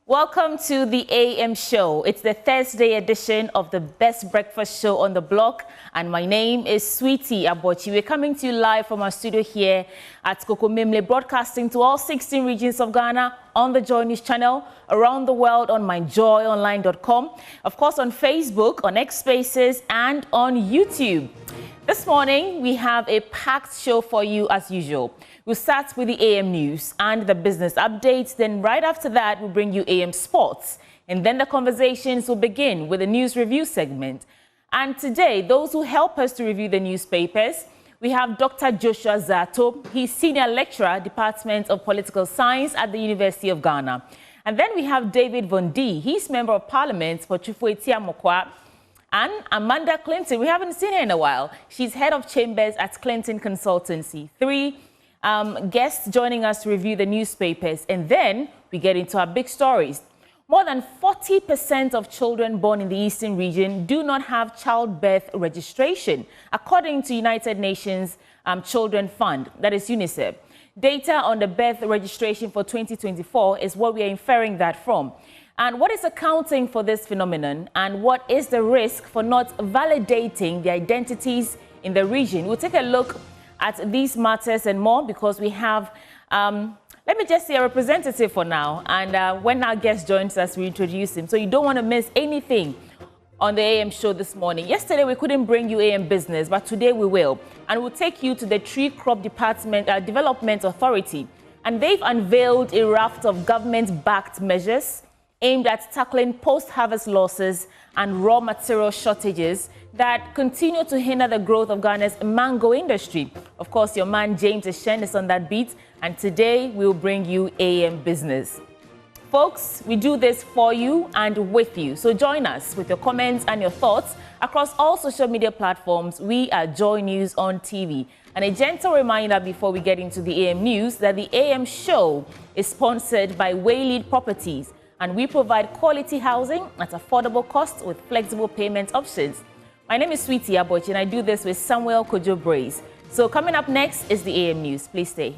Welcome to the AM show. It's the Thursday edition of the best breakfast show on the block, and my name is Sweetie Abochi. We're coming to you live from our studio here at Kokomimle, broadcasting to all 16 regions of Ghana on the Joy News channel, around the world on myjoyonline.com, of course on Facebook, on X Spaces, and on YouTube. This morning, we have a packed show for you as usual. We'll start with the AM news and the business updates. Then right after that, we'll bring you AM sports. And then the conversations will begin with a news review segment. And today, those who help us to review the newspapers, we have Dr. Joshua Zato. He's Senior Lecturer, Department of Political Science at the University of Ghana. And then we have David Vondi. He's Member of Parliament for Chufuetia-Mokwa. And Amanda Clinton, we haven't seen her in a while. She's Head of Chambers at Clinton Consultancy. Three guests joining us to review the newspapers. And then we get into our big stories. More than 40% of children born in the Eastern region do not have childbirth registration, according to United Nations Children Fund, that is UNICEF. Data on the birth registration for 2024 is what we are inferring that from. And what is accounting for this phenomenon, and what is the risk for not validating the identities in the region? We'll take a look at these matters and more, because we have, let me just say, a representative for now. And when our guest joins us, we introduce him. So you don't want to miss anything on the AM show this morning. Yesterday, we couldn't bring you AM business, but today we will. And we'll take you to the Tree Crop Development Authority. And they've unveiled a raft of government-backed measures aimed at tackling post-harvest losses and raw material shortages that continue to hinder the growth of Ghana's mango industry. Of course, your man James Eshen is on that beat, and today we'll bring you AM Business. Folks, we do this for you and with you. So join us with your comments and your thoughts across all social media platforms. We are Joy News on TV. And a gentle reminder before we get into the AM news that the AM show is sponsored by Waylead Properties, and we provide quality housing at affordable costs with flexible payment options. My name is Sweetie Abochi, and I do this with Samuel Kojo Brace. So coming up next is the AM News. Please stay.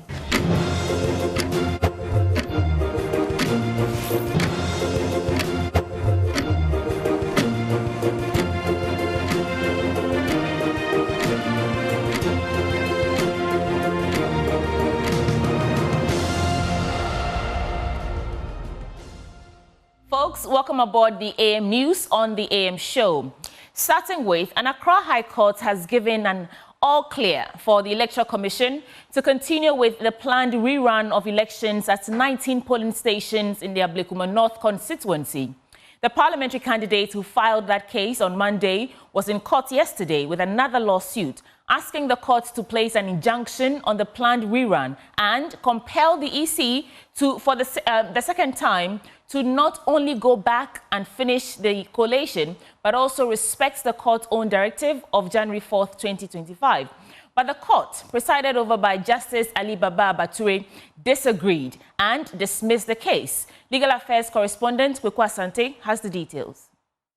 Folks, welcome aboard the AM News on the AM show. Starting with, an Accra High Court has given an all-clear for the Electoral Commission to continue with the planned rerun of elections at 19 polling stations in the Ablekuma North constituency. The parliamentary candidate who filed that case on Monday was in court yesterday with another lawsuit asking the court to place an injunction on the planned rerun and compel the EC to, for the second time, to not only go back and finish the collation, but also respect the court's own directive of January 4th, 2025. But the court, presided over by Justice Ali Baba Bature, disagreed and dismissed the case. Legal Affairs correspondent Kwekwa Asante has the details.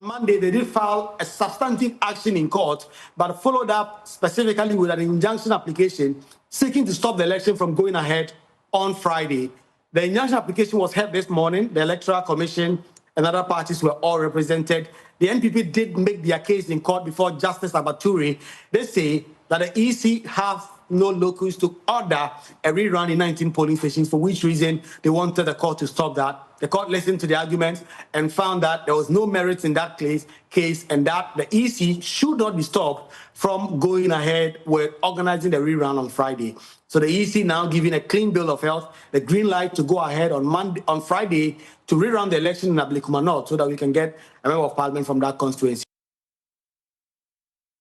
Monday, they did file a substantive action in court, but followed up specifically with an injunction application seeking to stop the election from going ahead on Friday. The injunction application was heard this morning. The Electoral Commission and other parties were all represented. The NPP did make their case in court before Justice Abature. They say that the EC have no locus to order a rerun in 19 polling stations, for which reason they wanted the court to stop that. The court listened to the arguments and found that there was no merit in that case and that the EC should not be stopped from going ahead with organizing the rerun on Friday. So the EC now giving a clean bill of health, the green light to go ahead on Friday to rerun the election in Ablekuma North so that we can get a member of parliament from that constituency.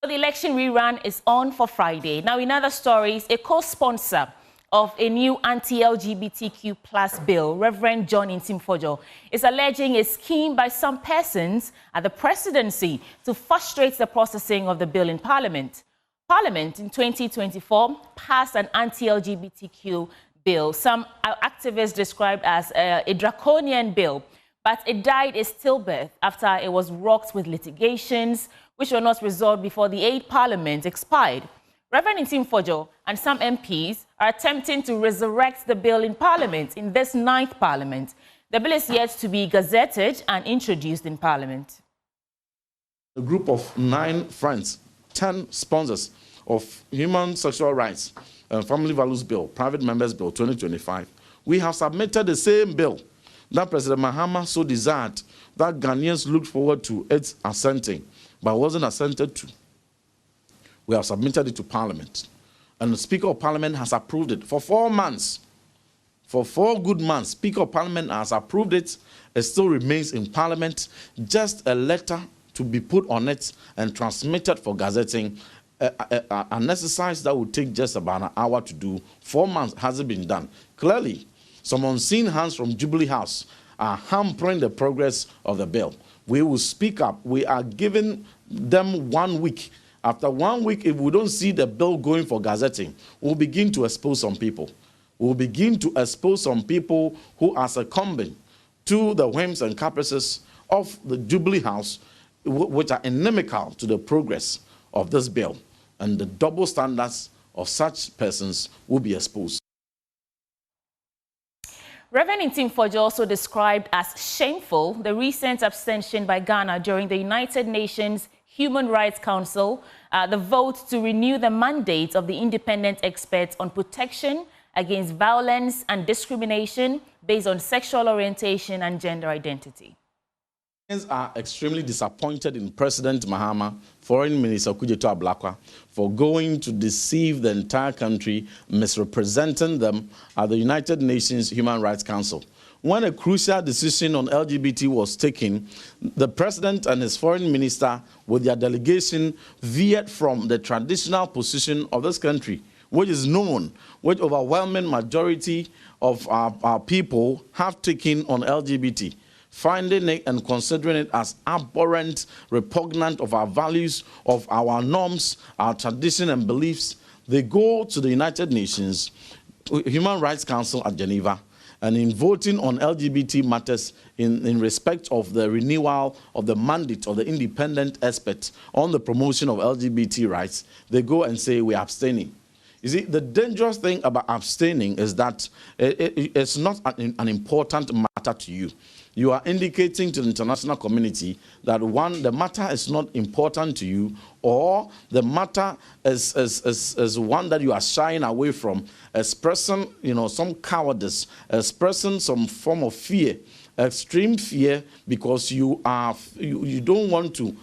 The election rerun is on for Friday. Now, in other stories, a co-sponsor of a new anti-LGBTQ plus bill, Reverend John Intimfojo, is alleging a scheme by some persons at the presidency to frustrate the processing of the bill in Parliament. Parliament in 2024 passed an anti-LGBTQ bill, some activists described as a draconian bill, but it died a stillbirth after it was rocked with litigations, which were not resolved before the 8th Parliament expired. Reverend Intimfojo and some MPs are attempting to resurrect the bill in Parliament, in this 9th Parliament. The bill is yet to be gazetted and introduced in Parliament. A group of 9 friends, 10 sponsors of Human Sexual Rights and Family Values Bill, Private Members Bill 2025, we have submitted the same bill that President Mahama so desired, that Ghanaians looked forward to its assenting, but wasn't assented to. We have submitted it to Parliament, and the Speaker of Parliament has approved it for 4 months. For 4 good months, Speaker of Parliament has approved it. It still remains in Parliament. Just a letter to be put on it and transmitted for gazetting, an exercise that would take just about an hour to do. 4 months hasn't been done. Clearly, some unseen hands from Jubilee House are hampering the progress of the bill. We will speak up. We are giving them 1 week. After 1 week, if we don't see the bill going for gazetting, we'll begin to expose some people. We'll begin to expose some people who are succumbing to the whims and caprices of the Jubilee House, which are inimical to the progress of this bill. And the double standards of such persons will be exposed. Reverend Ntimfojio also described as shameful the recent abstention by Ghana during the United Nations Human Rights Council, the vote to renew the mandate of the independent experts on protection against violence and discrimination based on sexual orientation and gender identity. Ghanaians are extremely disappointed in President Mahama, Foreign Minister Kujeto Ablakwa, for going to deceive the entire country, misrepresenting them at the United Nations Human Rights Council. When a crucial decision on LGBT was taken, the president and his foreign minister, with their delegation, veered from the traditional position of this country, which is known, which overwhelming majority of our people have taken on LGBT, finding it and considering it as abhorrent, repugnant of our values, of our norms, our tradition and beliefs. They go to the United Nations Human Rights Council at Geneva, and in voting on LGBT matters in respect of the renewal of the mandate of the independent experts on the promotion of LGBT rights, they go and say we are abstaining. You see, the dangerous thing about abstaining is that it's not an important matter to you. You are indicating to the international community that, one, the matter is not important to you, or the matter is one that you are shying away from, expressing, some cowardice, expressing some form of fear, extreme fear, because you don't want to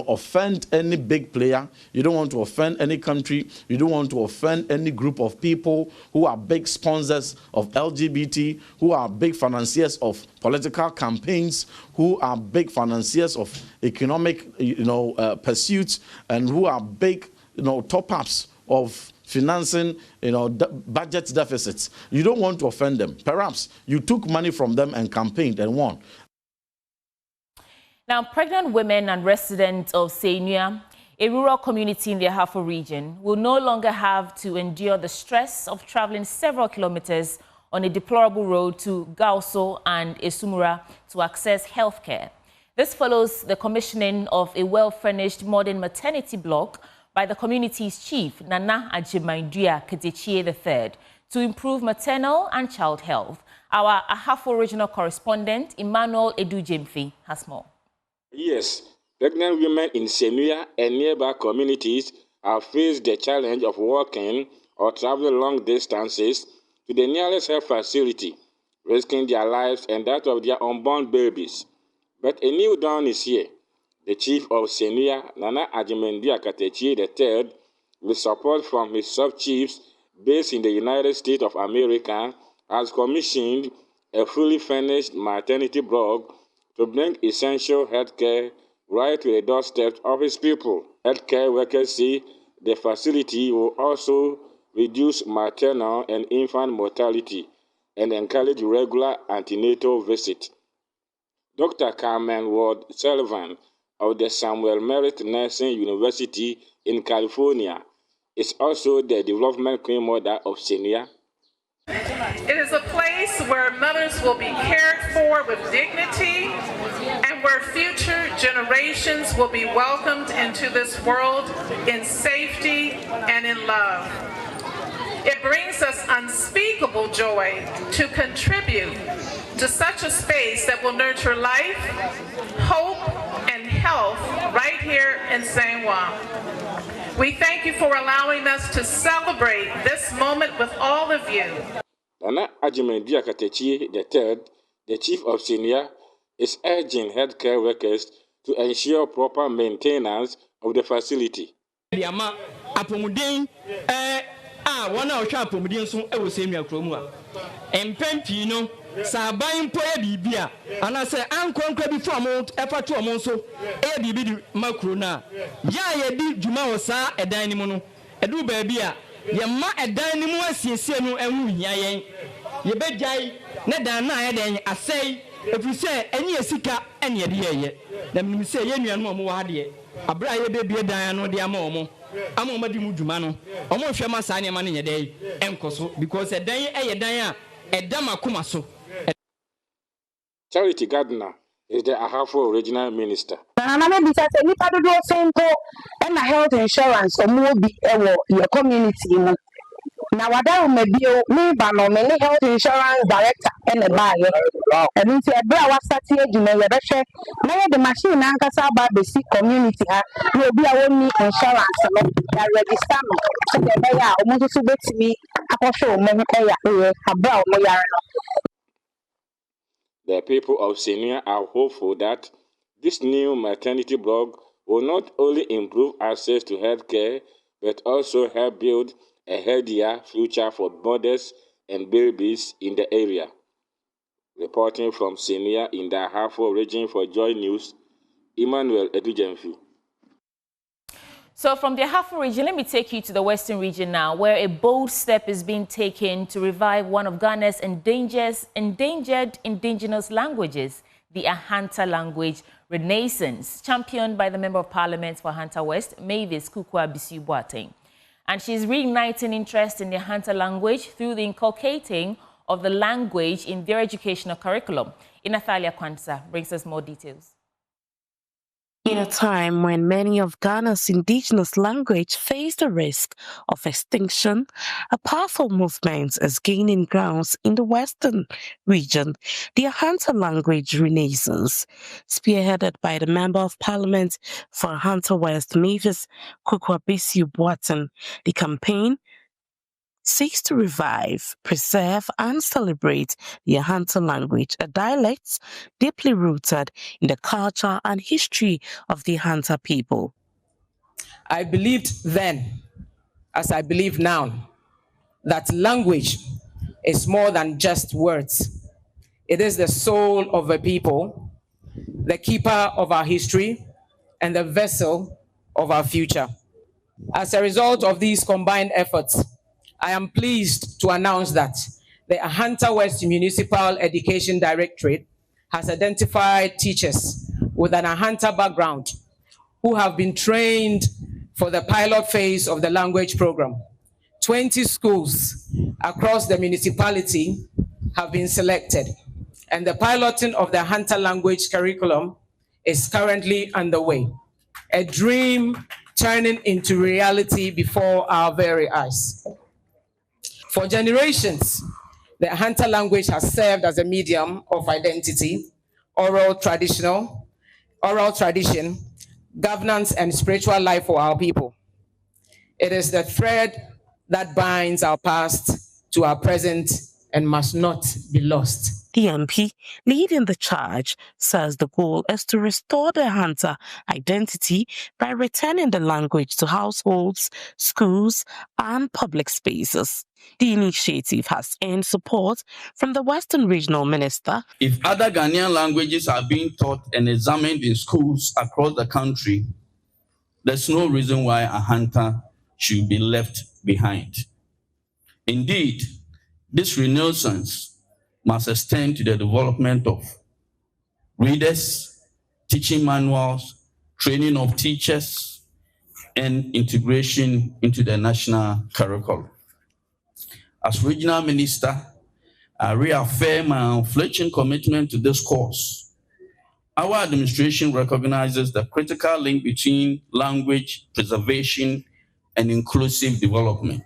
offend any big player. You don't want to offend any country. You don't want to offend any group of people who are big sponsors of LGBT, who are big financiers of political campaigns, who are big financiers of economic, pursuits, and who are big, top-ups of financing, budget deficits. You don't want to offend them. Perhaps you took money from them and campaigned and won. Now, pregnant women and residents of Senua, a rural community in the Ahafo region, will no longer have to endure the stress of traveling several kilometers on a deplorable road to Gauso and Esumura to access health care. This follows the commissioning of a well-furnished modern maternity block by the community's chief, Nana Ajimaindua Kedechie III, to improve maternal and child health. Our Ahafo regional correspondent, Emmanuel Edujemfi, has more. Yes, pregnant women in Senua and nearby communities have faced the challenge of walking or traveling long distances to the nearest health facility, risking their lives and that of their unborn babies. But a new dawn is here. The chief of Senua, Nana Ajimaindua Kedechie III, with support from his sub-chiefs based in the United States of America, has commissioned a fully furnished maternity block to bring essential healthcare right to the doorstep of his people. Healthcare workers say the facility will also reduce maternal and infant mortality and encourage regular antenatal visits. Dr. Carmen Ward Sullivan of the Samuel Merritt Nursing University in California is also the development queen mother of Senua. It is a place where mothers will be cared for with dignity and where future generations will be welcomed into this world in safety and in love. It brings us unspeakable joy to contribute to such a space that will nurture life, hope, and health right here in Sangwa. We thank you for allowing us to celebrate this moment with all of you. Nana Ajimendi Akatechi III, the Chief of Senior, is urging healthcare workers to ensure proper maintenance of the facility. One hour sharp so I will say me a chroma. And Pempino, Sabain Poya Bibia, and I say, Uncle before a month, effort to a month so, a bibi macrona. Ya did Jumawasa a dynamo, a do babia, Yama a dynamo, Sieno, and Yayan. Ye bet jay, Nedana, then I say, if you say any sika, any idea, then you say, Yemi and Momo, a bright baby, Diano, dear Momo. I'm on Madimu Jumano. I'm on Shama Sanya Mani a day, because a day a day a dama kumaso. Charity Gardner is the Ahafo Regional Minister. And I'm not a do simple and a health insurance or more be your community. Now, what I may be me, but no many health insurance director and a buyer. And it's a bra was sat here, you know, now the machine and Casa by the sick community will be our only insurance and register. So they are almost to bet me a show, a brown. The people of Senior are hopeful that this new maternity block will not only improve access to healthcare, but also help build a healthier future for mothers and babies in the area. Reporting from Senior in the Ahafo region for Joy News, Emmanuel Edujemfi. So from the Ahafo region, let me take you to the Western region now, where a bold step is being taken to revive one of Ghana's endangered indigenous languages, the Ahanta language renaissance, championed by the Member of Parliament for Ahanta West, Mavis Kukwa Bisiu-Boateng. And she's reigniting interest in the Ahanta language through the inculcating of the language in their educational curriculum. Inathalia Kwanza brings us more details. In a time when many of Ghana's indigenous language face the risk of extinction, a powerful movement is gaining grounds in the Western region, the Ahanta language renaissance. Spearheaded by the Member of Parliament for Ahanta West, Mavis Kukwa Bisiu-Boateng, the campaign seeks to revive, preserve, and celebrate the Ahanta language, a dialect deeply rooted in the culture and history of the Ahanta people. I believed then, as I believe now, that language is more than just words. It is the soul of a people, the keeper of our history, and the vessel of our future. As a result of these combined efforts, I am pleased to announce that the Ahanta West Municipal Education Directorate has identified teachers with an Ahanta background who have been trained for the pilot phase of the language program. 20 schools across the municipality have been selected, and the piloting of the Ahanta language curriculum is currently underway. A dream turning into reality before our very eyes. For generations, the Ahanta language has served as a medium of identity, oral tradition, governance, and spiritual life for our people. It is the thread that binds our past to our present and must not be lost. The MP leading the charge says the goal is to restore the Ahanta identity by returning the language to households, schools, and public spaces. The initiative has earned support from the Western Regional Minister. If other Ghanaian languages are being taught and examined in schools across the country, there's no reason why Ahanta should be left behind. Indeed, this renaissance must extend to the development of readers, teaching manuals, training of teachers, and integration into the national curriculum. As Regional Minister, I reaffirm my unflinching commitment to this cause. Our administration recognizes the critical link between language preservation and inclusive development.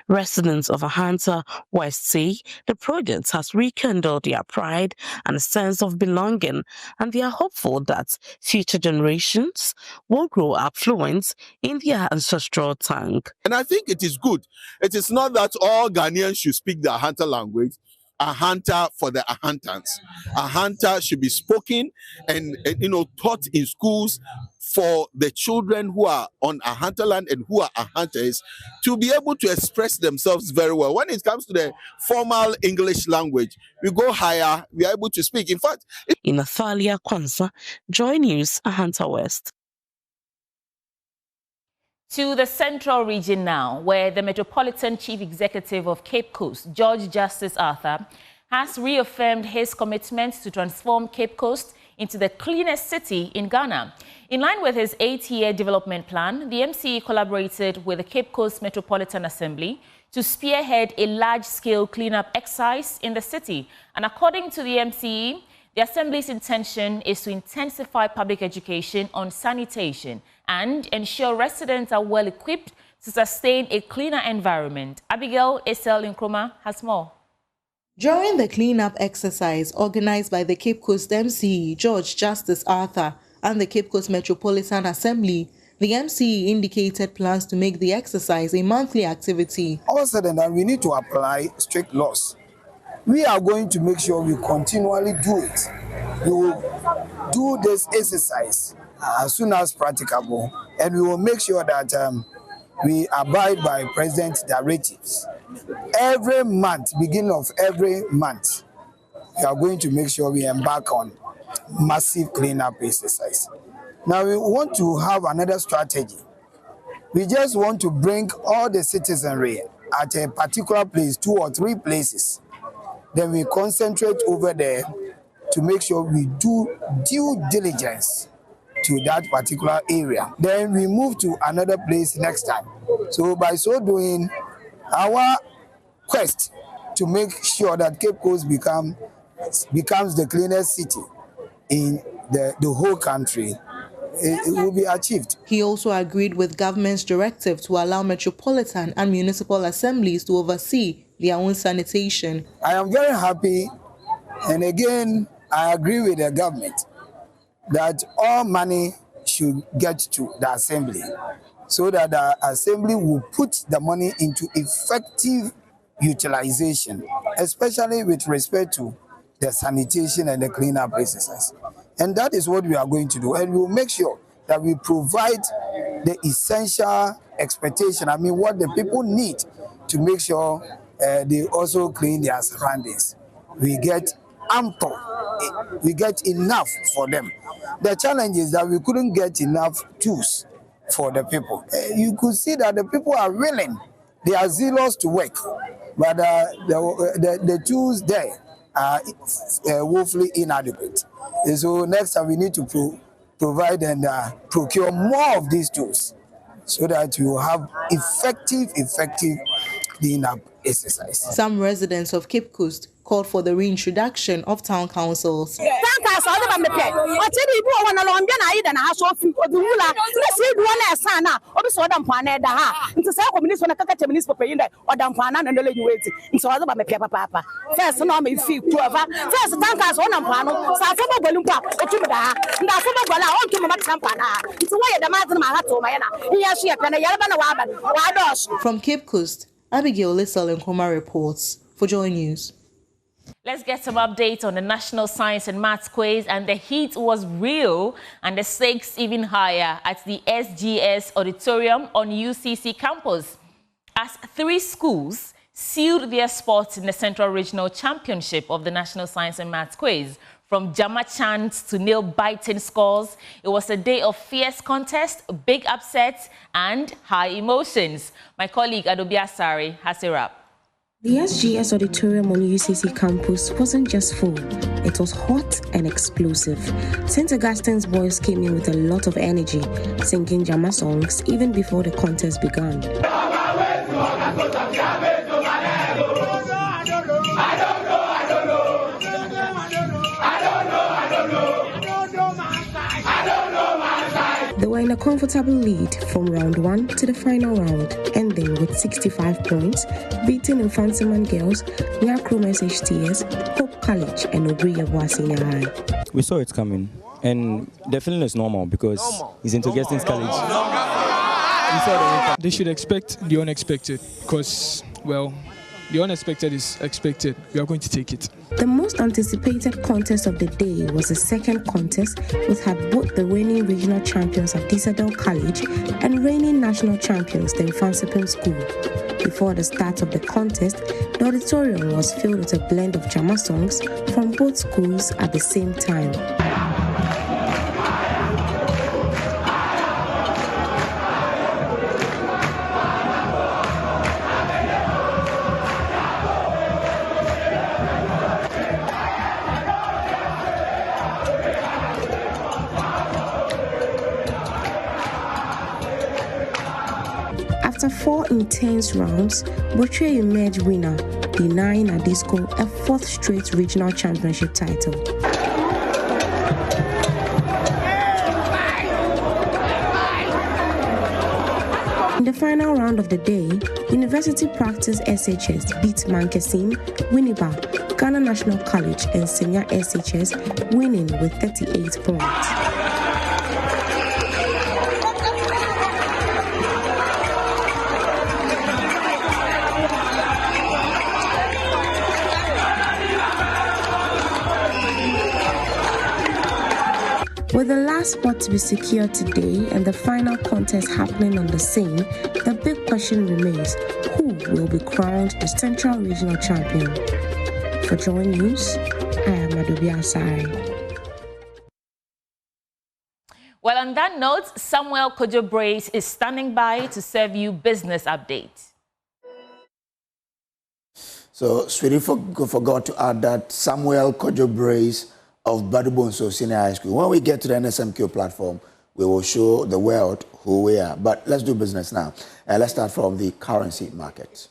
Residents of Ahanta West say the project has rekindled their pride and a sense of belonging, and they are hopeful that future generations will grow up fluent in their ancestral tongue. And I think it is good. It is not that all Ghanaians should speak the Ahanta language. Ahanta for the Ahantans. Ahanta should be spoken and taught in schools for the children who are on Ahanta land and who are Ahantas to be able to express themselves very well. When it comes to the formal English language, we go higher, we are able to speak. In fact, in Athalia Kwanzaa, Joy News, Ahanta West. To the Central Region now, where the Metropolitan Chief Executive of Cape Coast, George Justice Arthur, has reaffirmed his commitment to transform Cape Coast into the cleanest city in Ghana. In line with his 8-year development plan, the MCE collaborated with the Cape Coast Metropolitan Assembly to spearhead a large-scale cleanup exercise in the city. And according to the MCE, the Assembly's intention is to intensify public education on sanitation and ensure residents are well equipped to sustain a cleaner environment. Abigail Esel Nkrumah has more. During the cleanup exercise organized by the Cape Coast MCE, George Justice Arthur, and the Cape Coast Metropolitan Assembly, the MCE indicated plans to make the exercise a monthly activity. All said and done, we need to apply strict laws. We are going to make sure we continually do it. We will do this exercise as soon as practicable, and we will make sure that we abide by President's directives. Every month, beginning of every month, we are going to make sure we embark on massive cleanup exercise. Now we want to have another strategy. We just want to bring all the citizenry at a particular place, 2 or 3 places. Then we concentrate over there to make sure we do due diligence to that particular area. Then we move to another place next time. So by so doing, our quest to make sure that Cape Coast becomes the cleanest city in the whole country, it will be achieved. He also agreed with government's directive to allow metropolitan and municipal assemblies to oversee their own sanitation. I am very happy, and again, I agree with the government that all money should get to the assembly so that the assembly will put the money into effective utilization, especially with respect to the sanitation and the cleanup exercise. And that is what we are going to do. And we will make sure that we provide the essential expectation, what the people need to make sure they also clean their surroundings. We get ample, we get enough for them. The challenge is that we couldn't get enough tools for the people. You could see that the people are willing, they are zealous to work, but the tools there are woefully inadequate. And so next time we need to provide and procure more of these tools so that you have effective cleanup exercise. Some residents of Cape Coast called for the reintroduction of town councils. From Cape Coast, Abigail Nkrumah reports for Joy News. Let's get some updates on the National Science and Maths Quiz, and the heat was real and the stakes even higher at the SGS Auditorium on UCC campus, as 3 schools sealed their spots in the Central Regional Championship of the National Science and Maths Quiz. From Jama chants to nail-biting scores, it was a day of fierce contest, big upsets, and high emotions. My colleague Adobe Asari has a wrap. The SGS Auditorium on UCC campus wasn't just full, it was hot and explosive. St. Augustine's boys came in with a lot of energy, singing Jama songs even before the contest began. They were in a comfortable lead from round 1 to the final round, ending with 65 points, beating Infantiman Girls, Nyakromes HTS, Hope College, and Obriya Senior High. We saw it coming, and the feeling is normal because it's into Gestings College. They should expect the unexpected because, well, the unexpected is expected. We are going to take it. The most anticipated contest of the day was the second contest, which had both the reigning regional champions at Disadel College and reigning national champions, the Infantsipim School. Before the start of the contest, the auditorium was filled with a blend of Jama songs from both schools at the same time. After 4 intense rounds, Botre emerged winner, denying Adisco a 4th straight regional championship title. In the final round of the day, University Practice SHS beat Mankesim, Winneba, Ghana National College, and Senior SHS, winning with 38 points. With the last spot to be secured today and the final contest happening on the same, the big question remains, who will be crowned the Central Regional Champion? For Joy News, I am Adobe Asari. Well, on that note, Samuel Kojo Brace is standing by to serve you business updates. So, Sweetie forgot to add that Samuel Kojo Brace of Badubonso Senior High School. When we get to the NSMQ platform, we will show the world who we are. But let's do business now. Let's start from the currency markets.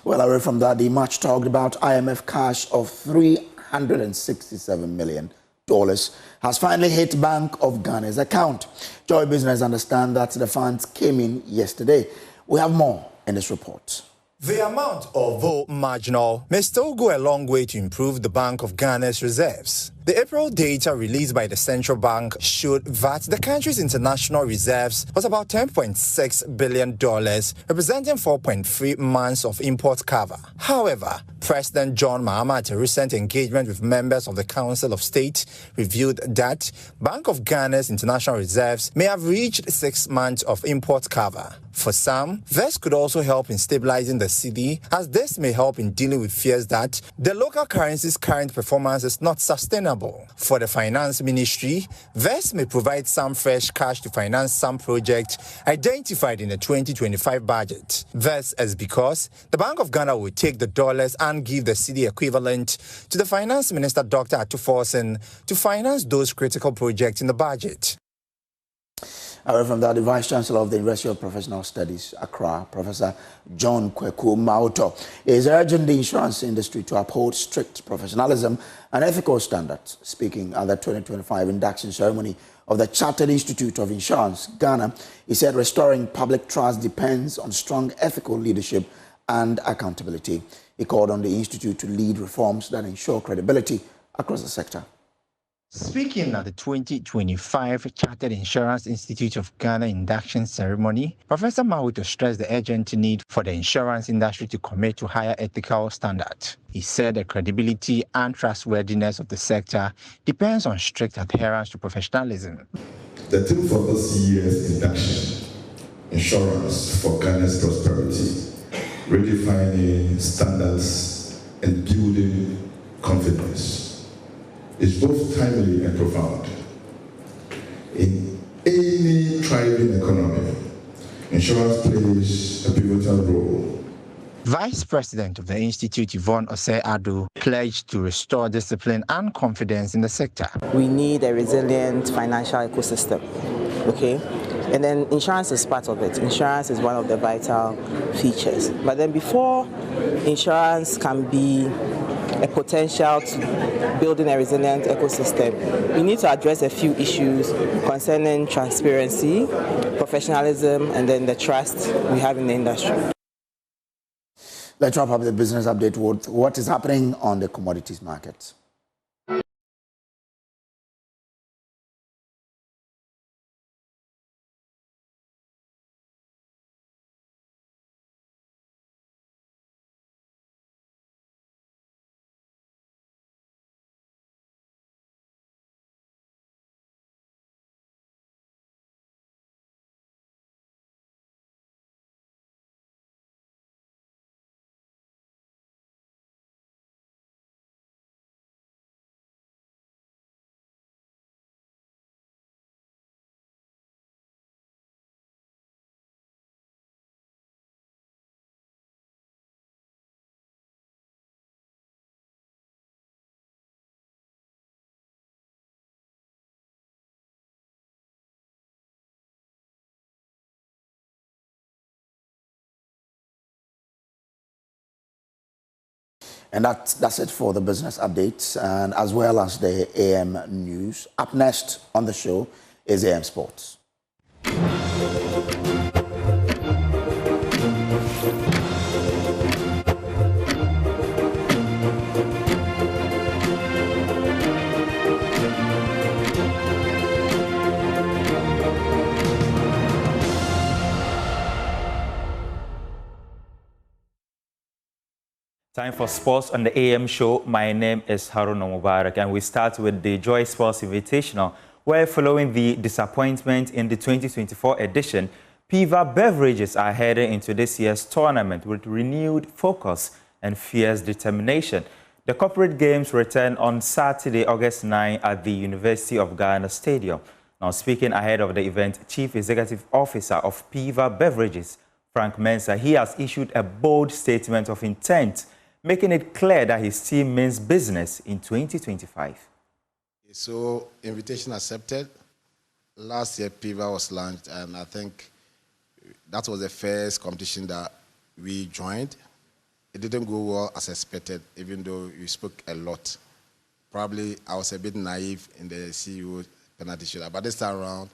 Well, away from that, the match talked about IMF cash of $367 million has finally hit Bank of Ghana's account. Joy Business understand that the funds came in yesterday. We have more in this report. The amount, although marginal, may still go a long way to improve the Bank of Ghana's reserves. The April data released by the central bank showed that the country's international reserves was about $10.6 billion, representing 4.3 months of import cover. However, President John Mahama, at a recent engagement with members of the Council of State, revealed that Bank of Ghana's international reserves may have reached 6 months of import cover. For some, this could also help in stabilizing the cedi, as this may help in dealing with fears that the local currency's current performance is not sustainable. For the Finance Ministry, this may provide some fresh cash to finance some projects identified in the 2025 budget. This is because the Bank of Ghana will take the dollars and give the cedi equivalent to the Finance Minister, Dr. Atuforsen, to finance those critical projects in the budget. Away from that, the Vice Chancellor of the University of Professional Studies, Accra, Professor John Kweku Mauto, is urging the insurance industry to uphold strict professionalism and ethical standards. Speaking at the 2025 induction ceremony of the Chartered Institute of Insurance, Ghana, he said restoring public trust depends on strong ethical leadership and accountability. He called on the institute to lead reforms that ensure credibility across the sector. Speaking at the 2025 Chartered Insurance Institute of Ghana induction ceremony, Professor Mawuto stressed the urgent need for the insurance industry to commit to higher ethical standards. He said the credibility and trustworthiness of the sector depends on strict adherence to professionalism. The theme for this year's induction, Insurance for Ghana's Prosperity, redefining standards and building confidence, is both timely and profound. In any thriving economy, insurance plays a pivotal role. Vice President of the Institute, Yvonne Osei-Ado, pledged to restore discipline and confidence in the sector. We need a resilient financial ecosystem, okay? And then insurance is part of it. Insurance is one of the vital features. But then before insurance can be a potential to building a resilient ecosystem, we need to address a few issues concerning transparency, professionalism, and then the trust we have in the industry. Let's wrap up the business update with what is happening on the commodities markets. And that's it for the business updates, and as well as the AM news. Up next on the show is AM Sports. Time for sports on the AM show. My name is Haruna Mubarak, and we start with the Joy Sports Invitational, where following the disappointment in the 2024 edition, Piva Beverages are heading into this year's tournament with renewed focus and fierce determination. The corporate games return on Saturday, August 9 at the University of Ghana Stadium. Now, speaking ahead of the event, Chief Executive Officer of Piva Beverages, Frank Mensah, he has issued a bold statement of intent, making it clear that his team means business in 2025. So, invitation accepted. Last year, PIVA was launched, and I think that was the first competition that we joined. It didn't go well as expected, even though we spoke a lot. Probably I was a bit naive in the CEO penalty shootout, but this time around,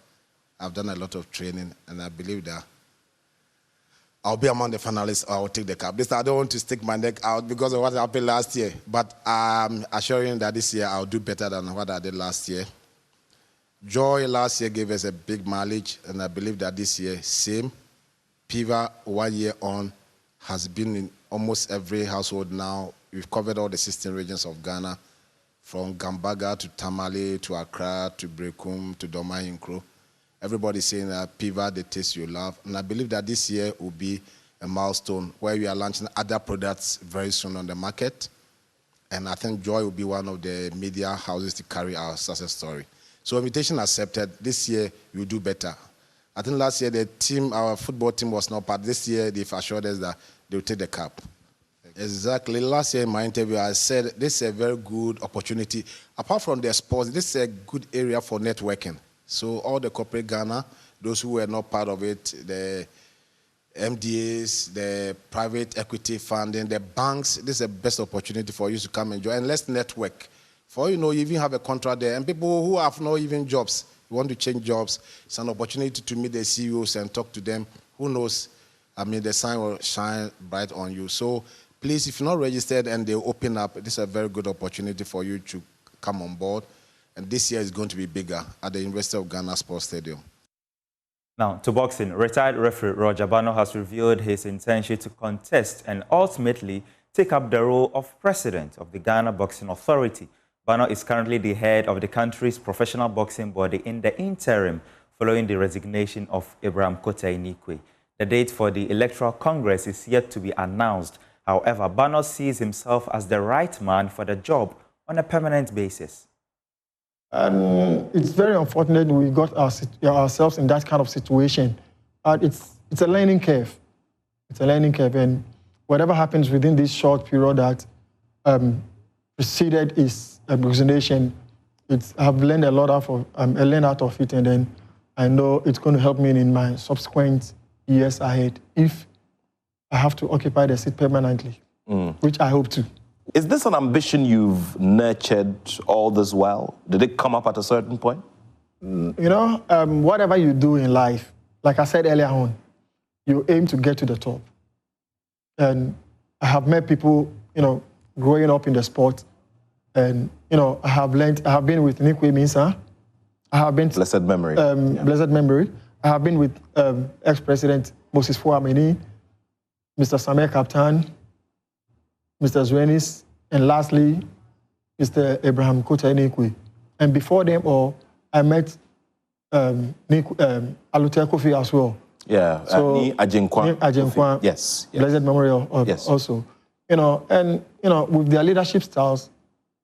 I've done a lot of training, and I believe that I'll be among the finalists, or I'll take the cup. This time I don't want to stick my neck out because of what happened last year, but I'm assuring that this year I'll do better than what I did last year. Joy last year gave us a big mileage, and I believe that this year, same. PIVA, 1 year on, has been in almost every household now. We've covered all the 16 regions of Ghana, from Gambaga to Tamale to Accra to Brekum to Doma-Hinkro. Everybody's saying that PIVA, the taste you love. And I believe that this year will be a milestone where we are launching other products very soon on the market. And I think Joy will be one of the media houses to carry our success story. So invitation accepted. This year, we'll do better. I think last year, the team, our football team was not part. This year, they've assured us that they'll take the cup. Exactly. Last year in my interview, I said this is a very good opportunity. Apart from the sports, this is a good area for networking. So all the corporate Ghana, those who were not part of it, the MDAs, the private equity funding, the banks, this is the best opportunity for you to come and join. And let's network. For you even have a contract there. And people who have no even jobs, you want to change jobs, it's an opportunity to meet the CEOs and talk to them. Who knows? The sun will shine bright on you. So please, if you're not registered and they open up, this is a very good opportunity for you to come on board. And this year is going to be bigger at the University of Ghana Sports Stadium. Now, to boxing, retired referee Roger Bano has revealed his intention to contest and ultimately take up the role of president of the Ghana Boxing Authority. Bano is currently the head of the country's professional boxing body in the interim following the resignation of Abraham Kotei-Nikwe. The date for the Electoral Congress is yet to be announced. However, Bano sees himself as the right man for the job on a permanent basis. It's very unfortunate we got ourselves in that kind of situation. It's a learning curve. It's a learning curve, and whatever happens within this short period that preceded his resignation, I've learned a lot I learned out of it, and then I know it's going to help me in my subsequent years ahead if I have to occupy the seat permanently, which I hope to. Is this an ambition you've nurtured all this while? Did it come up at a certain point? You know, whatever you do in life, like I said earlier on, you aim to get to the top. And I have met people, you know, growing up in the sport, and, you know, I have been with Nikwe Mensah. I have been... Blessed memory. Blessed memory. I have been with ex-president Moses Fuameni, Mr. Samuel Kaptan, Mr. Zwenis, and lastly, Mr. Abraham Kotei-Nikwe. And before them all, I met Alute Kofi as well. Yeah, so, Ajinkwa. Yes. Blessed memory yes. Also. You know, and, you know, with their leadership styles,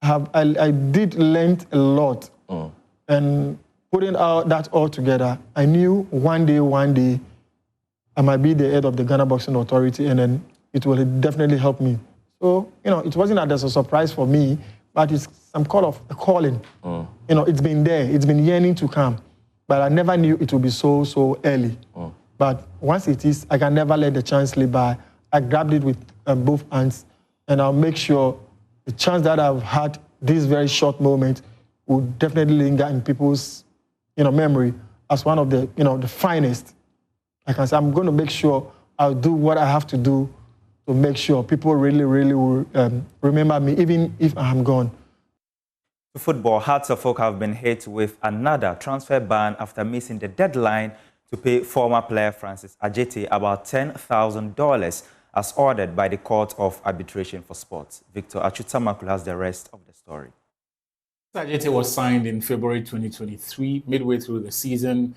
I did learn a lot. And putting that all together, I knew one day, I might be the head of the Ghana Boxing Authority, and then it will definitely help me. So, you know, it wasn't that there's a surprise for me, but it's some kind of a calling. You know, it's been there. It's been yearning to come. But I never knew it would be so early. But once it is, I can never let the chance slip by. I grabbed it with both hands, and I'll make sure the chance that I've had this very short moment will definitely linger in people's, you know, memory as one of the, you know, the finest. I can say I'm going to make sure I'll do what I have to do to make sure people really will remember me, even if I'm gone. To football, Hearts of Oak have been hit with another transfer ban after missing the deadline to pay former player Francis Ajete about $10,000 as ordered by the Court of Arbitration for Sports. Victor Achutamakul has the rest of the story. Ajete was signed in February 2023, midway through the season.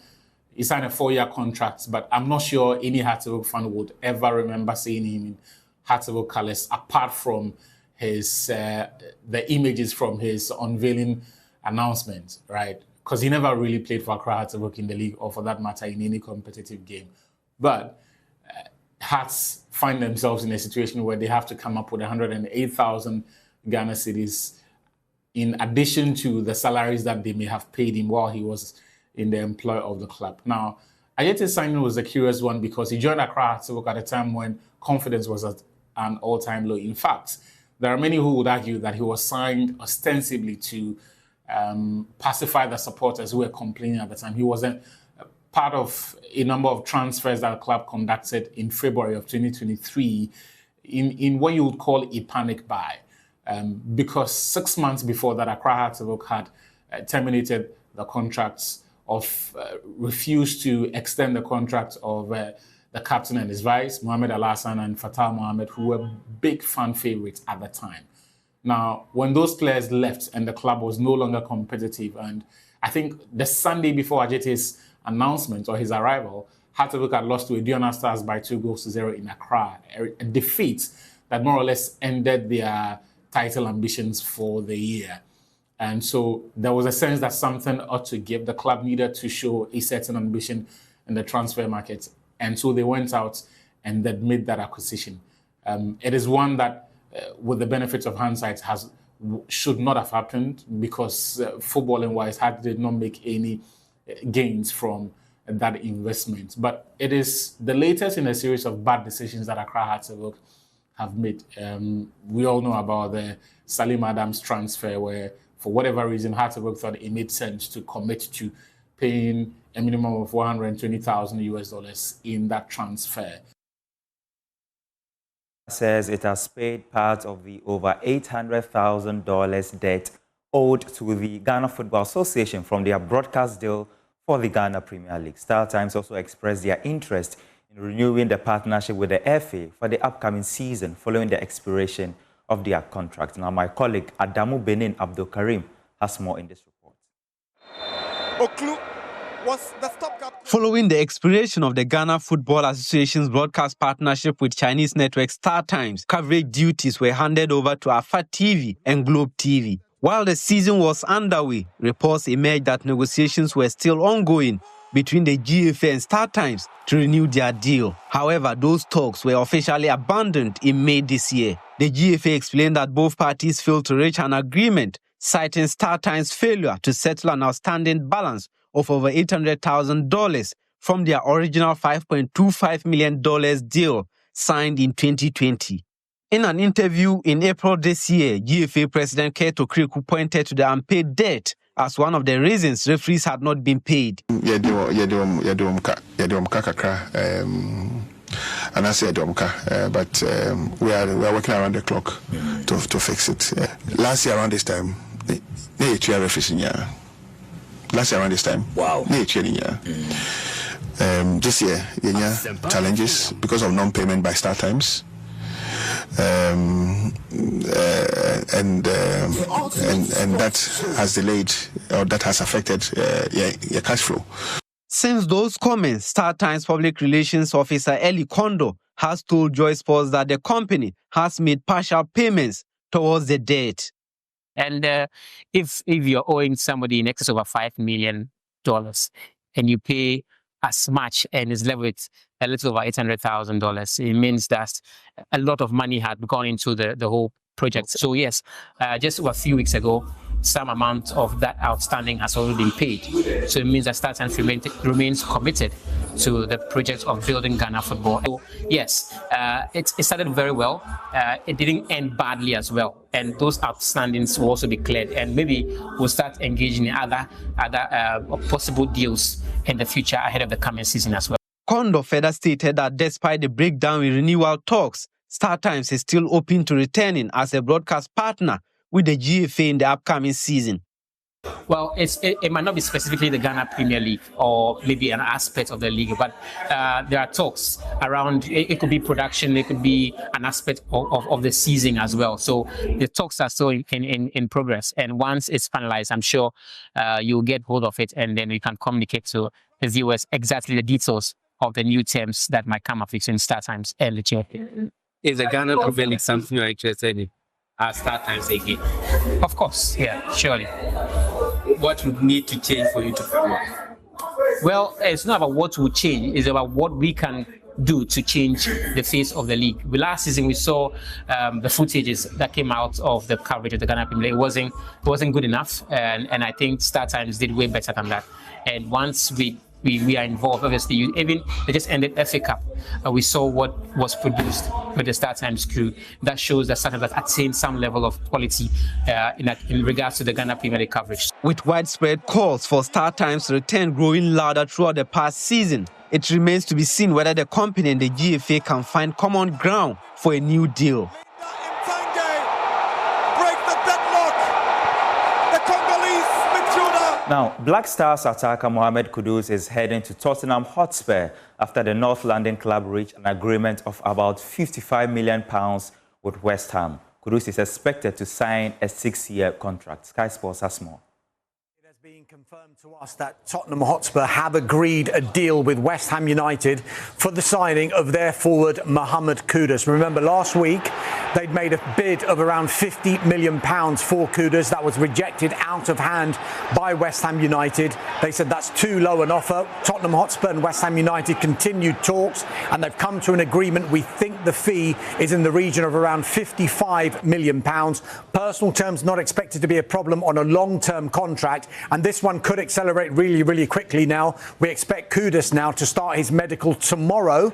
He signed a 4-year contract, but I'm not sure any Hearts of Oak fan would ever remember seeing him in Hearts of Oak colours, apart from his the images from his unveiling announcement, right? Because he never really played for Accra Hearts of Oak in the league, or for that matter, in any competitive game. But Hearts find themselves in a situation where they have to come up with 108,000 Ghana cedis in addition to the salaries that they may have paid him while he was in the employ of the club. Now, Ayete's signing was a curious one because he joined Accra Hearts of Oak at a time when confidence was at an all-time low. In fact, there are many who would argue that he was signed ostensibly to pacify the supporters who were complaining at the time. He wasn't part of a number of transfers that the club conducted in February of 2023 in what you would call a panic buy. Because 6 months before that, Accra Hearts of Oak had terminated the contracts of, refused to extend the contract of the captain and his vice, Mohamed Al-Hassan and Fatah Mohamed, who were big fan favorites at the time. Now, when those players left and the club was no longer competitive, and I think the Sunday before Ajete's announcement or his arrival, Hearts of Oak had lost to Aduana Stars by 2-0 in Accra, a defeat that more or less ended their title ambitions for the year. And so there was a sense that something ought to give. The club needed to show a certain ambition in the transfer market. And so they went out and they made that acquisition. It is one that, with the benefits of hindsight, should not have happened because footballing-wise, Hearts did not make any gains from that investment. But it is the latest in a series of bad decisions that Accra Hearts of Oak have made. We all know about the Salim Adams transfer, where for whatever reason Hearts of Oak thought it made sense to commit to paying a minimum of $120,000 in that transfer. Says it has paid part of the over $800,000 debt owed to the Ghana Football Association from their broadcast deal for the Ghana Premier League. Star Times also expressed their interest in renewing the partnership with the FA for the upcoming season following the expiration of their contract. Now, my colleague Adamu Benin Abdul Karim has more in this report. Following the expiration of the Ghana Football Association's broadcast partnership with Chinese network Star Times, coverage duties were handed over to Alpha TV and Globe TV. While the season was underway, reports emerged that negotiations were still ongoing between the GFA and Star Times to renew their deal. However, those talks were officially abandoned in May this year. The GFA explained that both parties failed to reach an agreement, citing Star Times' failure to settle an outstanding balance of over $800,000 from their original $5.25 million deal signed in 2020. In an interview in April this year, GFA President Keto Kriku pointed to the unpaid debt as one of the reasons referees had not been paid. And I say but we are working around the clock to fix it. Last year around this time, Last year around this time, wow. This year, challenges because of non-payment by Star Times, and that has delayed or that has affected your cash flow. Since those comments, Star Times Public Relations Officer Eli Kondo has told Joy Sports that the company has made partial payments towards the debt. And if you're owing somebody in excess of $5 million and you pay as much and is left with a little over $800,000, it means that a lot of money had gone into the whole project. So yes, just a few weeks ago, some amount of that outstanding has already been paid. So it means that Star Times remains committed to the project of building Ghana football. So yes, it started very well. It didn't end badly as well. And those outstandings will also be cleared. And maybe we'll start engaging in other possible deals in the future ahead of the coming season as well. Kondo further stated that despite the breakdown in renewal talks, Star Times is still open to returning as a broadcast partner with the GFA in the upcoming season. Well, it might not be specifically the Ghana Premier League or maybe an aspect of the league, but there are talks around, it could be production, it could be an aspect of the season as well. So the talks are still in progress. And once it's finalized, I'm sure you'll get hold of it and then you can communicate to the viewers exactly the details of the new terms that might come up between Star Times and the GFA. Is the Ghana Premier League something you're interested in? Star Times again? Of course, yeah, surely. What would need to change for you to follow? Well, it's not about what will change, it's about what we can do to change the face of the league. Last season, we saw the footages that came out of the coverage of the Ghana Premier League. It wasn't good enough, and I think Star Times did way better than that. And once we are involved, obviously, they just ended FA Cup. We saw what was produced with the Star Times crew. That shows that Star Times has attained some level of quality in regards to the Ghana Premier League coverage. With widespread calls for Star Times to return growing louder throughout the past season, it remains to be seen whether the company and the GFA can find common ground for a new deal. Now, Black Stars attacker Mohamed Kudus is heading to Tottenham Hotspur after the North London club reached an agreement of about £55 million with West Ham. Kudus is expected to sign a 6-year contract. Sky Sports has more. Confirmed to us that Tottenham Hotspur have agreed a deal with West Ham United for the signing of their forward Mohamed Kudus. Remember, last week they'd made a bid of around £50 million for Kudus. That was rejected out of hand by West Ham United. They said that's too low an offer. Tottenham Hotspur and West Ham United continued talks and they've come to an agreement. We think the fee is in the region of around £55 million. Personal terms not expected to be a problem on a long-term contract, and this one could accelerate really, really quickly now. We expect Kudus now to start his medical tomorrow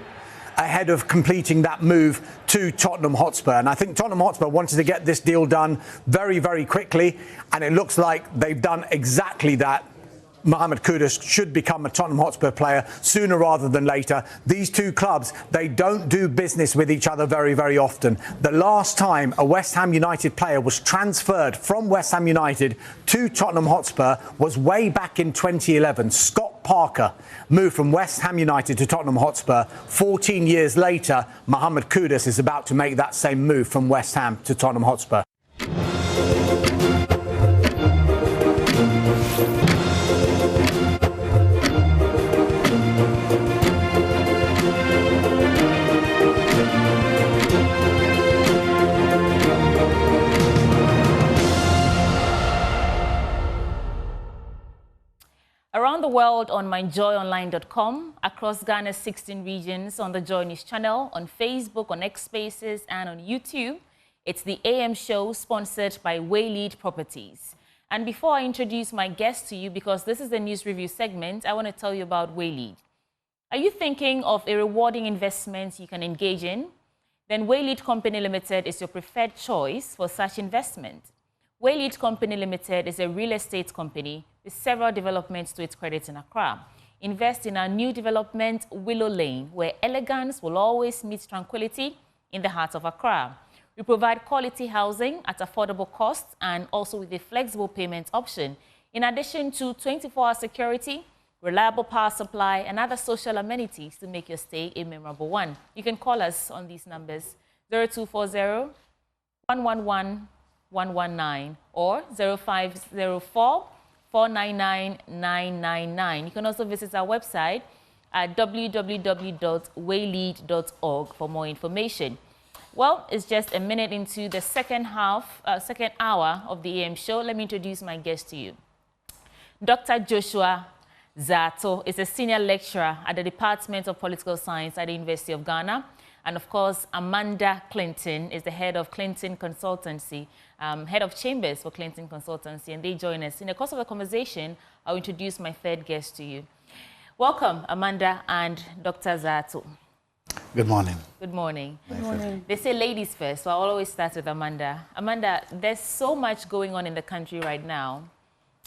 ahead of completing that move to Tottenham Hotspur. And I think Tottenham Hotspur wanted to get this deal done very, very quickly, and it looks like they've done exactly that Mohamed Kudus should become a Tottenham Hotspur player sooner rather than later. These two clubs, they don't do business with each other very, very often. The last time a West Ham United player was transferred from West Ham United to Tottenham Hotspur was way back in 2011. Scott Parker moved from West Ham United to Tottenham Hotspur. 14 years later, Mohamed Kudus is about to make that same move from West Ham to Tottenham Hotspur. Around the world on myjoyonline.com, across Ghana's 16 regions on the Joy News channel, on Facebook, on X Spaces, and on YouTube. It's the AM show sponsored by Waylead Properties. And before I introduce my guest to you, because this is the news review segment, I want to tell you about Waylead. Are you thinking of a rewarding investment you can engage in? Then Waylead Company Limited is your preferred choice for such investment. Waylead Company Limited is a real estate company with several developments to its credit in Accra. Invest in our new development, Willow Lane, where elegance will always meet tranquility in the heart of Accra. We provide quality housing at affordable costs and also with a flexible payment option, in addition to 24-hour security, reliable power supply, and other social amenities to make your stay a memorable one. You can call us on these numbers: 0240 111 119 or 0504 499 999. You can also visit our website at www.waylead.org for more information. Well, it's just a minute into the second hour of the AM show. Let me introduce my guest to you. Dr. Joshua Zato is a senior lecturer at the Department of Political Science at the University of Ghana. And of course, Amanda Clinton is the head of Clinton Consultancy, head of chambers for Clinton Consultancy, and they join us. In the course of the conversation, I'll introduce my third guest to you. Welcome, Amanda and Dr. Zato. Good morning. Good morning. Good morning. They say ladies first, so I'll always start with Amanda. Amanda, there's so much going on in the country right now,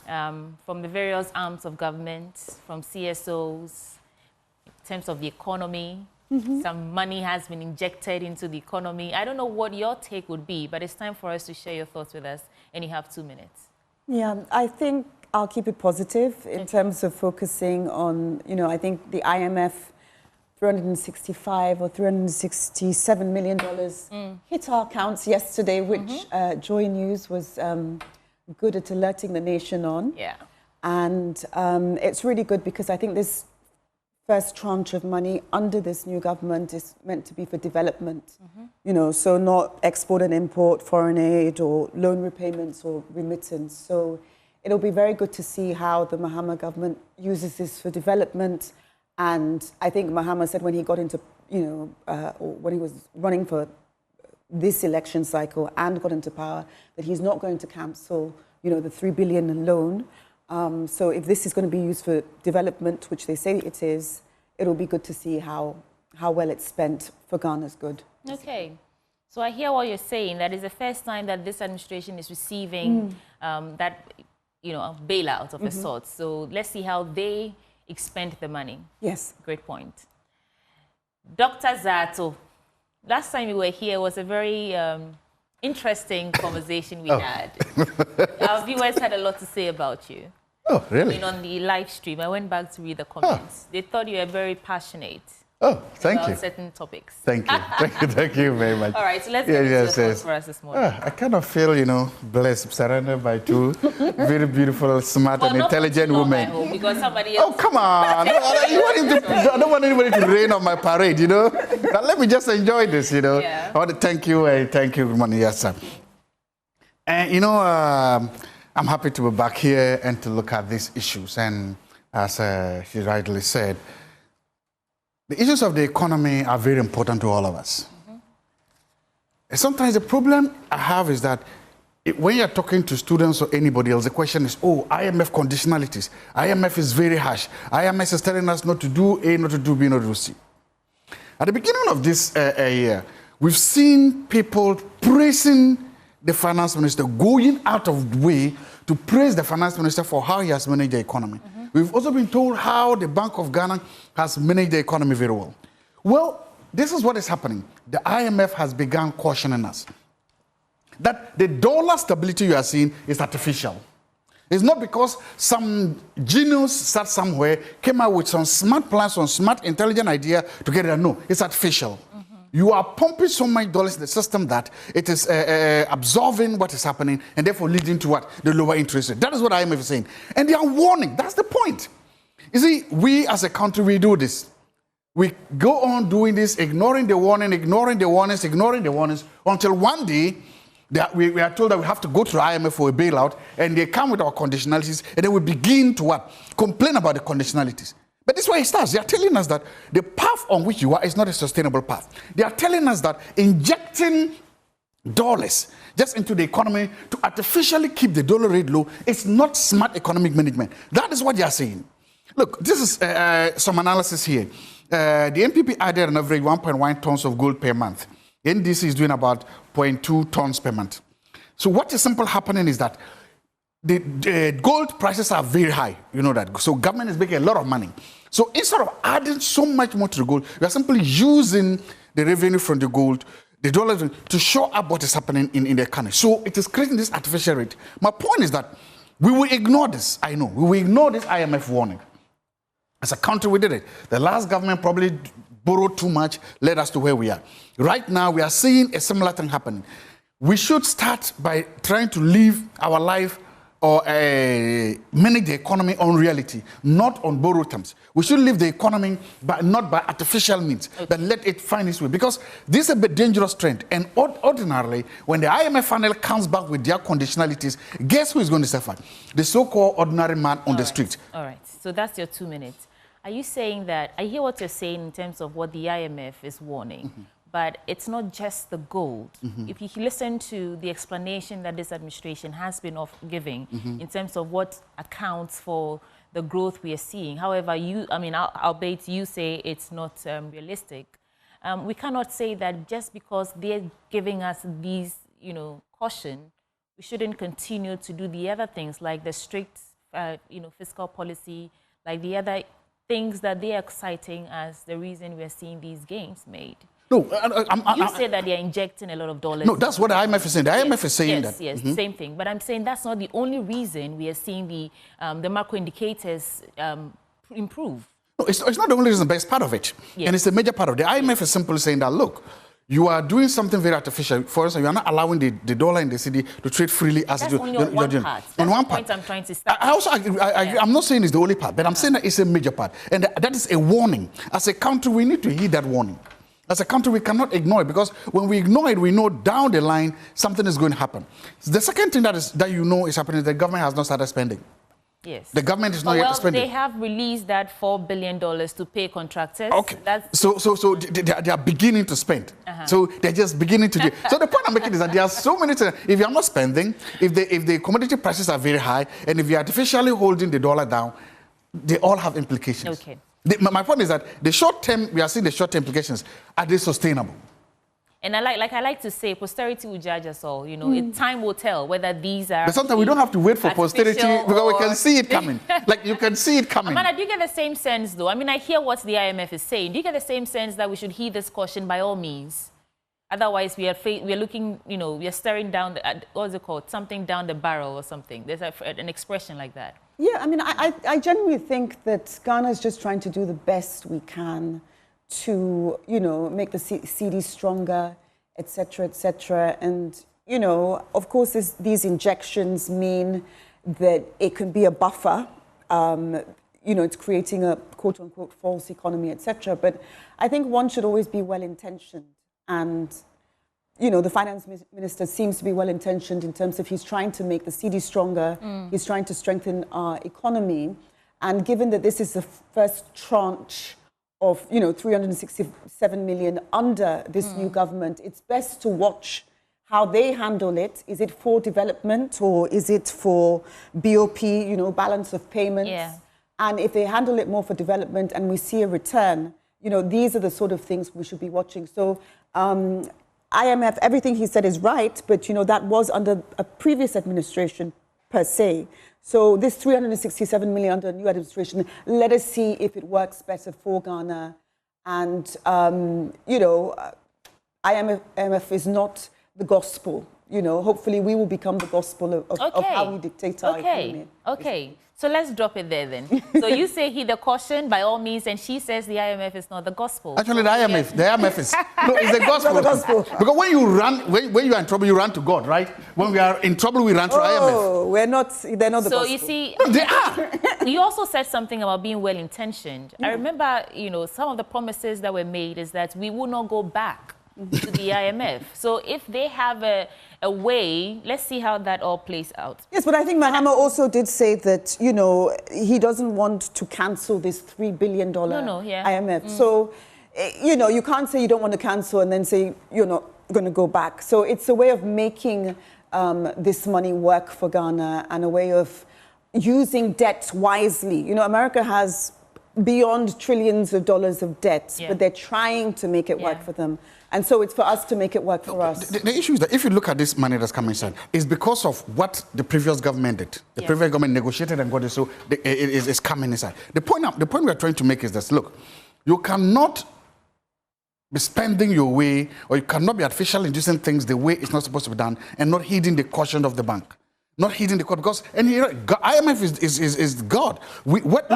from the various arms of government, from CSOs, in terms of the economy. Some money has been injected into the economy. I don't know what your take would be, but it's time for us to share your thoughts with us, and you have 2 minutes. Yeah, I think I'll keep it positive in terms of focusing on, I think the IMF $365 or $367 million hit our accounts yesterday, which Joy News was good at alerting the nation on. Yeah. And it's really good because I think this first tranche of money under this new government is meant to be for development, so not export and import, foreign aid or loan repayments or remittance. So it'll be very good to see how the Mahama government uses this for development. And I think Mahama said when he got into, when he was running for this election cycle and got into power, that he's not going to cancel, the $3 billion loan. So if this is going to be used for development, which they say it is, it'll be good to see how well it's spent for Ghana's good. Okay. So I hear what you're saying. That is the first time that this administration is receiving that, a bailout of a sort. So let's see how they expend the money. Yes. Great point. Dr. Zato, last time you were here was a very interesting conversation we had. Our viewers had a lot to say about you. Oh, really? On the live stream, I went back to read the comments. They thought you were very passionate. Oh, thank you. About certain topics. Thank you. Thank you very much. All right, so let's get into your thoughts for us this morning. I kind of feel, blessed, surrounded by two very beautiful, smart, and intelligent women. Because somebody else... Oh, come on. I don't want anybody to rain on my parade, Now, let me just enjoy this, Yeah. I want to thank you. Thank you. Good morning. Yes, sir. And, I'm happy to be back here and to look at these issues. And as she rightly said, the issues of the economy are very important to all of us. And sometimes the problem I have is that when you're talking to students or anybody else, the question is, IMF conditionalities. IMF is very harsh. IMF is telling us not to do A, not to do B, not to do C. At the beginning of this year, we've seen people praising the finance minister, going out of the way to praise the finance minister for how he has managed the economy. We've also been told how the Bank of Ghana has managed the economy very well. Well, this is what is happening. The IMF has begun cautioning us that the dollar stability you are seeing is artificial. It's not because some genius sat somewhere, came out with some smart plans, some smart, intelligent idea to get it. No, it's artificial. You are pumping so much dollars in the system that it is absorbing what is happening and therefore leading to what? The lower interest rate. That is what IMF is saying. And they are warning. That's the point. You see, we as a country, we do this. We go on doing this, ignoring the warning, ignoring the warnings, until one day we are told that we have to go to the IMF for a bailout, and they come with our conditionalities, and then we begin to what? Complain about the conditionalities. But this is where it starts. They are telling us that the path on which you are is not a sustainable path. They are telling us that injecting dollars just into the economy to artificially keep the dollar rate low is not smart economic management. That is what they are saying. Look, this is some analysis here. The NPP added an average 1.1 tons of gold per month. The NDC is doing about 0.2 tons per month. So what is simply happening is that the gold prices are very high, you know that. So government is making a lot of money. So instead of adding so much more to the gold, we are simply using the revenue from the gold, the dollars, to show up what is happening in the economy. So it is creating this artificial rate. My point is that we will ignore this. I know. We will ignore this IMF warning. As a country, we did it. The last government probably borrowed too much, led us to where we are. Right now, we are seeing a similar thing happening. We should start by trying to live our life or manage the economy on reality, not on borrowed terms. We should live the economy, but not by artificial means, but let it find its way. Because this is a bit dangerous trend. And ordinarily, when the IMF finally comes back with their conditionalities, guess who is going to suffer? The so-called ordinary man on the street. All right, so that's your 2 minutes. Are you saying that, I hear what you're saying in terms of what the IMF is warning, but it's not just the gold. If you listen to the explanation that this administration has been giving in terms of what accounts for the growth we are seeing, however, albeit you say it's not realistic, we cannot say that just because they're giving us these, caution, we shouldn't continue to do the other things like the strict, fiscal policy, like the other things that they are citing as the reason we're seeing these gains made. No, you say that they're injecting a lot of dollars. No, that's what the IMF is saying. The IMF is saying that. Yes, same thing. But I'm saying that's not the only reason we are seeing the macro indicators improve. No, it's not the only reason, but it's part of it. Yes. And it's a major part of it. The IMF is simply saying that, look, you are doing something very artificial. For instance, you are not allowing the dollar in the city to trade freely as that's you only on one part. That's the point I'm trying to start. I also agree. I'm not saying it's the only part, but I'm saying that it's a major part. And that is a warning. As a country, we need to heed that warning. As a country, we cannot ignore it, because when we ignore it, we know down the line something is going to happen. The second thing that is happening is the government has not started spending. Yes. The government is not yet spending. They have released that $4 billion to pay contractors. Okay. So they are beginning to spend. So they're just beginning to do. So the point I'm making is that there are so many things. If you are not spending, if the commodity prices are very high, and if you are artificially holding the dollar down, they all have implications. Okay. My point is that the short term, we are seeing the short term implications. Are they sustainable? And I like to say, posterity will judge us all. Time will tell whether these are. But sometimes we don't have to wait for posterity, because we can see it coming. Like, you can see it coming. Amanda, do you get the same sense, though? I hear what the IMF is saying. Do you get the same sense that we should heed this caution by all means? Otherwise, we are looking, we are staring down what's it called? Something down the barrel or something. There's an expression like that. Yeah, I genuinely think that Ghana is just trying to do the best we can to, make the CD stronger, etc., etc. And, of course, these injections mean that it can be a buffer. It's creating a quote-unquote false economy, etc. But I think one should always be well-intentioned. And, the finance minister seems to be well-intentioned in terms of he's trying to make the CD stronger. He's trying to strengthen our economy. And given that this is the first tranche of, 367 million under this new government, it's best to watch how they handle it. Is it for development, or is it for BOP, balance of payments? Yeah. And if they handle it more for development and we see a return, these are the sort of things we should be watching. So IMF, everything he said is right, but, that was under a previous administration per se. So this 367 million under new administration, let us see if it works better for Ghana. And, you know, IMF is not the gospel. You know, hopefully we will become the gospel of how we dictate our economy. Okay. So let's drop it there then. So you say heed the caution by all means, and she says the IMF is not the gospel. Actually, the IMF is no, it's the gospel. It's the gospel. Because when you run, when you are in trouble, you run to God, right? When we are in trouble, we run to IMF. Oh, we're not. They're not the gospel. So you see, no, they are. You also said something about being well intentioned. I remember, you know, some of the promises that were made is that we will not go back to the IMF. So if they have a way, let's see how that all plays out. Yes, but I think Mahama also did say that, you know, he doesn't want to cancel this $3 billion IMF. So, you know, you can't say you don't want to cancel and then say you're not going to go back. So it's a way of making this money work for Ghana and a way of using debt wisely. You know, America has beyond trillions of dollars of debt, but they're trying to make it work for them. And so it's for us to make it work for us. The issue is that if you look at this money that's coming in, it's because of what the previous government did. The previous government negotiated and got it, so it is coming inside. The point we are trying to make is this. Look, you cannot be spending your way, or you cannot be artificial in doing things the way it's not supposed to be done and not heeding the caution of the bank. Not heeding the caution, because IMF is God. Look,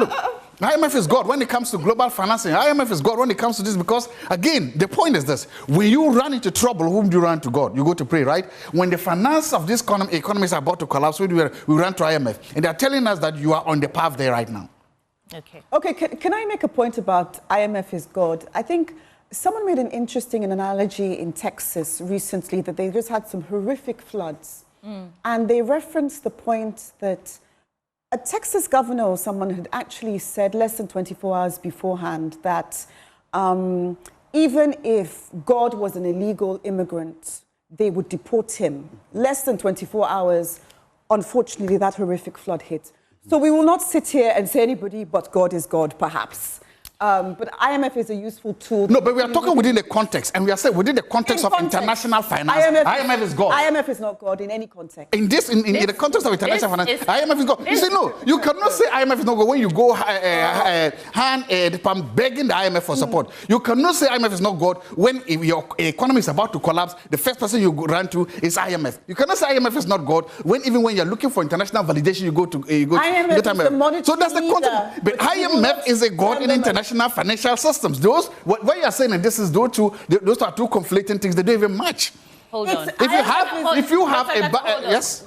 IMF is God when it comes to global financing. IMF is God when it comes to this, because, again, the point is this. When you run into trouble, whom do you run to? God. You go to pray, right? When the finance of this economy is about to collapse, we run to IMF. And they're telling us that you are on the path there right now. Okay, can I make a point about IMF is God? I think someone made an interesting analogy in Texas recently that they just had some horrific floods. And they referenced the point that a Texas governor or someone had actually said less than 24 hours beforehand that even if God was an illegal immigrant, they would deport him. Less than 24 hours, unfortunately, that horrific flood hit. So we will not sit here and say anybody but God is God, perhaps. But IMF is a useful tool. No, but we are talking within the context, and we are saying within the context of international finance. IMF is God. IMF is not God in any context. In the context of international finance, IMF is God. You say no, you cannot say IMF is not God when you go begging the IMF for support. You cannot say IMF is not God when your economy is about to collapse. The first person you run to is IMF. You cannot say IMF is not God when even when you're looking for international validation, you go to IMF. So that's the concept. But IMF is a God in international financial systems. Those, what you are saying, and this is those are two conflicting things. They don't even match. Hold on.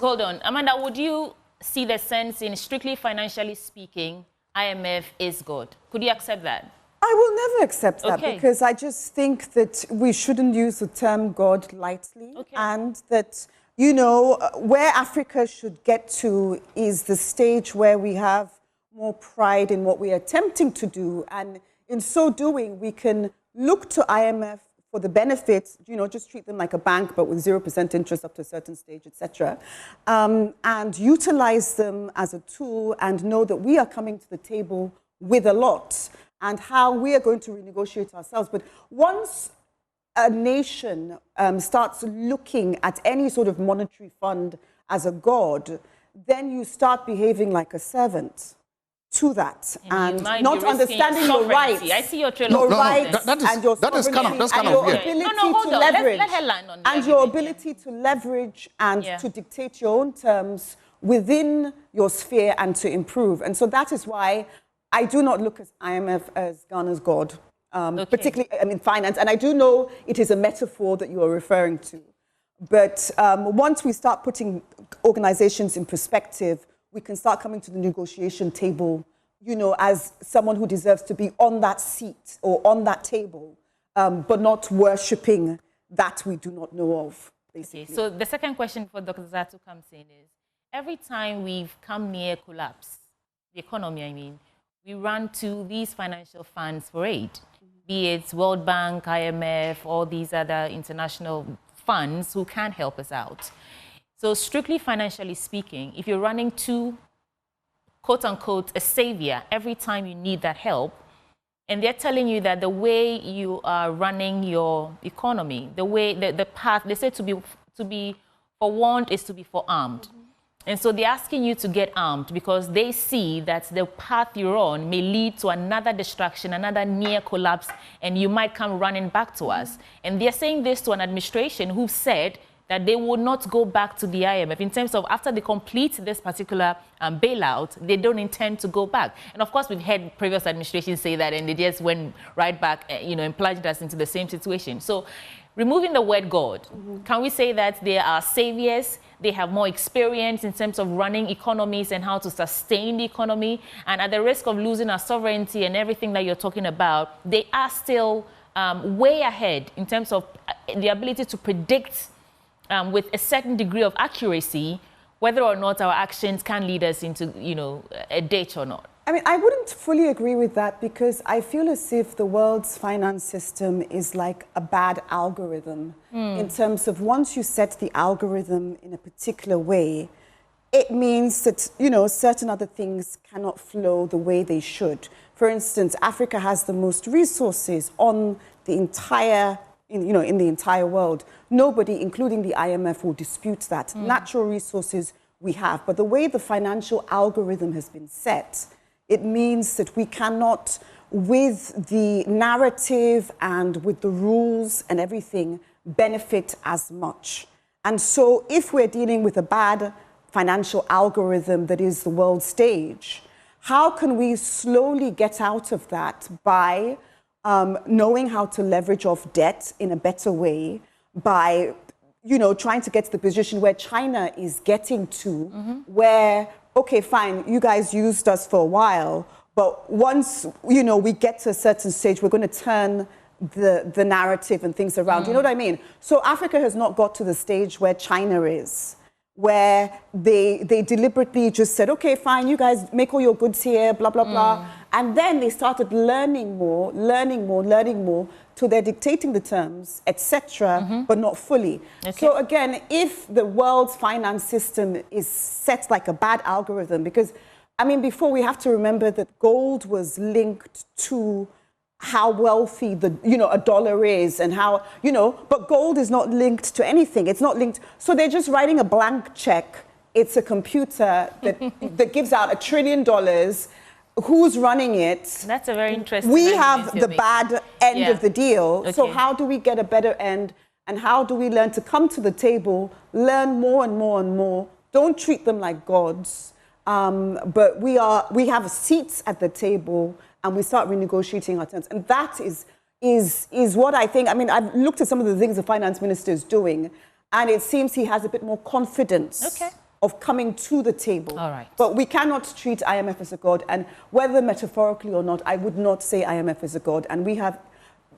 Hold on. Amanda, would you see the sense in strictly financially speaking, IMF is God? Could you accept that? I will never accept that because I just think that we shouldn't use the term God lightly and that, you know, where Africa should get to is the stage where we have more pride in what we are attempting to do. And in so doing, we can look to IMF for the benefits, you know, just treat them like a bank, but with 0% interest up to a certain stage, etc. And utilize them as a tool and know that we are coming to the table with a lot and how we are going to renegotiate ourselves. But once a nation starts looking at any sort of monetary fund as a god, then you start behaving like a servant to that and not understanding your rights. I see your trailer. That is kind of your ability to leverage and to dictate your own terms within your sphere and to improve. And so that is why I do not look at IMF as Ghana's God, particularly in finance. And I do know it is a metaphor that you are referring to. But once we start putting organizations in perspective, we can start coming to the negotiation table, you know, as someone who deserves to be on that seat or on that table, but not worshipping that we do not know of, basically. Okay, so the second question for Dr. Zatu comes in is, every time we've come near collapse, the economy, I mean, we run to these financial funds for aid, be it World Bank, IMF, all these other international funds who can help us out. So strictly financially speaking, if you're running to, quote unquote, a savior every time you need that help, and they're telling you that the way you are running your economy, the way, the path, they say to be forewarned is to be forearmed. And so they're asking you to get armed because they see that the path you're on may lead to another destruction, another near collapse, and you might come running back to us. And they're saying this to an administration who said that they will not go back to the IMF in terms of after they complete this particular bailout, they don't intend to go back. And of course, we've had previous administrations say that, and they just went right back, and plunged us into the same situation. So removing the word God, can we say that they are saviors? They have more experience in terms of running economies and how to sustain the economy. And at the risk of losing our sovereignty and everything that you're talking about, they are still way ahead in terms of the ability to predict with a certain degree of accuracy whether or not our actions can lead us into, a ditch or not. I mean, I wouldn't fully agree with that because I feel as if the world's finance system is like a bad algorithm in terms of once you set the algorithm in a particular way, it means that, certain other things cannot flow the way they should. For instance, Africa has the most resources on the entire in the entire world. Nobody, including the IMF, will dispute that. Natural resources we have, but the way the financial algorithm has been set, it means that we cannot, with the narrative and with the rules and everything, benefit as much. And so if we're dealing with a bad financial algorithm that is the world stage, how can we slowly get out of that by knowing how to leverage off debt in a better way, by, trying to get to the position where China is getting to, where, okay, fine, you guys used us for a while, but once, we get to a certain stage, we're going to turn the narrative and things around. You know what I mean? So Africa has not got to the stage where China is, where they deliberately just said, okay, fine, you guys make all your goods here, blah, blah, blah. And then they started learning more, till they're dictating the terms, etc., but not fully. Okay. So again, if the world's finance system is set like a bad algorithm, because, I mean, before we have to remember that gold was linked to how wealthy a dollar is and how, but gold is not linked to anything. It's not linked. So they're just writing a blank check. It's a computer that gives out $1 trillion. Who's running it? That's a very interesting. We have the bad end of the deal. Okay. So how do we get a better end? And how do we learn to come to the table, learn more and more and more? Don't treat them like gods. But we have seats at the table, and we start renegotiating our terms. And that is what I think. I mean, I've looked at some of the things the finance minister is doing, and it seems he has a bit more confidence of coming to the table. All right. But we cannot treat IMF as a god, and whether metaphorically or not, I would not say IMF is a god. And we have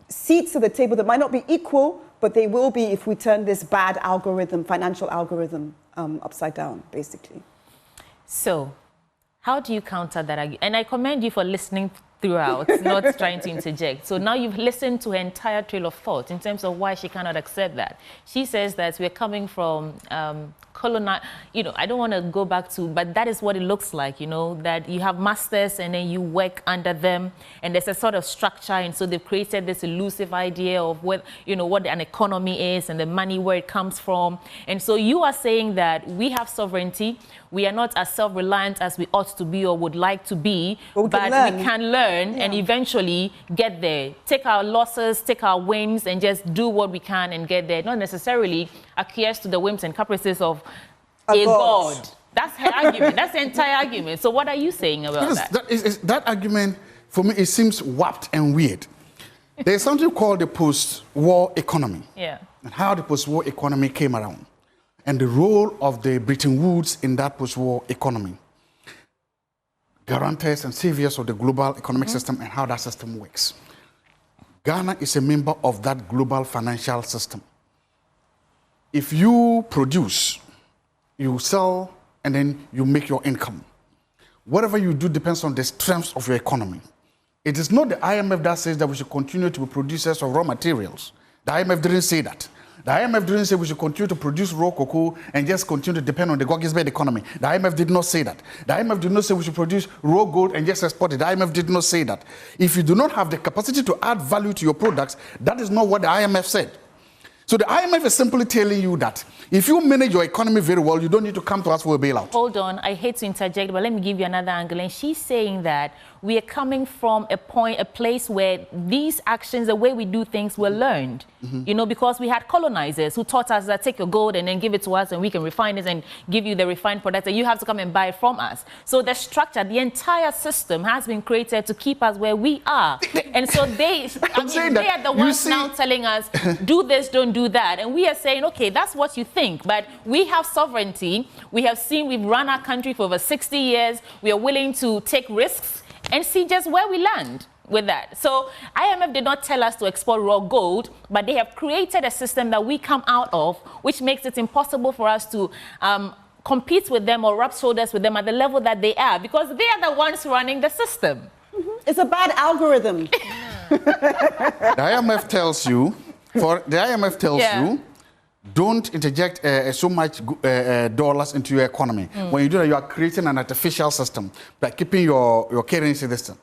seats at the table that might not be equal, but they will be if we turn this bad algorithm, financial algorithm, upside down, basically. So, how do you counter that argument? And I commend you for listening throughout, not trying to interject. So now you've listened to her entire trail of thought in terms of why she cannot accept that. She says that we're coming from colonial, I don't want to go back to, but that is what it looks like, that you have masters and then you work under them, and there's a sort of structure, and so they've created this elusive idea of what, what an economy is and the money, where it comes from. And so you are saying that we have sovereignty, we are not as self-reliant as we ought to be or would like to be, but we can learn and eventually get there. Take our losses, take our wins, and just do what we can and get there. Not necessarily acquiesce to the whims and caprices of a god. That's her argument. That's the entire argument. So what are you saying about that? That argument, for me, it seems warped and weird. There's something called the post-war economy. Yeah. And how the post-war economy came around, and the role of the Bretton Woods in that post-war economy. Guarantors and saviors of the global economic system and how that system works. Ghana is a member of that global financial system. If you produce, you sell, and then you make your income. Whatever you do depends on the strength of your economy. It is not the IMF that says that we should continue to be producers of raw materials. The IMF didn't say that. The IMF didn't say we should continue to produce raw cocoa and just continue to depend on the Gogisbed economy. The IMF did not say that. The IMF did not say we should produce raw gold and just export it. The IMF did not say that. If you do not have the capacity to add value to your products, that is not what the IMF said. So the IMF is simply telling you that if you manage your economy very well, you don't need to come to us for a bailout. Hold on, I hate to interject, but let me give you another angle. And she's saying that we are coming from a place where these actions, the way we do things, were learned. You know, because we had colonizers who taught us that take your gold and then give it to us and we can refine it and give you the refined product and you have to come and buy it from us. So the structure, the entire system has been created to keep us where we are. And so they are the ones now telling us, do this, don't do that. And we are saying, okay, that's what you think. But we have sovereignty. We have seen, we've run our country for over 60 years. We are willing to take risks and see just where we land with that. So IMF did not tell us to export raw gold, but they have created a system that we come out of, which makes it impossible for us to compete with them or rub shoulders with them at the level that they are, because they are the ones running the system. It's a bad algorithm. The IMF tells you, you, don't interject so much dollars into your economy. When you do that, you are creating an artificial system by keeping your currency distant.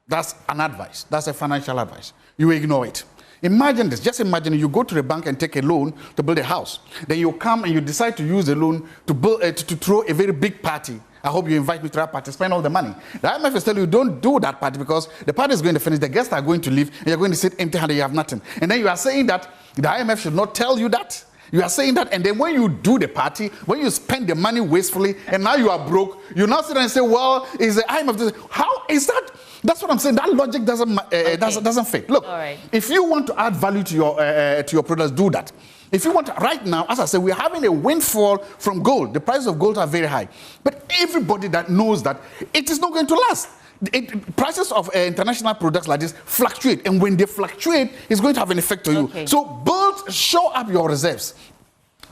That's an advice. That's a financial advice. You ignore it. Imagine this. Just imagine you go to the bank and take a loan to build a house. Then you come and you decide to use the loan to build to throw a very big party. I hope you invite me to that party, spend all the money. The IMF is telling you, don't do that party because the party is going to finish, the guests are going to leave, and you're going to sit empty-handed, you have nothing. And then you are saying that the IMF should not tell you that. You are saying that, and then when you do the party, when you spend the money wastefully, and now you are broke, you now sit there and say, well, is the IMF... How is that? That's what I'm saying. That logic doesn't fit. Look, if you want to add value to your products, do that. If you want to, right now, as I said, we're having a windfall from gold. The prices of gold are very high. But everybody that knows that it is not going to last. Prices of international products like this fluctuate. And when they fluctuate, it's going to have an effect on you. So show up your reserves,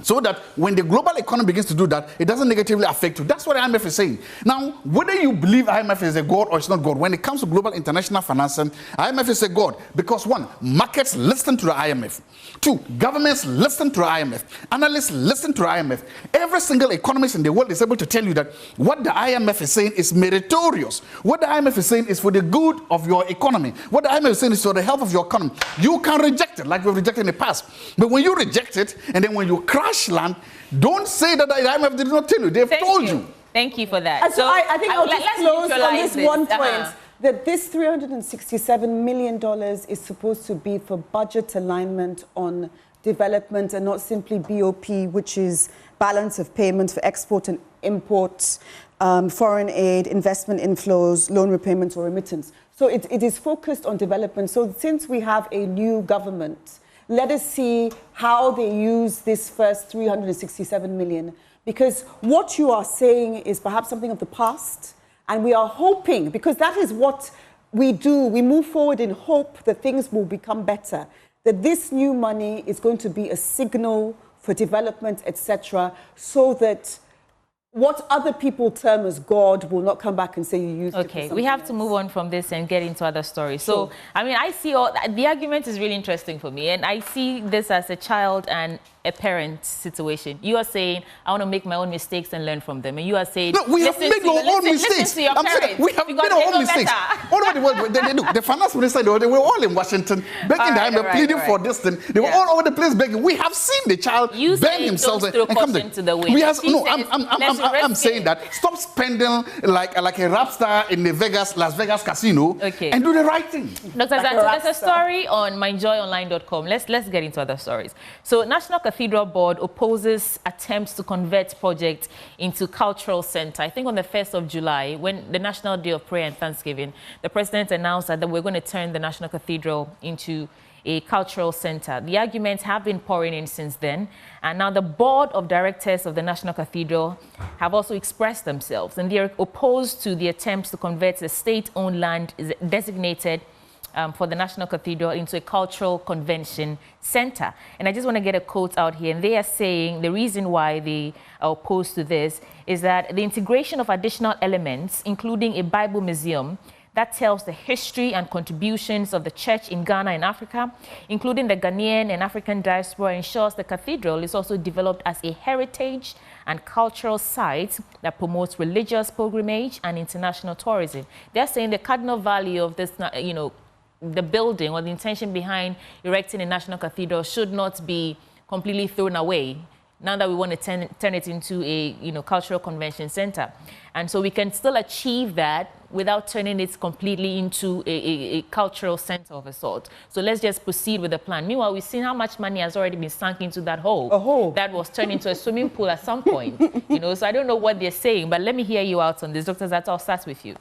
so that when the global economy begins to do that, it doesn't negatively affect you. That's what IMF is saying. Now, whether you believe IMF is a god or it's not god, when it comes to global international financing, IMF is a god because, one, markets listen to the IMF. Two, governments listen to the IMF. Analysts listen to the IMF. Every single economist in the world is able to tell you that what the IMF is saying is meritorious. What the IMF is saying is for the good of your economy. What the IMF is saying is for the health of your economy. You can reject it like we've rejected in the past. But when you reject it, and then when you crash land, don't say that the IMF did not tell you. They've told you. Thank you for that. So I think I'll just close on this one point. That this $367 million is supposed to be for budget alignment on development and not simply BOP, which is balance of payments for export and imports, foreign aid, investment inflows, loan repayments or remittance. So it is focused on development. So since we have a new government, let us see how they use this first $367 million. Because what you are saying is perhaps something of the past. And we are hoping, because that is what we do, we move forward in hope that things will become better, that this new money is going to be a signal for development, etc., so that what other people term as God will not come back and say you used it. Okay, we have to move on from this and get into other stories. So, I mean, I see the argument is really interesting for me, and I see this as a child and a parent situation. You are saying, I want to make my own mistakes and learn from them. And you are saying, no, we have made our own mistakes. We have made our own mistakes. All over the world, they do. The finance minister, they were all in Washington, begging the IMF, pleading for this thing. They were all over the place begging. We have seen the child bend himself and come to the wind. I'm saying that. Stop spending like a rap star in the Las Vegas casino and do the right thing. Dr. Zanto, there's a story on myjoyonline.com. Let's get into other stories. So, National Cathedral Board opposes attempts to convert project into cultural center. I think on the 1st of July, when the National Day of Prayer and Thanksgiving, the president announced that we're going to turn the National Cathedral into a cultural center. The arguments have been pouring in since then, and now the board of directors of the National Cathedral have also expressed themselves, and they are opposed to the attempts to convert the state-owned land designated for the National Cathedral into a cultural convention center. And I just want to get a quote out here. And they are saying the reason why they are opposed to this is that the integration of additional elements, including a Bible museum that tells the history and contributions of the church in Ghana and Africa, including the Ghanaian and African diaspora, ensures the cathedral is also developed as a heritage and cultural site that promotes religious pilgrimage and international tourism. They're saying the cardinal value of this, the building or the intention behind erecting a national cathedral should not be completely thrown away. Now that we want to turn it into a cultural convention center. And so we can still achieve that without turning it completely into a cultural center of a sort. So let's just proceed with the plan. Meanwhile, we've seen how much money has already been sunk into that hole. A hole. That was turned into a swimming pool at some point. So I don't know what they're saying, but let me hear you out on this. Dr. Zato, I'll start with you.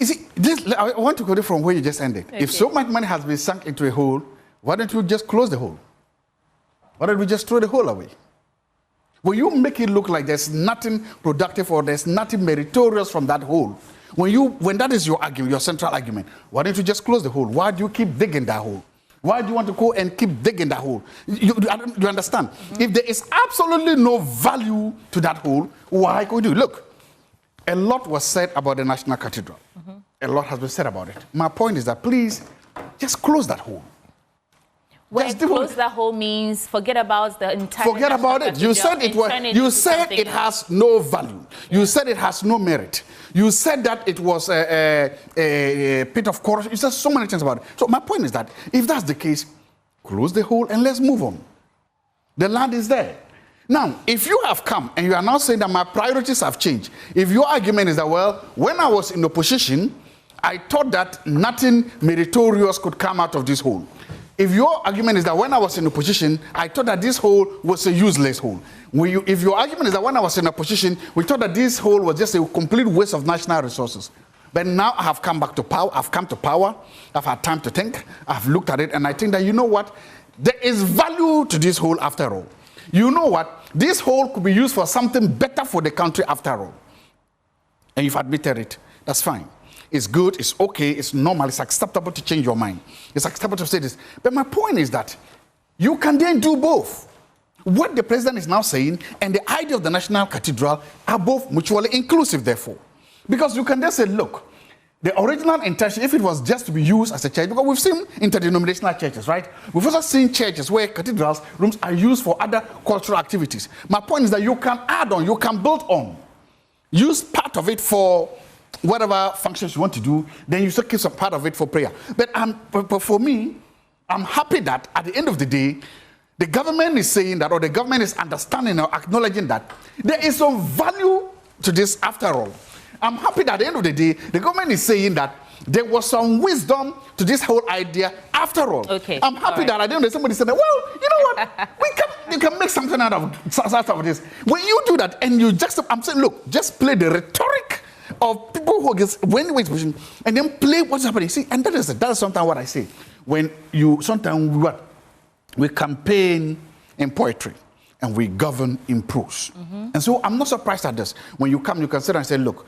You see, I want to go from where you just ended. Okay. If so much money has been sunk into a hole, why don't you just close the hole? Why don't we just throw the hole away? When you make it look like there's nothing productive or there's nothing meritorious from that hole, when that is your argument, your central argument, why don't you just close the hole? Why do you keep digging that hole? Why do you want to go and keep digging that hole? You understand? Mm-hmm. If there is absolutely no value to that hole, why could you? Look, a lot was said about the National Cathedral. Mm-hmm. A lot has been said about it. My point is that please, just close that hole. Well, close that hole means forget about the entire. Forget about it. You said it was. You said it has no value. You said it has no merit. You said that it was a pit of corruption. You said so many things about it. So my point is that if that's the case, close the hole and let's move on. The land is there. Now, if you have come and you are now saying that my priorities have changed, if your argument is that, well, when I was in opposition, I thought that nothing meritorious could come out of this hole. If your argument is that when I was in opposition, I thought that this hole was a useless hole. If your argument is that when I was in opposition, we thought that this hole was just a complete waste of national resources. But now I have come back to power. I've come to power. I've had time to think. I've looked at it, and I think that, you know what? There is value to this hole after all. You know what? This hole could be used for something better for the country after all. And you've admitted it. That's fine. It's good, it's okay, it's normal, it's acceptable to change your mind. It's acceptable to say this. But my point is that you can then do both. What the president is now saying and the idea of the National Cathedral are both mutually inclusive, therefore. Because you can just say, look, the original intention, if it was just to be used as a church, because we've seen interdenominational churches, right? We've also seen churches where cathedrals, rooms are used for other cultural activities. My point is that you can add on, you can build on. Use part of it for whatever functions you want to do, then you still keep some part of it for prayer. But for me, I'm happy that at the end of the day, the government is saying that, or the government is understanding or acknowledging that there is some value to this after all. I'm happy that at the end of the day, the government is saying that there was some wisdom to this whole idea after all. Okay. I'm happy that at the end of the day, somebody said, well, you know what, you can make something out of this. When you do that, and I'm saying, look, just play the rhetoric of people who get when in position and then play what's happening. See, and that is sometimes what I say. When we campaign in poetry and we govern in prose. Mm-hmm. And so I'm not surprised at this. When you come, you can sit and say, look,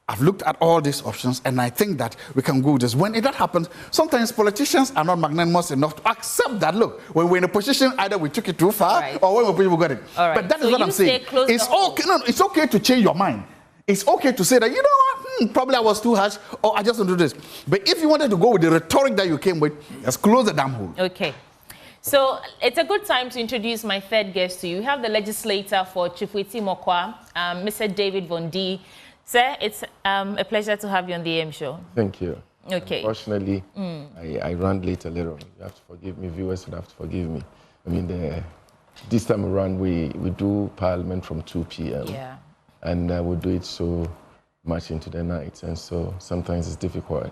I've looked at all these options and I think that we can go with this. When that happens, sometimes politicians are not magnanimous enough to accept that, look, when we're in a position, either we took it too far or when we got it. All right. But that is what I'm saying. It's okay. No, it's okay to change your mind. It's okay to say that, you know what, probably I was too harsh, or I just don't do this. But if you wanted to go with the rhetoric that you came with, just close the damn hole. Okay. So it's a good time to introduce my third guest to you. We have the legislator for Chifwiti Mokwa, Mr. David Bondi. Sir, it's a pleasure to have you on the AM show. Thank you. Okay. Unfortunately, I ran late a little. You have to forgive me. Viewers would have to forgive me. I mean, this time around, we do Parliament from 2 p.m. Yeah. And we do it so much into the night. And so sometimes it's difficult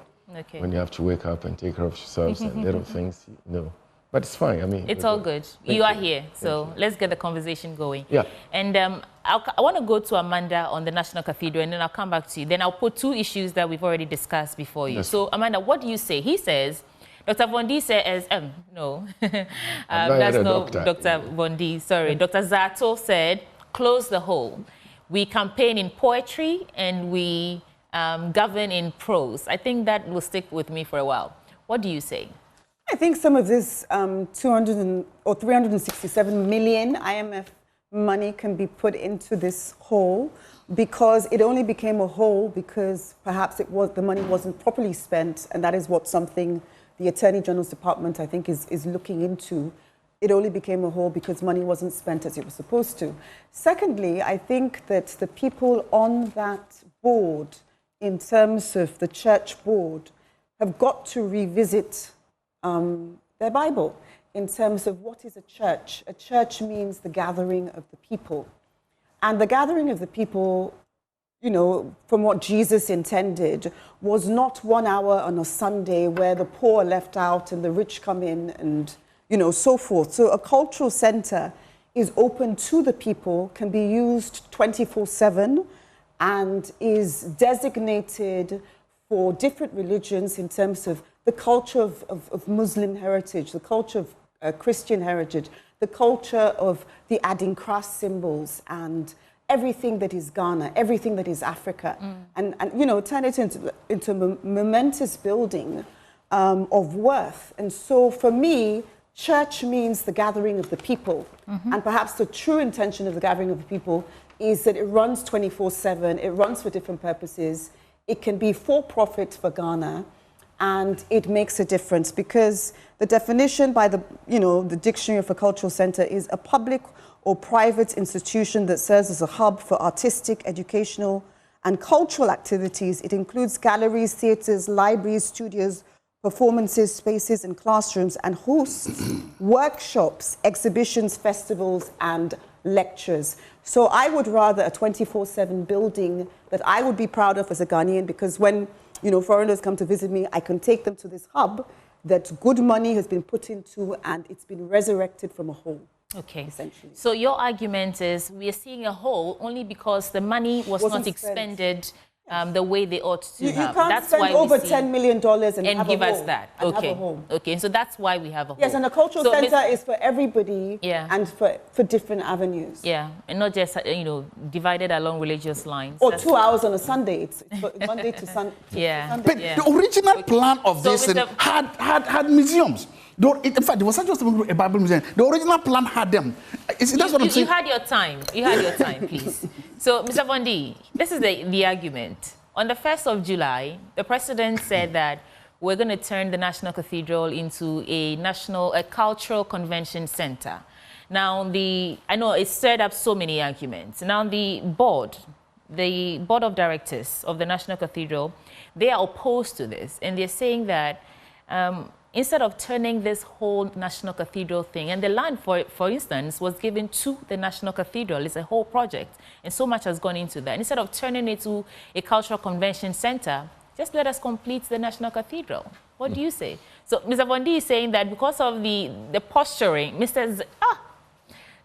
when you have to wake up and take care of yourselves and little things, you know. But it's fine. I mean, it's all good. You are here. So let's get the conversation going. Yeah. And I want to go to Amanda on the National Cathedral, and then I'll come back to you. Then I'll put two issues that we've already discussed before you. So, Amanda, what do you say? He says, Dr. Bondi says, no, that's not Dr. Bondi, sorry. Dr. Zato said, close the hole. We campaign in poetry and we govern in prose. I think that will stick with me for a while. What do you say? I think some of this 367 million IMF money can be put into this hole because it only became a hole because perhaps the money wasn't properly spent, and that is what something the Attorney General's Department, I think, is looking into. It only became a hole because money wasn't spent as it was supposed to. Secondly, I think that the people on that board, in terms of the church board, have got to revisit their Bible. in terms of what is a church. A church means the gathering of the people. And the gathering of the people, you know, from what Jesus intended, was not 1 hour on a Sunday where the poor are left out and the rich come in and, you know, so forth. So a cultural center is open to the people, can be used 24/7, and is designated for different religions in terms of the culture of Muslim heritage, the culture of Christian heritage, the culture of the Adinkra symbols, and everything that is Ghana, everything that is Africa, and you know, turn it into a momentous building of worth. And so for me, church means the gathering of the people. And perhaps the true intention of the gathering of the people is that it runs 24/7, it runs for different purposes, it can be for profit for Ghana, and it makes a difference, because the definition by the, you know, the Dictionary of a Cultural Center is a public or private institution that serves as a hub for artistic, educational, and cultural activities. It includes galleries, theaters, libraries, studios, performances, spaces, and classrooms, and hosts workshops, exhibitions, festivals, and lectures. So I would rather a 24/7 building that I would be proud of as a Ghanaian, because when, you know, foreigners come to visit me, I can take them to this hub that good money has been put into, and it's been resurrected from a hole. Okay. Essentially. So your argument is we are seeing a hole only because the money was not expended the way they ought to You have. can't That's spend why over we see, $10 million and give us home, that. and Okay. have a home. Okay. So that's why we have a hole. Yes, and a cultural So, center is for everybody, and for different avenues. Yeah, and not just, you know, divided along religious lines. Or 2 hours on a Sunday. It's Monday to Sunday. But the original plan of this had museums. In fact, there was such a Bible museum. The original plan had them. That's what I'm saying. You had your time. You had your time, please. So, Mr. Bondi, this is the argument. On the 1st of July, the president said that we're going to turn the National Cathedral into a cultural convention center. Now, I know it stirred up so many arguments. Now, the board of directors of the National Cathedral, they are opposed to this, and they're saying that instead of turning this whole National Cathedral thing, and the land, for instance, was given to the National Cathedral. It's a whole project, and so much has gone into that. Instead of turning it to a cultural convention center, just let us complete the National Cathedral. What do you say? So Mr. Bondi is saying that because of the posturing,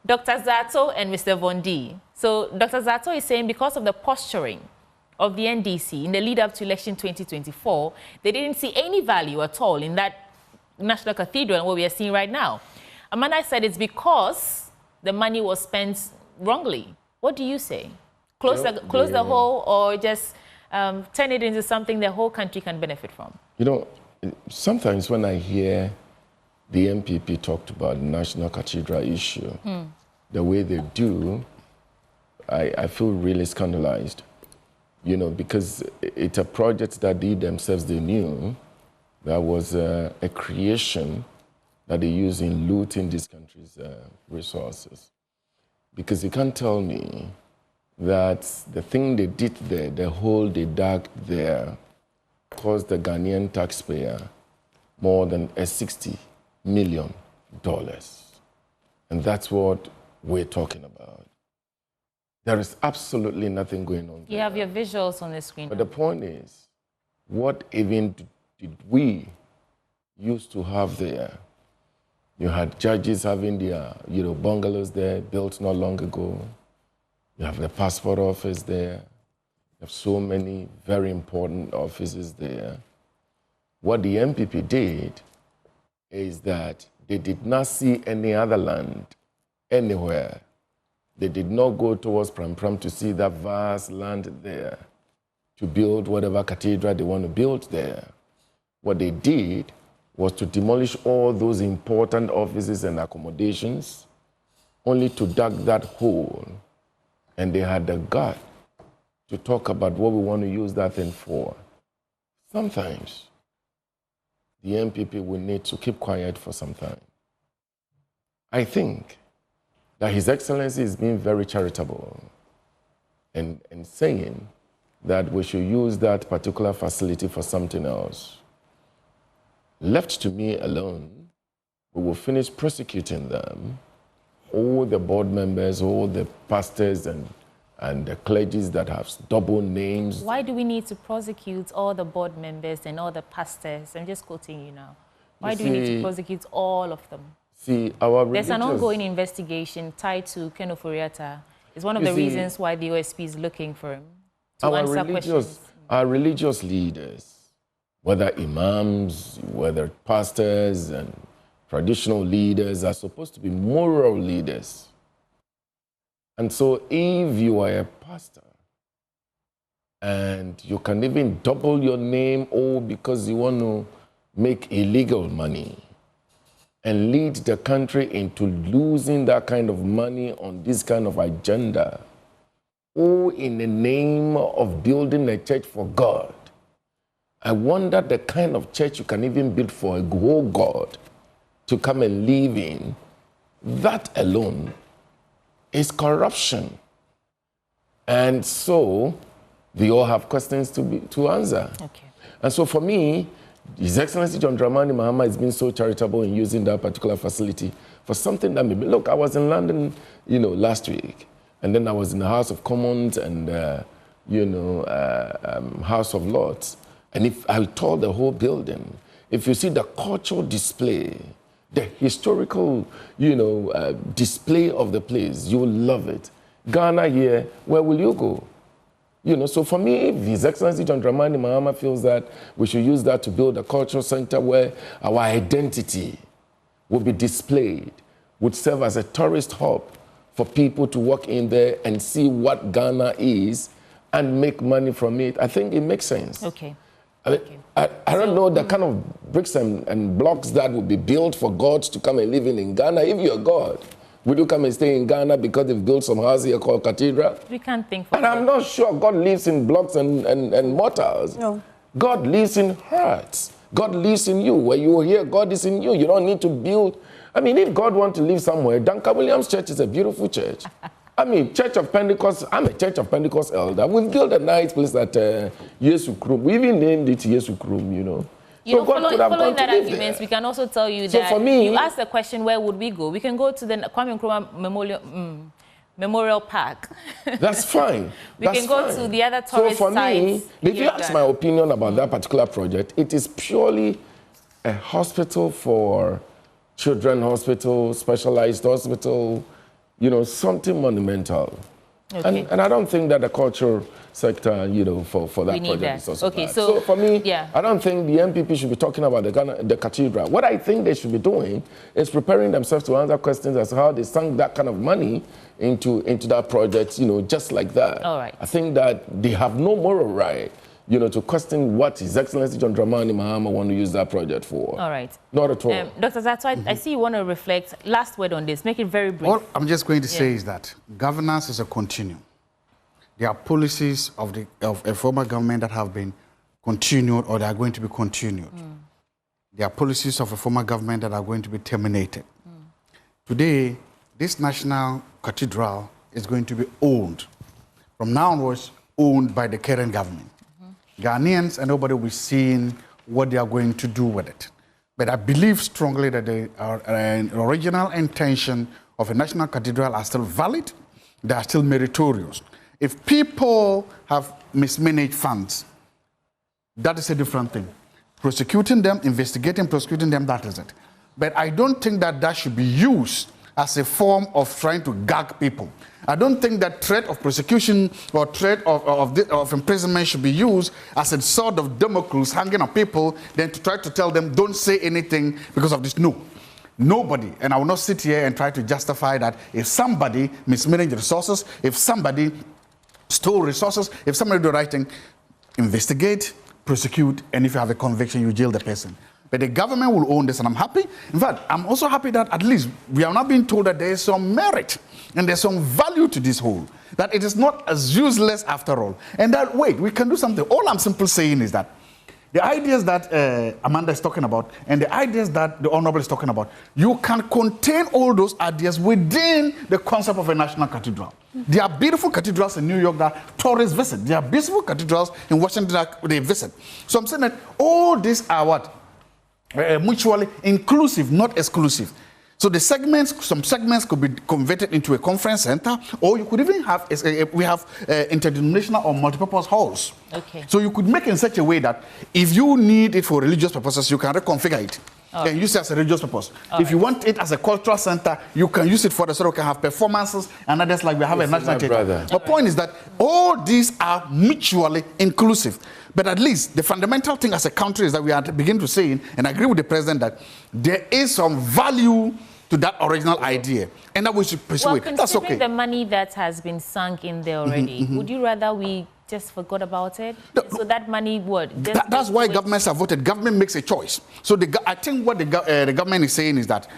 Dr. Zato and Mr. Bondi. So Dr. Zato is saying because of the posturing of the NDC in the lead up to election 2024, they didn't see any value at all in that National Cathedral and what we are seeing right now. Amanda said it's because the money was spent wrongly. What do you say? Close the hole, or just turn it into something the whole country can benefit from? You know, sometimes when I hear the MPP talked about the National Cathedral issue, the way they do, I feel really scandalized. You know, because it's a project that they themselves, they knew that was a creation that they use in looting this country's resources. Because you can't tell me that the thing they did there, the hole they dug there, cost the Ghanaian taxpayer more than $60 million. And that's what we're talking about. There is absolutely nothing going on there. You have your visuals on the screen. But the point is, what even did we used to have there? You had judges having their, bungalows there, built not long ago. You have the passport office there. You have so many very important offices there. What the MPP did is that they did not see any other land anywhere. They did not go towards Pram Pram to see that vast land there to build whatever cathedral they want to build there. What they did was to demolish all those important offices and accommodations, only to dig that hole. And they had the gut to talk about what we want to use that thing for. Sometimes the MPP will need to keep quiet for some time. I think that His Excellency is being very charitable and saying that we should use that particular facility for something else. Left to me alone, we will finish prosecuting them, all the board members, all the pastors and the clergies that have double names. Why do we need to prosecute all the board members and all the pastors? I'm just quoting you now. Why do we need to prosecute all of them? See, there's an ongoing investigation tied to Ken Ofori-Atta. It's one of the reasons why the OSP is looking for him to answer questions. Our religious leaders, whether imams, whether pastors and traditional leaders, are supposed to be moral leaders. And so if you are a pastor and you can even double your name all because you want to make illegal money and lead the country into losing that kind of money on this kind of agenda, all in the name of building a church for God, I wonder the kind of church you can even build for a whole God to come and live in. That alone is corruption. And so they all have questions to answer. Okay. And so for me, His Excellency John Dramani Mahama has been so charitable in using that particular facility for something that maybe, look, I was in London, last week, and then I was in the House of Commons and, House of Lords. And if I told the whole building, if you see the cultural display, the historical, display of the place, you will love it. Ghana here, where will you go? So for me, if His Excellency John Dramani Mahama feels that we should use that to build a cultural center where our identity will be displayed, would serve as a tourist hub for people to walk in there and see what Ghana is and make money from it, I think it makes sense. Okay. I don't know the kind of bricks and blocks that would be built for gods to come and live in Ghana. If you're God, would you come and stay in Ghana because they've built some house here called cathedral? We can't think for And I'm not sure God lives in blocks and mortars. No. God lives in hearts. God lives in you. Where you hear God is in you. You don't need to build. I mean, if God wants to live somewhere, Duncan Williams Church is a beautiful church. I mean, Church of Pentecost, I'm a Church of Pentecost elder. We've built a nice place at Yesu Krum. We even named it Yesu Krum, So God could have following gone to that live argument, there. we can also tell you So that for me, you asked the question, where would we go? We can go to the Kwame Nkrumah Memorial Park. That's fine. We can go to the other tourist So for me, sites if you ask my opinion about that particular project, it is purely a hospital for children hospital, specialized hospital, something monumental. Okay. And I don't think that the cultural sector, for that project is also bad. So for me, I don't think the MPP should be talking about the cathedral. What I think they should be doing is preparing themselves to answer questions as to how they sunk that kind of money into that project, just like that. All right. I think that they have no moral right, to question what His Excellency John Dramani Mahama want to use that project for. All right. Not at all. Dr. Zato, I see you want to reflect. Last word on this. Make it very brief. All I'm just going to say is that governance is a continuum. There are policies of a former government that have been continued or they are going to be continued. There are policies of a former government that are going to be terminated. Today, this national cathedral is going to be owned, from now onwards, owned by the current government. Ghanaians and nobody will be seeing what they are going to do with it. But I believe strongly that the original intention of a national cathedral are still valid, they are still meritorious. If people have mismanaged funds, that is a different thing. Prosecuting them, investigating, prosecuting them, that is it. But I don't think that should be used as a form of trying to gag people. I don't think that threat of prosecution or threat of imprisonment should be used as a sword of Damocles hanging on people, then to try to tell them, don't say anything because of this. No. Nobody, and I will not sit here and try to justify that if somebody mismanaged resources, if somebody stole resources, if somebody do the right thing, investigate, prosecute, and if you have a conviction, you jail the person. But the government will own this, and I'm happy. In fact, I'm also happy that at least we are not being told that there is some merit and there's some value to this whole, that it is not as useless after all. And that, wait, we can do something. All I'm simply saying is that the ideas that Amanda is talking about and the ideas that the Honorable is talking about, you can contain all those ideas within the concept of a national cathedral. There are beautiful cathedrals in New York that tourists visit. There are beautiful cathedrals in Washington that they visit. So I'm saying that all these are what? mutually inclusive, not exclusive. So the segments, some segments could be converted into a conference center, or you could even have, we have interdenominational or multipurpose halls. Okay. So you could make it in such a way that if you need it for religious purposes, you can reconfigure it. And use it as a religious purpose. If you want it as a cultural center, you can use it for the sort of can have performances and others like we have a national theater. The point is that all these are mutually inclusive. But at least the fundamental thing as a country is that we are beginning to say, and I agree with the president, that there is some value to that original idea, and that we should pursue it. That's okay. The money that has been sunk in there already, would you rather we just forgot about it? So that money would... That's why governments have voted. Government makes a choice. So I think what the government is saying is that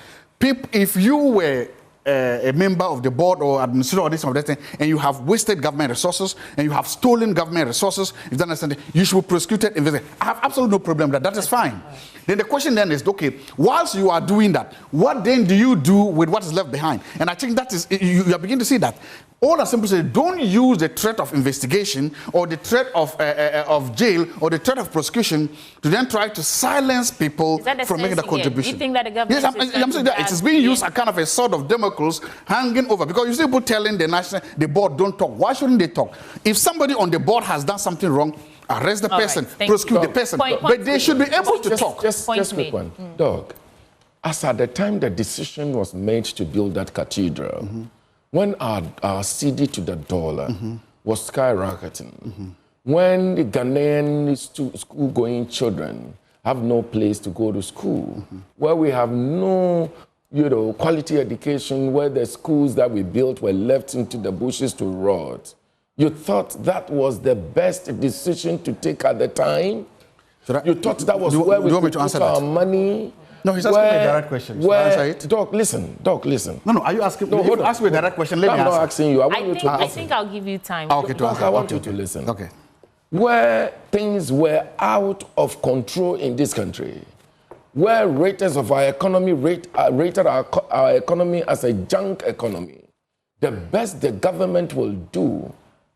if you were a member of the board or administrator or this or that thing, and you have wasted government resources and you have stolen government resources, if you understand, you should be prosecuted, investigate. I have absolutely no problem with that. That is fine. Then the question then is, okay, whilst you are doing that, what then do you do with what is left behind? And I think that is, you are beginning to see that. All I simply say, don't use the threat of investigation or the threat of jail or the threat of prosecution to then try to silence people from making the contribution. Do you think that the government I'm saying that it is being used as kind of a sword of Damocles hanging over, because you see people telling the board don't talk. Why shouldn't they talk? If somebody on the board has done something wrong, arrest the person, prosecute the person. But they should be able to talk. Just quick one. Doug, as at the time the decision was made to build that cathedral, when our CD to the dollar was skyrocketing, when the Ghanaian school-going children have no place to go to school, where we have no quality education, where the schools that we built were left into the bushes to rot, you thought that was the best decision to take at the time? You thought that was where we could put our money? No, he's asking me a direct question. Should I answer it? Doc, listen. No, are you asking me? If you ask me a direct question, let me answer. I'm not asking you. I think I'll give you time. Okay, to answer. I want you to listen. Okay. Where things were out of control in this country, where raters of our economy rated our economy as a junk economy, the best the government will do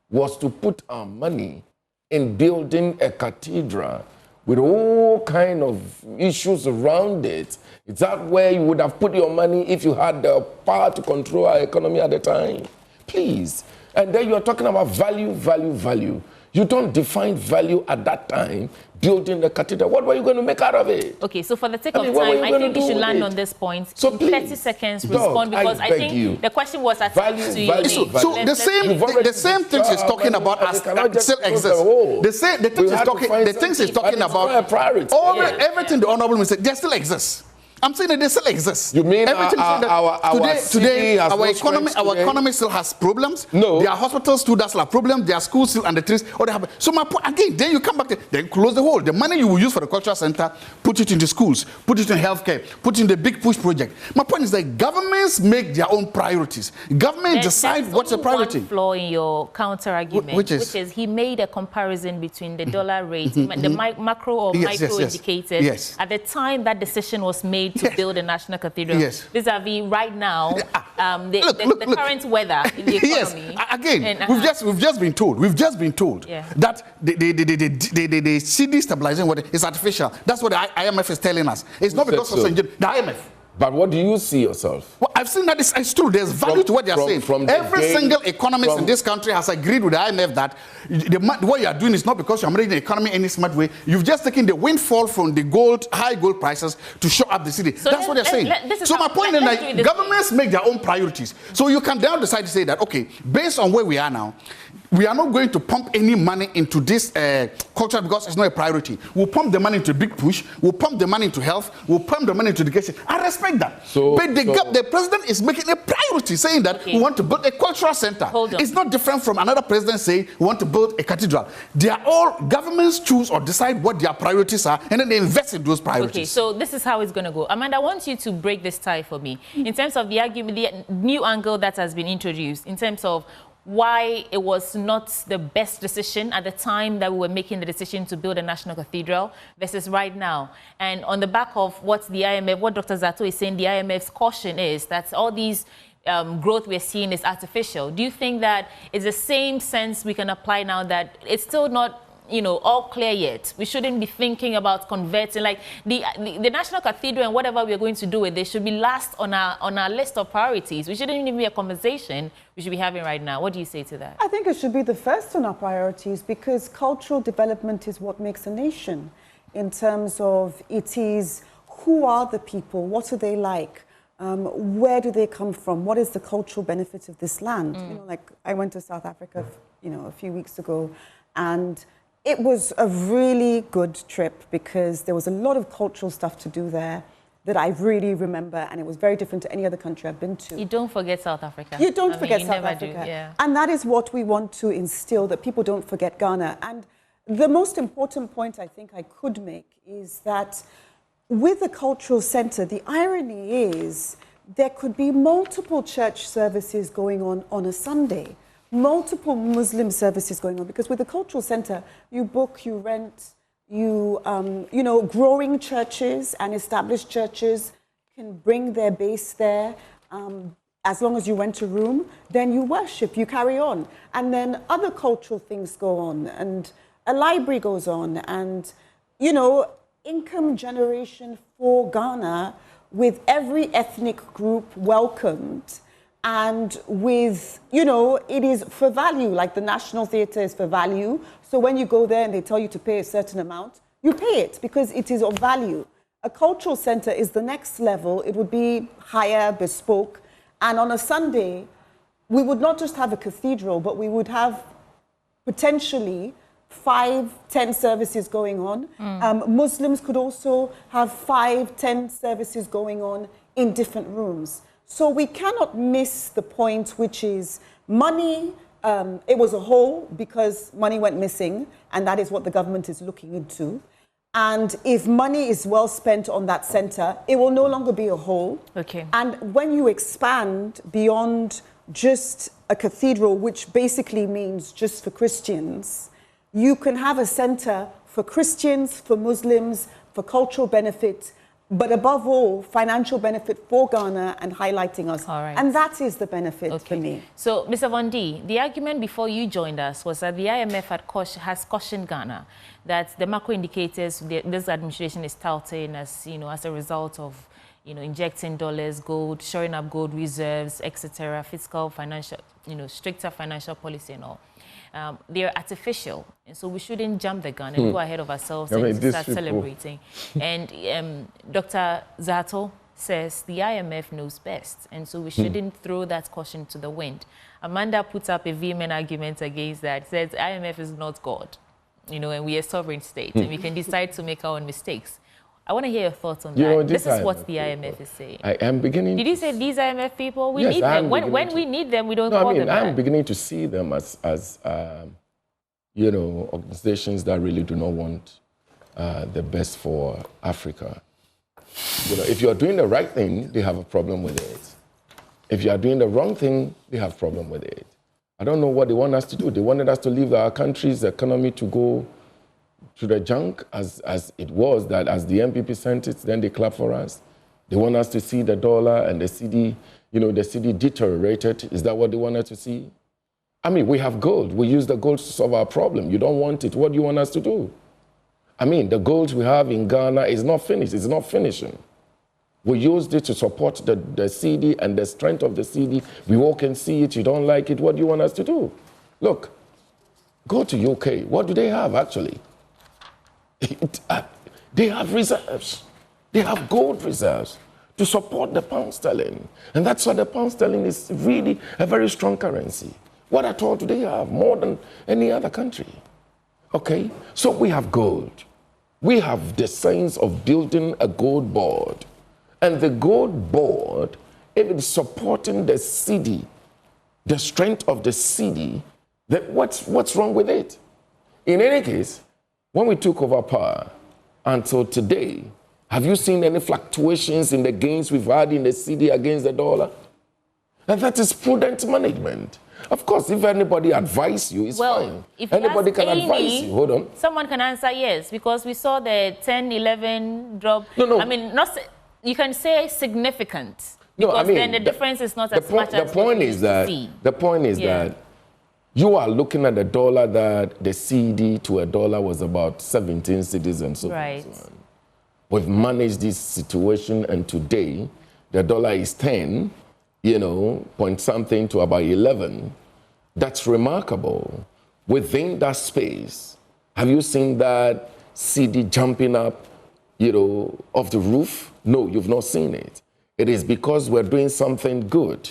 was to put our money in building a cathedral with all kind of issues around it. Is that where you would have put your money if you had the power to control our economy at the time? Please. And then you're talking about value. You don't define value at that time, building the cathedral. What were you going to make out of it? Okay, so for the sake of time, I think you should land on this point. So please, 30 seconds, respond, because I think the question was attached to you. So the same things he's talking about still exist. The things he's talking about, everything the Honorable Minister, they still exist. I'm saying that they still exist. You mean today our economy still has problems? No. There are hospitals too that still have problems. There are schools still under trees. So my point, again, then you come back, then close the hole. The money you will use for the cultural center, put it into schools, put it in healthcare, put it in the big push project. My point is that governments make their own priorities. Government decide what's a priority. One flaw in your counter argument, which is he made a comparison between the dollar rate, the macro or micro indicators at the time that decision was made to build a national cathedral. Vis-a-vis right now, the current weather in the economy. Again, we've just been told that the CD stabilizing is artificial. That's what the IMF is telling us. It's not because of the IMF. But what do you see yourself? Well, I've seen that it's true. There's value to what they're saying. Every single economist in this country has agreed with the IMF that what you are doing is not because you're making the economy any smart way. You've just taken the windfall from the high gold prices to show up the city. So that's what they're saying. So my point is that governments make their own priorities. So you can now decide to say that, okay, based on where we are now, we are not going to pump any money into this culture because it's not a priority. We'll pump the money into big push. We'll pump the money into health. We'll pump the money into education. I respect that. But the president is making a priority, saying that we want to build a cultural center. It's not different from another president saying we want to build a cathedral. They are all governments choose or decide what their priorities are, and then they invest in those priorities. Okay, so this is how it's going to go. Amanda, I want you to break this tie for me in terms of the argument, the new angle that has been introduced in terms of why it was not the best decision at the time that we were making the decision to build a national cathedral versus right now. And on the back of what the IMF, what Dr. Zato is saying, the IMF's caution is that all these growth we're seeing is artificial. Do you think that it's the same sense we can apply now that it's still not all clear yet. We shouldn't be thinking about converting. Like the National Cathedral and whatever we are going to do with it should be last on our list of priorities. We shouldn't even be a conversation we should be having right now. What do you say to that? I think it should be the first on our priorities, because cultural development is what makes a nation, in terms of it is who are the people, what are they like, where do they come from, what is the cultural benefit of this land? Like I went to South Africa, a few weeks ago, and it was a really good trip because there was a lot of cultural stuff to do there that I really remember, and it was very different to any other country I've been to. You don't forget South Africa. You don't forget South Africa. Yeah. And that is what we want to instill, that people don't forget Ghana. And the most important point I think I could make is that with the cultural center, the irony is there could be multiple church services going on a Sunday, multiple Muslim services going on, because with the cultural center, you book, you rent, growing churches and established churches can bring their base there. As long as you rent a room, then you worship, you carry on. And then other cultural things go on, and a library goes on, and, income generation for Ghana with every ethnic group welcomed, and with, it is for value, like the National Theatre is for value. So when you go there and they tell you to pay a certain amount, you pay it because it is of value. A cultural center is the next level. It would be higher, bespoke. And on a Sunday, we would not just have a cathedral, but we would have potentially 5-10 services going on. Muslims could also have 5-10 services going on in different rooms. So we cannot miss the point, which is money. It was a hole because money went missing, and that is what the government is looking into. And if money is well spent on that center, it will no longer be a hole. Okay. And when you expand beyond just a cathedral, which basically means just for Christians, you can have a center for Christians, for Muslims, for cultural benefit, but above all, financial benefit for Ghana and highlighting us. All right. And that is the benefit for me. So, Mr. Vondi, the argument before you joined us was that the IMF has cautioned Ghana that the macro indicators this administration is touting as, as a result of, injecting dollars, gold, shoring up gold reserves, etc., fiscal, financial, stricter financial policy and all. They're artificial, and so we shouldn't jump the gun and go ahead of ourselves and start celebrating. And Dr. Zato says the IMF knows best, and so we shouldn't throw that caution to the wind. Amanda puts up a vehement argument against that, says IMF is not God, and we are a sovereign state, and we can decide to make our own mistakes. I want to hear your thoughts on that. This is what the IMF is saying. I am beginning. Did you say these IMF people? We yes, need them. When we need them, we don't call them I'm beginning to see them as organizations that really do not want the best for Africa. If you are doing the right thing, they have a problem with it. If you are doing the wrong thing, they have a problem with it. I don't know what they want us to do. They wanted us to leave our country's economy to go to the junk as it was, that as the MPP sent it, then they clap for us. They want us to see the dollar and the CD, the CD deteriorated. Is that what they want us to see? I mean, we have gold. We use the gold to solve our problem. You don't want it. What do you want us to do? I mean, the gold we have in Ghana is not finished. It's not finishing. We used it to support the CD and the strength of the CD. We all can see it. You don't like it. What do you want us to do? Look, go to UK. What do they have, actually? They have reserves. They have gold reserves to support the pound sterling. And that's why the pound sterling is really a very strong currency. What at all do they have? More than any other country. Okay? So we have gold. We have the sense of building a gold board. And the gold board, if it's supporting the CD, the strength of the CD, then what's wrong with it? In any case, when we took over power until today, have you seen any fluctuations in the gains we've had in the CD against the dollar? And that is prudent management. Of course, if anybody advise you, it's fine. If anybody can advise you. Hold on. Someone can answer yes, because we saw the 10, 11 drop. No. I mean, you can say significant. No, because then the difference is not as much as the point is that You are looking at a dollar that the CD to a dollar was about 17 cedis and so on. Right. And so on. We've managed this situation, and today the dollar is 10, point something to about 11. That's remarkable. Within that space, have you seen that CD jumping up, off the roof? No, you've not seen it. It is because we're doing something good.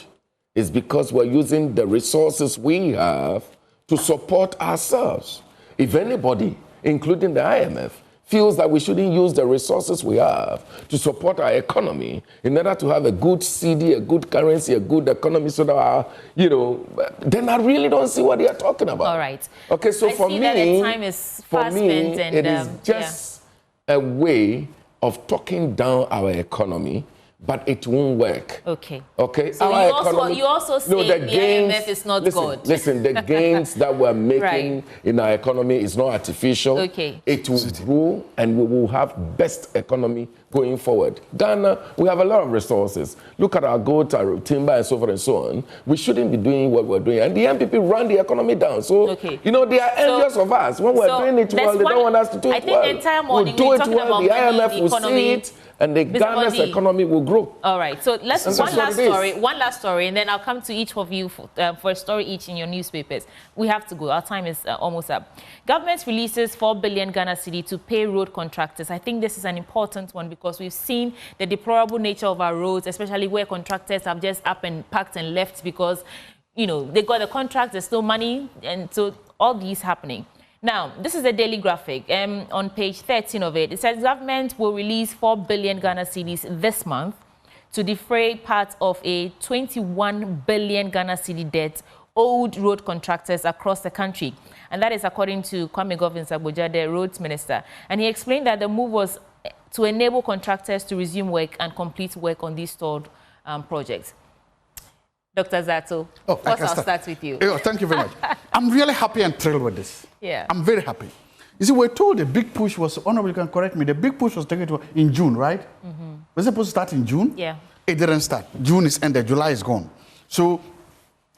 It's because we're using the resources we have to support ourselves. If anybody, including the IMF, feels that we shouldn't use the resources we have to support our economy in order to have a good CD, a good currency, a good economy, so that our, then I really don't see what they are talking about. All right. Okay, so for me, the time is fast spent, and it is just a way of talking down our economy, but it won't work. Okay. Okay. So you also say the IMF is not good. Listen, the gains that we're making in our economy is not artificial. Okay. It will grow, and we will have best economy going forward. Ghana, we have a lot of resources. Look at our gold, our timber, and so forth and so on. We shouldn't be doing what we're doing. And the MPP run the economy down. So, they are envious of us. When we're doing it well, they don't want us to do it well. I think the entire morning we'll do it well. about The IMF will see it, and the Ghana's economy will grow. All right. So let's one last story, and then I'll come to each of you for a story each in your newspapers. We have to go. Our time is almost up. Government releases 4 billion Ghana cedi to pay road contractors. I think this is an important one because we've seen the deplorable nature of our roads, especially where contractors have just up and packed and left because, they got the contract, there's no money, and so all these happening. Now, this is a daily graphic. On page 13 of it, it says government will release 4 billion Ghana cedis this month to defray part of a 21 billion Ghana cedi debt owed road contractors across the country. And that is according to Kwame Govins-Agbodja, the roads minister. And he explained that the move was to enable contractors to resume work and complete work on these stalled projects. Dr. Zato, first I'll start with you. Thank you very much. I'm really happy and thrilled with this. Yeah. I'm very happy. You see, we're told the big push was, Honorable, you can correct me, the big push was taken in June, right? Mm-hmm. Was it supposed to start in June? Yeah. It didn't start. June is ended, July is gone. So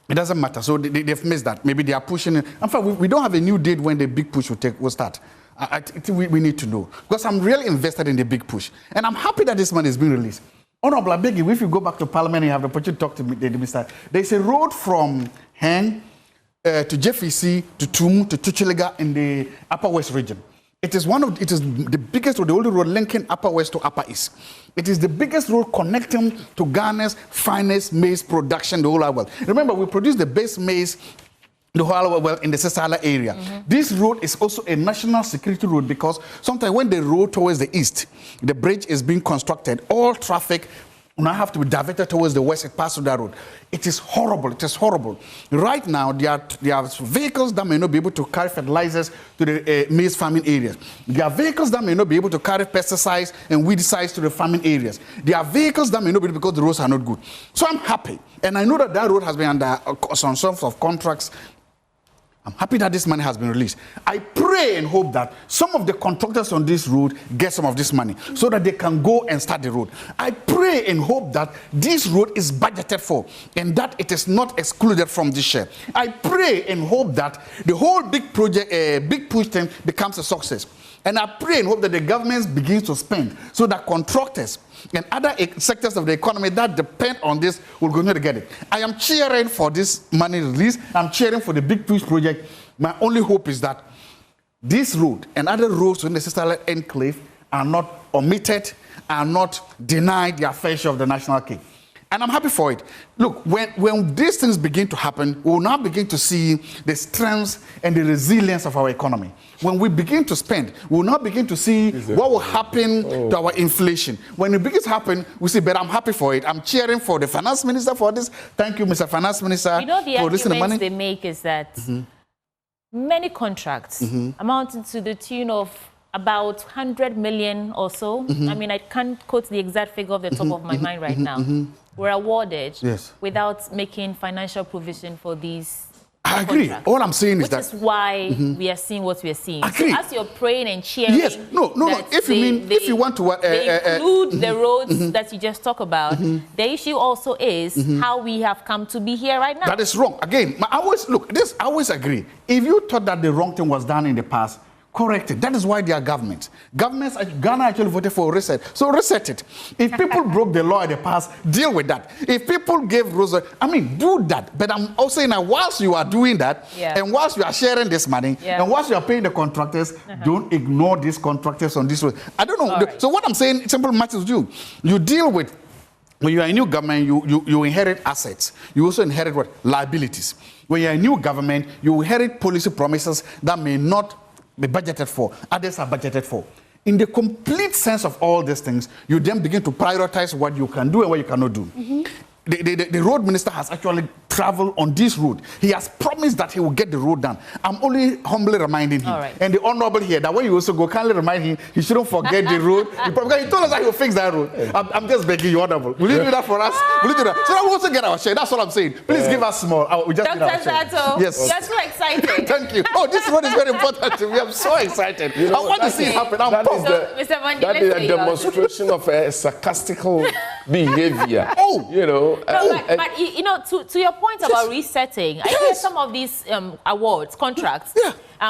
it doesn't matter. So they've missed that. Maybe they are pushing it. In fact, we don't have a new date when the big push will start. I think we need to know. Because I'm really invested in the big push. And I'm happy that this money is being released. Honorable, I beg you, if you go back to Parliament and you have the opportunity to talk to the minister, there's a road from Heng to JFEC to Tumu to Tuchilega in the Upper West region. It is the biggest road, the only road linking Upper West to Upper East. It is the biggest road connecting to Ghana's finest maize production, the whole world. Remember, we produce the best maize the whole world in the Sesala area. Mm-hmm. This road is also a national security road because sometimes when the road towards the east, the bridge is being constructed, all traffic now have to be diverted towards the west, it passes through that road. It is horrible. It is horrible. Right now, there are vehicles that may not be able to carry fertilizers to the maize farming areas. There are vehicles that may not be able to carry pesticides and weedicides to the farming areas. There are vehicles that may not be able because the roads are not good. So I'm happy. And I know that road has been under some sort of contracts. I'm happy that this money has been released. I pray and hope that some of the contractors on this road get some of this money so that they can go and start the road. I pray and hope that this road is budgeted for and that it is not excluded from this share. I pray and hope that the whole big project, big push thing becomes a success. And I pray and hope that the government begins to spend so that contractors and other sectors of the economy that depend on this will continue to get it. I am cheering for this money release. I'm cheering for the big push project. My only hope is that this road and other roads in the Sister Enclave are not omitted, are not denied their fair share of the national cake. And I'm happy for it. Look, when these things begin to happen, we will now begin to see the strength and the resilience of our economy. When we begin to spend, we will now begin to see what will happen to our inflation. When it begins to happen, we see, but I'm happy for it. I'm cheering for the finance minister for this. Thank you, Mr. Finance Minister, for listening to money. They make is that many contracts amounting to the tune of about 100 million or so. I mean, I can't quote the exact figure off the top of my mind right now. Were awarded without making financial provision for these I agree. contract. All I'm saying is that... Which is why we are seeing what we are seeing. Agree. So as you're praying and cheering... Yes. No. If you want to... they include the roads that you just talked about. The issue also is how we have come to be here right now. That is wrong. Again, I always agree. If you thought that the wrong thing was done in the past, correct it. That is why they are governments. Governments, Ghana actually voted for reset. So reset it. If people broke the law in the past, deal with that. If people gave rules, do that. But I'm also saying that whilst you are doing that, and whilst you are sharing this money, and whilst you are paying the contractors, don't ignore these contractors on this road. I don't know. So what I'm saying, simple matters do. You deal with, when you are a new government, you inherit assets. You also inherit what? Liabilities. When you are a new government, you inherit policy promises that may not be budgeted for, others are budgeted for. In the complete sense of all these things, you then begin to prioritize what you can do and what you cannot do. The road minister has actually traveled on this road. He has promised that he will get the road done. I'm only humbly reminding him. And the honorable here, that when you also go, kindly remind him, he shouldn't forget the road. Because he told us that he will fix that road. I'm just begging you, honorable. Will you do that for us? Will you do that? So that we also get our share. That's what I'm saying. Please give us small. We just need our share. Yes. You're so excited. Thank you. Oh, this road is very important to me. I'm so excited. I want to see it happen. That is a demonstration of a sarcastical behavior. To your point about resetting, I hear some of these awards, contracts.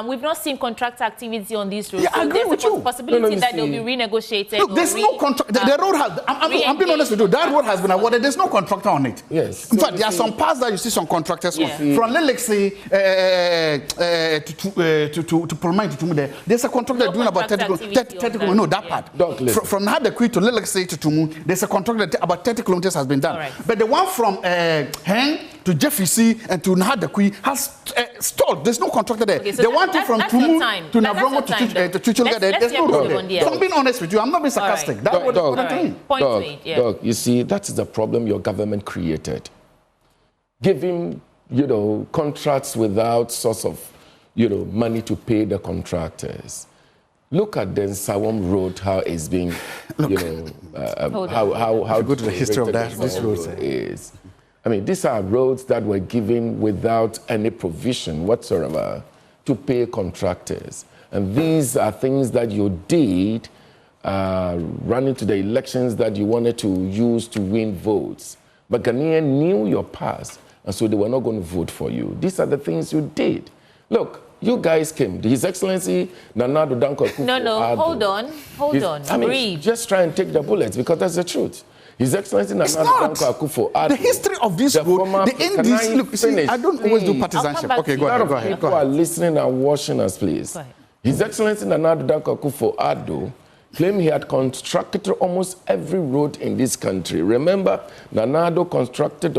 We've not seen contract activity on these roads. So there's a possibility that they'll be renegotiated. Look, there's no contract. The road has. I'm being honest with you. That road has been awarded. There's no contractor on it. Yes. In fact, there are some parts that you see some contractors on. From Lelexi to Polmai to Tumu, there's a contractor doing about 30 kilometers. No, that part. From Hadekwi to Lelexi to Tumu, there's a contractor about 30 kilometers has been done. But the one from Heng to Jeffrey and to Hadekwi has stalled. There's no contractor there. The one from Tumu to Navrongo to Chuchulga, there's no road there. So I'm being honest with you. I'm not being sarcastic. That's what I'm saying. You see, that's the problem your government created. Giving, contracts without source of, money to pay the contractors. Look at the Sawam Road, how it's being, how go to the history of that. This road is. These are roads that were given without any provision whatsoever to pay contractors. And these are things that you did running to the elections that you wanted to use to win votes. But Ghanaians knew your past, and so they were not going to vote for you. These are the things you did. Look, you guys came. His Excellency Nana Addo Dankwa Akufo-Addo. No, hold on. Breathe. Just try and take the bullets, because that's the truth. His Excellency Nana Addo Dankwa Akufo-Addo. The history of this road, the NDC, look, see, I don't always do partisanship. Okay, go ahead. People are listening and watching us, please. His Excellency Nana Addo Dankwa Akufo-Addo claimed he had constructed almost every road in this country. Remember, Nana Addo constructed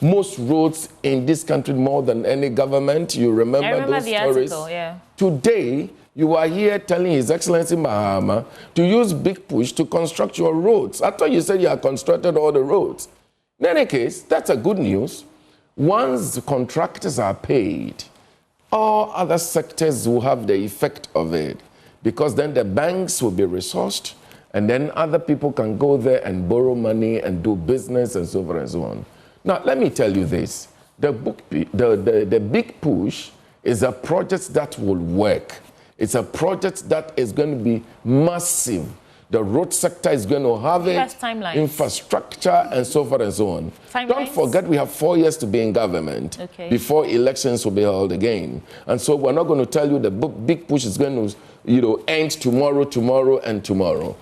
most roads in this country more than any government. You remember those stories? Article, yeah. Today, you are here telling His Excellency Mahama to use big push to construct your roads. I thought you said you had constructed all the roads. In any case, that's a good news. Once the contractors are paid, all other sectors will have the effect of it, because then the banks will be resourced, and then other people can go there and borrow money and do business and so forth and so on. Now, let me tell you this. The big push is a project that will work. It's a project that is going to be massive. The road sector is going to have it, infrastructure, and so forth and so on. Don't forget, we have 4 years to be in government before elections will be held again. And so we're not going to tell you the big push is going to end tomorrow, and tomorrow.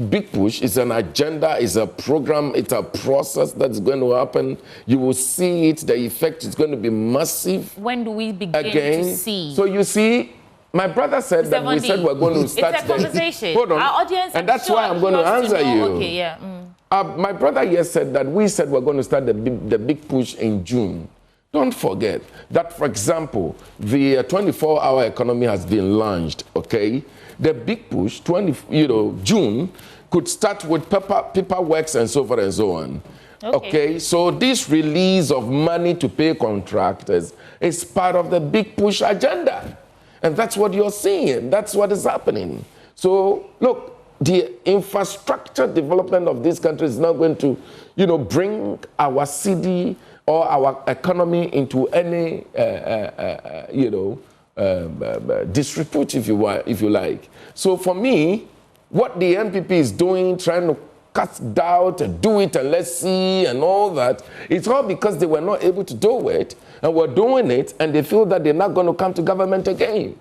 Big push is an agenda, is a program, it's a process that's going to happen. You will see it, the effect is going to be massive. When do we begin to see? So you see, my brother said that we said we're going to start. It's a conversation. Hold on. Our audience, and that's why I'm going to answer you. Okay, yeah. My brother here said that we said we're going to start the big push in June. Don't forget that, for example, the 24-hour economy has been launched, okay? The big push, June, could start with paper works and so forth and so on. Okay, so this release of money to pay contractors is part of the big push agenda. And that's what you're seeing. That's what is happening. So, look, the infrastructure development of this country is not going to, bring our city or our economy into any, disrepute, if you like. So for me, what the NPP is doing, trying to cut doubt and do it and let's see and all that, it's all because they were not able to do it and were doing it and they feel that they're not going to come to government again.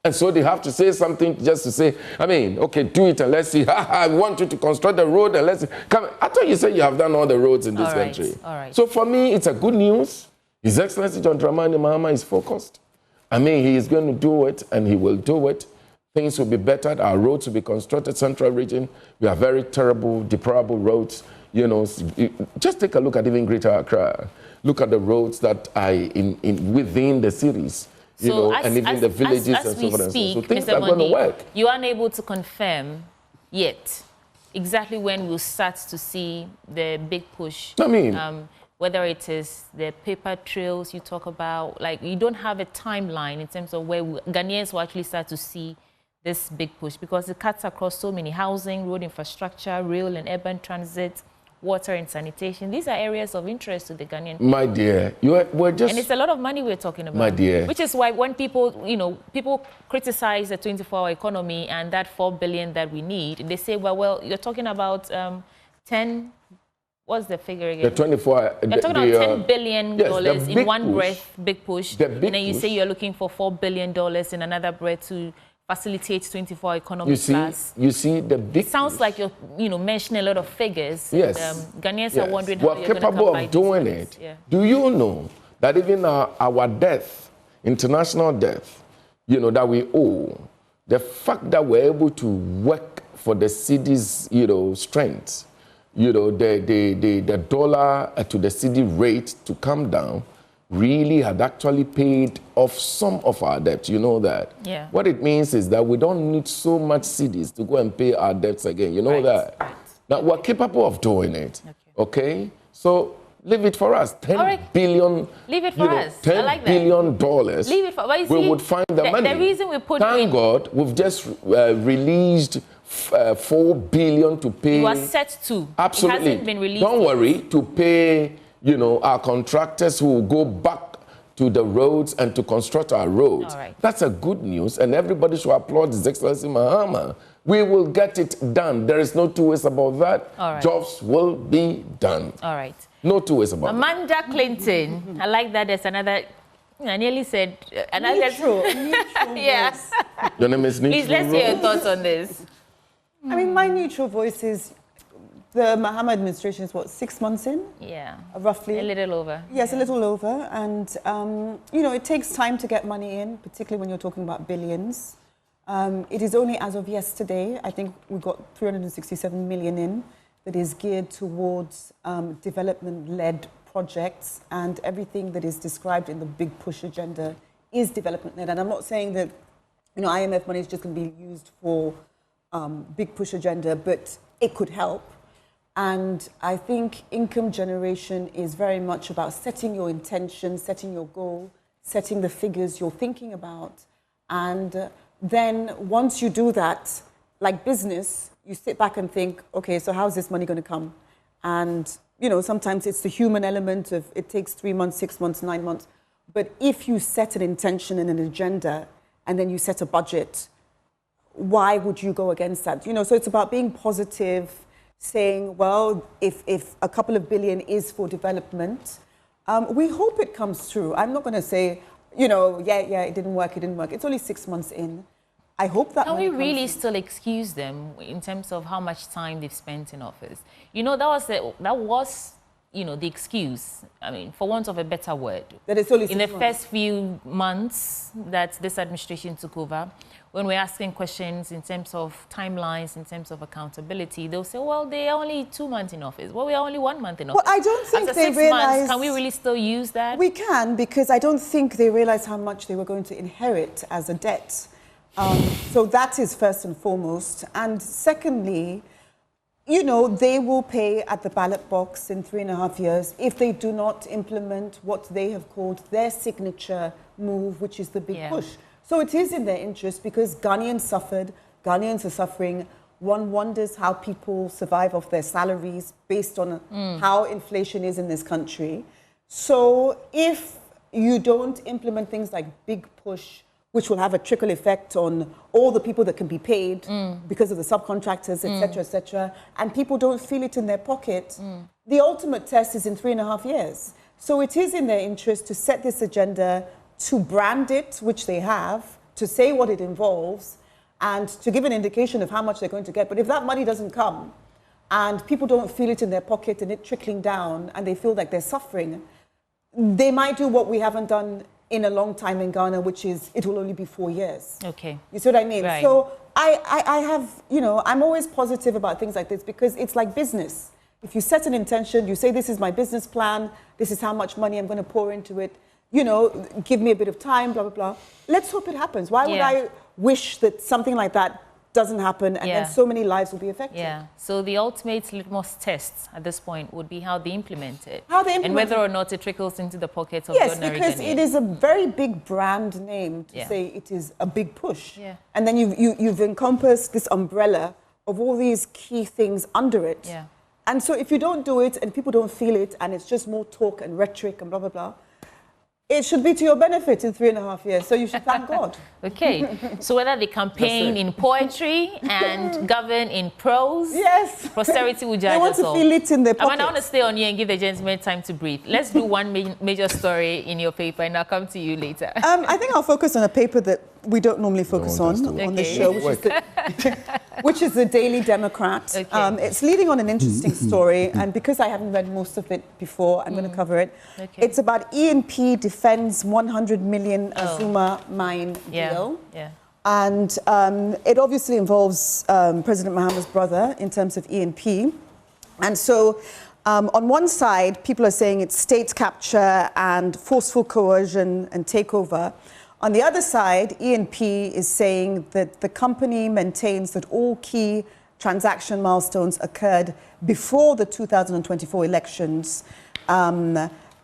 And so they have to say something just to say, okay, do it and let's see. I want you to construct the road and let's see. Come. I thought you said you have done all the roads in this country. All right. So for me, it's a good news. His Excellency John Dramani Mahama is focused. He is going to do it and he will do it. Things will be bettered. Our roads will be constructed. Central region, we have very terrible, deplorable roads. Just take a look at even Greater Accra. Look at the roads that are within the cities. And even the villages and so forth. So things are going to work. You aren't able to confirm yet exactly when we'll start to see the big push. Whether it is the paper trails you talk about, like you don't have a timeline in terms of where Ghanaians will actually start to see this big push, because it cuts across so many: housing, road infrastructure, rail and urban transit, water and sanitation. These are areas of interest to the Ghanaian people. My dear, we're just... And it's a lot of money we're talking about. My dear. Which is why when people, people criticize the 24-hour economy and that 4 billion that we need, they say, well, you're talking about 10... What's the figure again? The 24... You're talking about $10 billion in one breath, big push. And then you say you're looking for $4 billion in another breath to facilitate 24-hour economy class. You see, the big... It sounds like you're, mentioning a lot of figures. Yes. And, Ghanaians are wondering how we're you're capable of doing it. Yeah. Do you know that even our death, international death, that we owe, the fact that we're able to work for the city's, strength, the dollar to the city rate to come down really had actually paid off some of our debt. You know that. Yeah. What it means is that we don't need so much cities to go and pay our debts again. You know that. Right. Now, we're capable of doing it. Okay? So leave it for us. $10 billion. Leave it for us. $10 I like that. billion. Leave it for us. We would find the money. The reason we put Thank God, we've just released $4 billion to pay. You are set to. Absolutely. It hasn't been released. Don't worry, to pay, our contractors who will go back to the roads and to construct our roads. All right. That's a good news, and everybody should applaud His Excellency Mahama. We will get it done. There is no two ways about that. All right. Jobs will be done. All right. No two ways about that. Amanda Clinton. I like that. There's another... I nearly said... Neutral. Yeah. Your name is Neutral. Please, let's hear your thoughts on this. My neutral voice is the Mahama administration is, 6 months in? Yeah. Roughly. A little over. Yes, a little over. And, it takes time to get money in, particularly when you're talking about billions. It is only as of yesterday, I think we got 367 million in, that is geared towards development-led projects, and everything that is described in the big push agenda is development-led. And I'm not saying that, IMF money is just going to be used for big push agenda, but it could help. And I think income generation is very much about setting your intention, setting your goal, setting the figures you're thinking about. And then once you do that, like business, you sit back and think, okay, so how's this money going to come? And, sometimes it's the human element of it takes 3 months, 6 months, 9 months. But if you set an intention and an agenda, and then you set a budget, why would you go against that? So it's about being positive, saying, well, if a couple of billion is for development, we hope it comes through. I'm not going to say, it didn't work. It's only 6 months in. I hope that... Can we really still excuse them in terms of how much time they've spent in office? That was the excuse, for want of a better word. That it's only 6 months. In the first few months that this administration took over, when we're asking questions in terms of timelines, in terms of accountability, they'll say, well, they are only 2 months in office. Well, we are only 1 month in office. Well, I don't think After they 6 realize... months, can we really still use that? We can, because I don't think they realize how much they were going to inherit as a debt. So that is first and foremost. And secondly, they will pay at the ballot box in 3.5 years if they do not implement what they have called their signature move, which is the big push. So it is in their interest, because Ghanaians suffered, Ghanaians are suffering. one wonders how people survive off their salaries based on how inflation is in this country. So if you don't implement things like big push, which will have a trickle effect on all the people that can be paid because of the subcontractors, et cetera, and people don't feel it in their pocket, the ultimate test is in 3.5 years. So it is in their interest to set this agenda, to brand it, which they have, to say what it involves, and to give an indication of how much they're going to get. But if that money doesn't come, and people don't feel it in their pocket and it trickling down, and they feel like they're suffering, they might do what we haven't done in a long time in Ghana, which is it will only be 4 years. Okay. You see what I mean? Right. So I have, you know, I'm always positive about things like this because it's like business. If you set an intention, you say, this is my business plan, this is how much money I'm going to pour into it, you know, give me a bit of time, blah, blah, blah. Let's hope it happens. Why would I wish that something like that doesn't happen and then so many lives will be affected? Yeah. So the ultimate litmus test at this point would be how they implement it. How they implement and whether it. or not it trickles into the pockets of the ordinary Yes, because Ghanaian. it is a very big brand name to say it is a big push. Yeah. And then you've encompassed this umbrella of all these key things under it. Yeah. And so if you don't do it and people don't feel it and it's just more talk and rhetoric and blah, blah, blah, it should be to your benefit in 3.5 years. So you should thank God. Okay. So whether they campaign in poetry and govern in prose, posterity will judge They want us to all. feel it in their pockets. I want to stay on you and give the gentleman time to breathe. Let's do one major story in your paper and I'll come to you later. I think I'll focus on a paper that we don't normally focus on the show, which is the Daily Democrat. It's leading on an interesting story, and because I haven't read most of it before, I'm going to cover it. It's about E&P defends 100 million Azuma mine deal. And it obviously involves President Mahama's brother in terms of E&P. And so on one side, people are saying it's state capture and forceful coercion and takeover. On the other side, E&P is saying that the company maintains that all key transaction milestones occurred before the 2024 elections,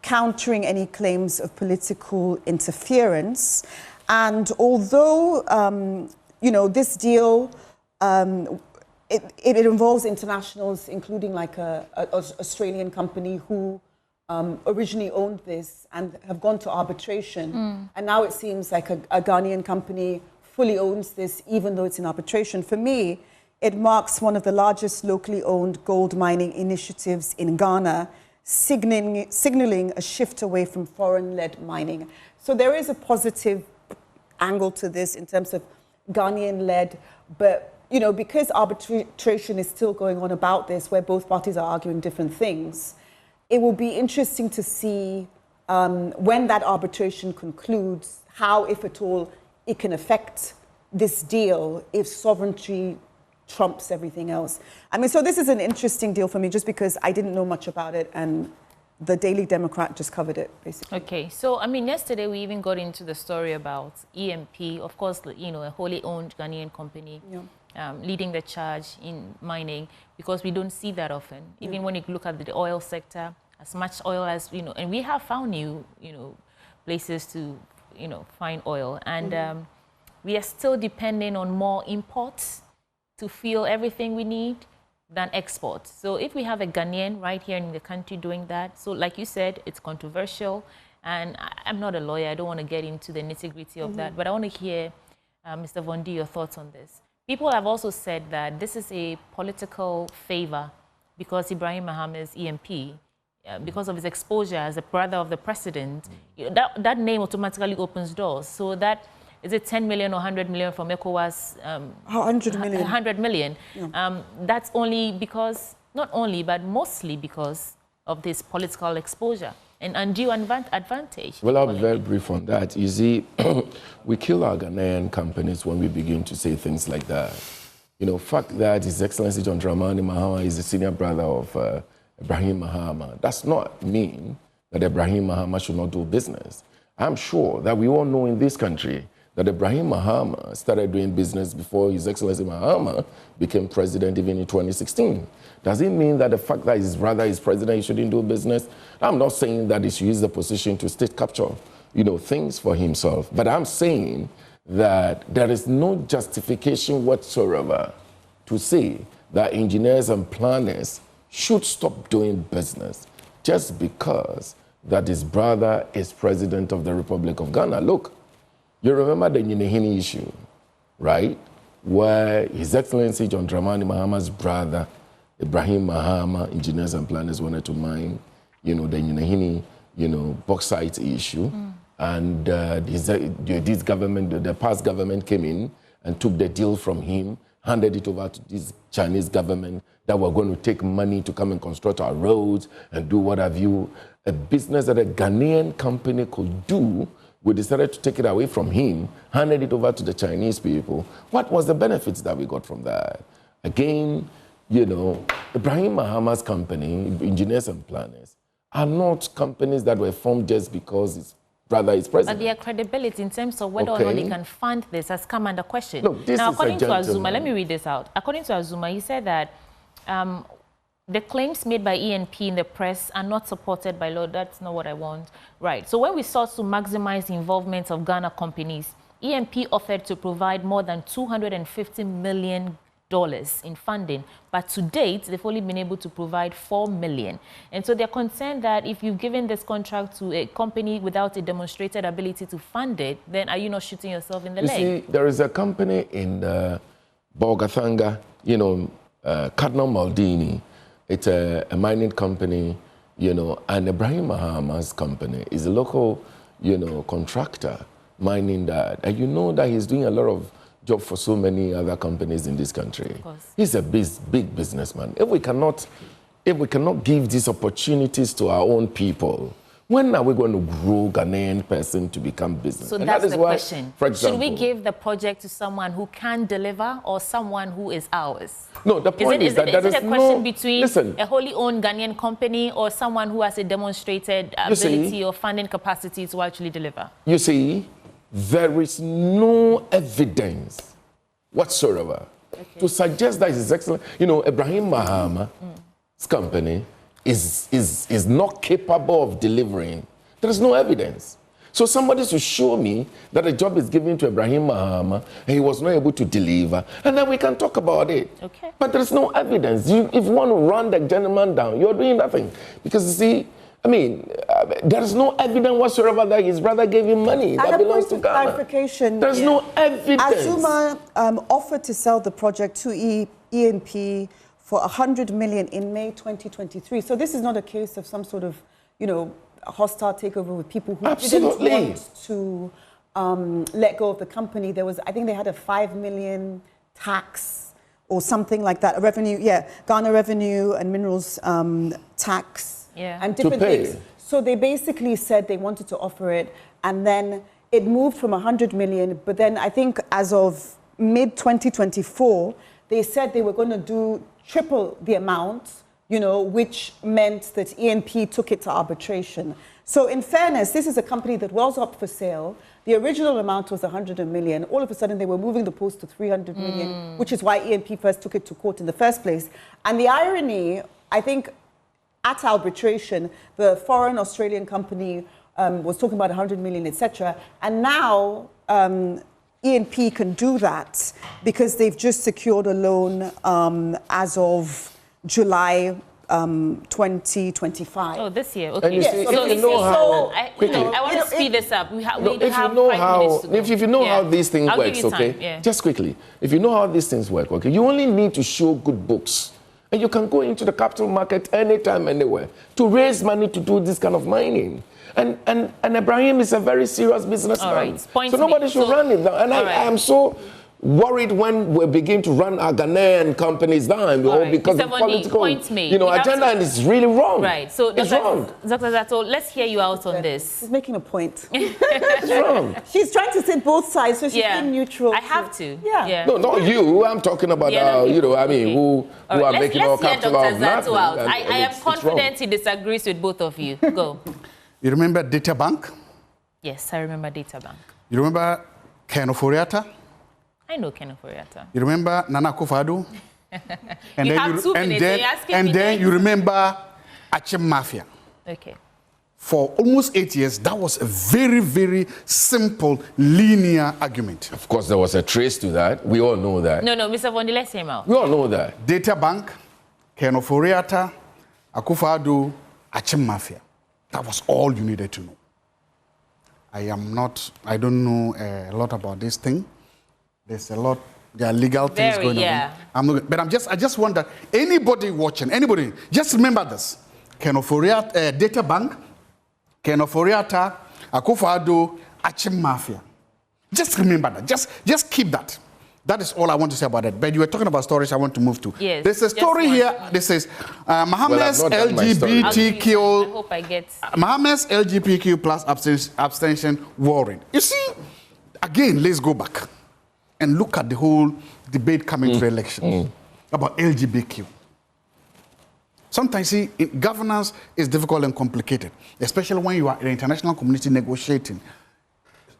countering any claims of political interference. And although, you know, this deal, it involves internationals, including like an Australian company who originally owned this and have gone to arbitration. And now it seems like a Ghanaian company fully owns this, even though it's in arbitration. For me, it marks one of the largest locally owned gold mining initiatives in Ghana, signaling a shift away from foreign-led mining. So there is a positive angle to this in terms of Ghanaian-led, but you know, because arbitration is still going on about this, where both parties are arguing different things, it will be interesting to see when that arbitration concludes, how, if at all, it can affect this deal if sovereignty trumps everything else. I mean, so this is an interesting deal for me just because I didn't know much about it and the Daily Democrat just covered it, basically. Okay, so, I mean, yesterday we even got into the story about E&P, of course, you know, a wholly owned Ghanaian company. Leading the charge in mining, because we don't see that often. Even when you look at the oil sector, as much oil as, you know, and we have found new, you know, places to, you know, find oil. And we are still depending on more imports to fuel everything we need than exports. So if we have a Ghanaian right here in the country doing that, so like you said, it's controversial. And I'm not a lawyer, I don't want to get into the nitty-gritty of that, but I want to hear, Mr. Vondi, your thoughts on this. People have also said that this is a political favor because Ibrahim Mahama's E&P, because of his exposure as a brother of the president, you know, that name automatically opens doors. So that, is it 10 million or 100 million from ECOWAS? 100 million. 100 million. Yeah. That's only because, not only, but mostly because of this political exposure and undue advantage. Well, I'll be very brief on that. You see, we kill our Ghanaian companies when we begin to say things like that. You know, fact that His Excellency John Dramani Mahama is the senior brother of Ibrahim Mahama does not mean that Ibrahim Mahama should not do business. I'm sure that we all know in this country that Ibrahim Mahama started doing business before His Excellency Mahama became president, even in 2016. Does it mean that the fact that his brother is president, he shouldn't do business? I'm not saying that he should use the position to state capture, you know, things for himself. But I'm saying that there is no justification whatsoever to say that engineers and planners should stop doing business just because that his brother is president of the Republic of Ghana. Look, you remember the Nyinahini issue, right? Where His Excellency John Dramani Mahama's brother, Ibrahim Mahama, engineers and planners wanted to mine, the Nyinahini, bauxite issue. And this government, the past government came in and took the deal from him, handed it over to this Chinese government that were going to take money to come and construct our roads and do what have you. A business that a Ghanaian company could do, we decided to take it away from him, handed it over to the Chinese people. What was the benefits that we got from that? Again, Ibrahim Mahama's company, engineers and planners, are not companies that were formed just because his brother is president. But their credibility in terms of whether or not they can fund this has come under question. Look, now, according to Azuma, let me read this out. According to Azuma, he said that the claims made by ENP in the press are not supported by law. That's not what I want. Right. So when we sought to maximize the involvement of Ghana companies, ENP offered to provide more than $250 million in funding, but to date, they've only been able to provide $4 million. And so they're concerned that if you've given this contract to a company without a demonstrated ability to fund it, then are you not shooting yourself in the leg? You see, there is a company in Bolgathanga, Cardinal Maldini. It's a mining company, and Ibrahim Mahama's company is a local, contractor mining that. And you know that he's doing a lot of job for so many other companies in this country. He's a big businessman. If we cannot give these opportunities to our own people, when are we going to grow Ghanaian person to become business? So and that's that is the why, question. for example, should we give the project to someone who can deliver or someone who is ours? No, the point is that there is a question between listen, a wholly owned Ghanaian company or someone who has a demonstrated ability or funding capacity to actually deliver? You see, there is no evidence whatsoever to suggest that His Excellency, Ibrahim Mahama's company is not capable of delivering. There is no evidence. So somebody should show me that a job is given to Ibrahim Mahama and he was not able to deliver, and then we can talk about it. Okay. But there is no evidence. If you want to run the gentleman down, you're doing nothing. Because you see, there is no evidence whatsoever that his brother gave him money that belongs to Ghana. Clarification. There's no evidence. Azuma offered to sell the project to ENP for $100 million in May 2023. So this is not a case of some sort of, hostile takeover with people who didn't want to let go of the company. I think they had a $5 million tax or something like that, Ghana Revenue and Minerals tax. Yeah. And different things. So they basically said they wanted to offer it, and then it moved from 100 million, but then I think as of mid-2024, they said they were going to do triple the amount, which meant that ENP took it to arbitration. So in fairness, this is a company that was up for sale. The original amount was 100 million. All of a sudden, they were moving the post to 300 million, which is why ENP first took it to court in the first place. And the irony, I think, at arbitration, the foreign Australian company was talking about 100 million, etc. And now ENP can do that because they've just secured a loan as of July 2025. Oh, this year. Okay. Yes, I want to speed this up. If you know how these things work, okay? Just quickly. If you know how these things work, okay, you only need to show good books. And you can go into the capital market anytime, anywhere, to raise money to do this kind of mining. And Ibrahim is a very serious businessman. Right. So nobody should run it down. And I am so worried when we begin to run our Ghanaian companies down because the political agenda is really wrong. Right. So it's wrong. Dr. Zato, let's hear you out on this. She's making a point. It's wrong. She's trying to say both sides, so she's being neutral. I have to. Yeah. No, not you. I'm talking about, who are making all capital out of nothing. I am confident he disagrees with both of you. Go. You remember Data Bank? Yes, I remember Data Bank. You remember Ken Oforiatta? I know Ken Oforiatta. You remember Nana Akufo-Addo? And then you remember Achem Mafia. Okay. for almost 8 years, that was a very, very simple, linear argument. Of course, there was a trace to that. We all know that. No, Mr. Bondi, let's hear him out. We all know that. Data Bank, Ken Ofori-Atta, Akufo-Addo, Achim Mafia. That was all you needed to know. I don't know a lot about this thing. There's a lot, there are legal things going on. But I just wonder, anybody watching, anybody, just remember this. Ken Ofori-Atta, Data Bank, Ken Ofori-Atta, Akufo-Addo, Achim Mafia. Just remember that. Just keep that. That is all I want to say about that. But you were talking about stories I want to move to. Yes, there's a story here. This is Mohammed's LGBTQ. I hope I get. Mohammed's LGBTQ plus abstention warrant. You see, again, let's go back and look at the whole debate coming to the elections about LGBTQ. Sometimes, see, governance is difficult and complicated, especially when you are in the international community negotiating.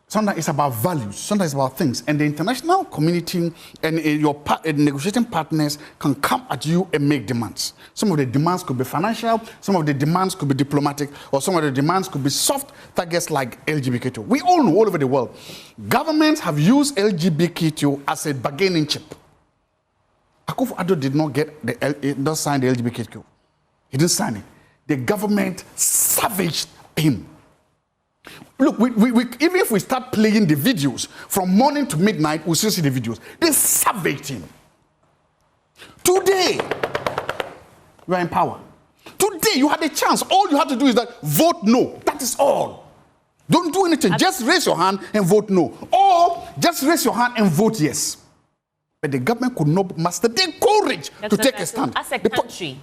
Sometimes it's about values, sometimes it's about things. And the international community and your negotiating partners can come at you and make demands. Some of the demands could be financial, some of the demands could be diplomatic, or some of the demands could be soft targets like LGBTQ. We all know all over the world, governments have used LGBTQ as a bargaining chip. Akufo-Addo did not sign the LGBTQ. He didn't sign it. The government savaged him. Look, even if we start playing the videos from morning to midnight, we'll still see the videos. They savaged him. Today, you are in power. Today, you had a chance. All you have to do is that vote no. That is all. Don't do anything. Just raise your hand and vote no. Or just raise your hand and vote yes. But the government could not muster the courage to take a stand. As a country,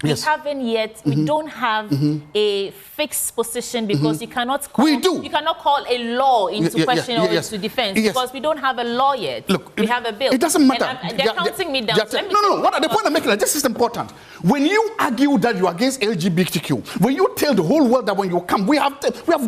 we haven't yet, we don't have a fixed position because you cannot call, you cannot call a law into question or into defense because we don't have a law yet. Look, we have a bill. It doesn't matter. And they're counting me down. No. What the point I'm making, this is important. When you argue that you are against LGBTQ, when you tell the whole world that when you come, we have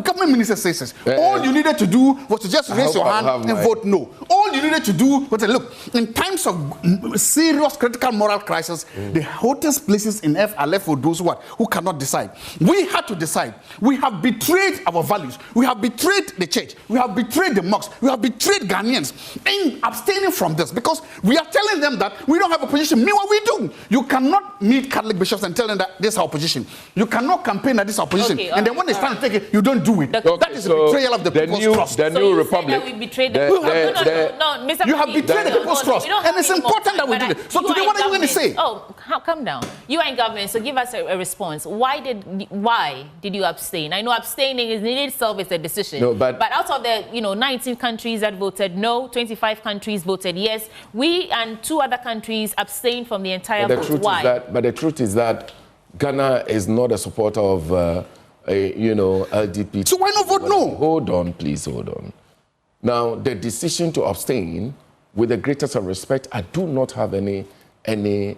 government ministers say this. All you needed to do was to just raise your hand and vote no. All you needed to do was to look, in times of serious critical moral crisis, the hottest places in F are left for those who cannot decide. We had to decide. We have betrayed our values. We have betrayed the church. We have betrayed the mosques. We have betrayed Ghanaians in abstaining from this because we are telling them that we don't have a position. Meanwhile, we do. You cannot meet Catholic bishops and tell them that this is our position. You cannot campaign that this is our position. And then when they stand to take it, you don't do it. That is a betrayal of the people's trust. The new republic. We betrayed the Mr. You have betrayed the people's trust. And it's important that we do it. So today, what are you going to say? Oh, calm down. You are in government, so give us a response. Why did you abstain? I know abstaining is in itself is a decision. No, but out of the 19 countries that voted no, 25 countries voted yes. We and 2 other countries abstained from the entire vote. Why? But the truth is that Ghana is not a supporter of LGBT. So why not vote no? Hold on, please, hold on. Now, the decision to abstain, with the greatest of respect, I do not have any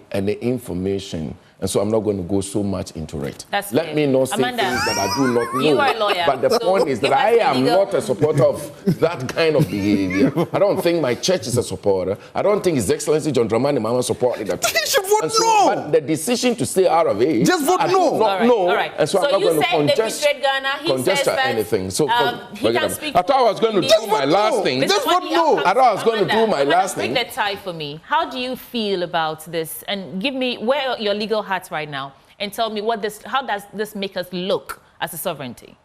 information. And so I'm not going to go so much into it. Let me not say Amanda, things that I do not know. You are a lawyer. But the point is that I am not a supporter of that kind of behavior. I don't think my church is a supporter. I don't think His Excellency John Dramani Mahama supported that. He should vote no. But the decision to stay out of it, just vote no. All right. And so I'm not going to congest anything. So I thought I was going to do my last thing. Just vote no. I thought I was going to do my last thing. Bring the tie for me. How do you feel about this? And give me where your legal hat right now and tell me how does this make us look as a sovereignty?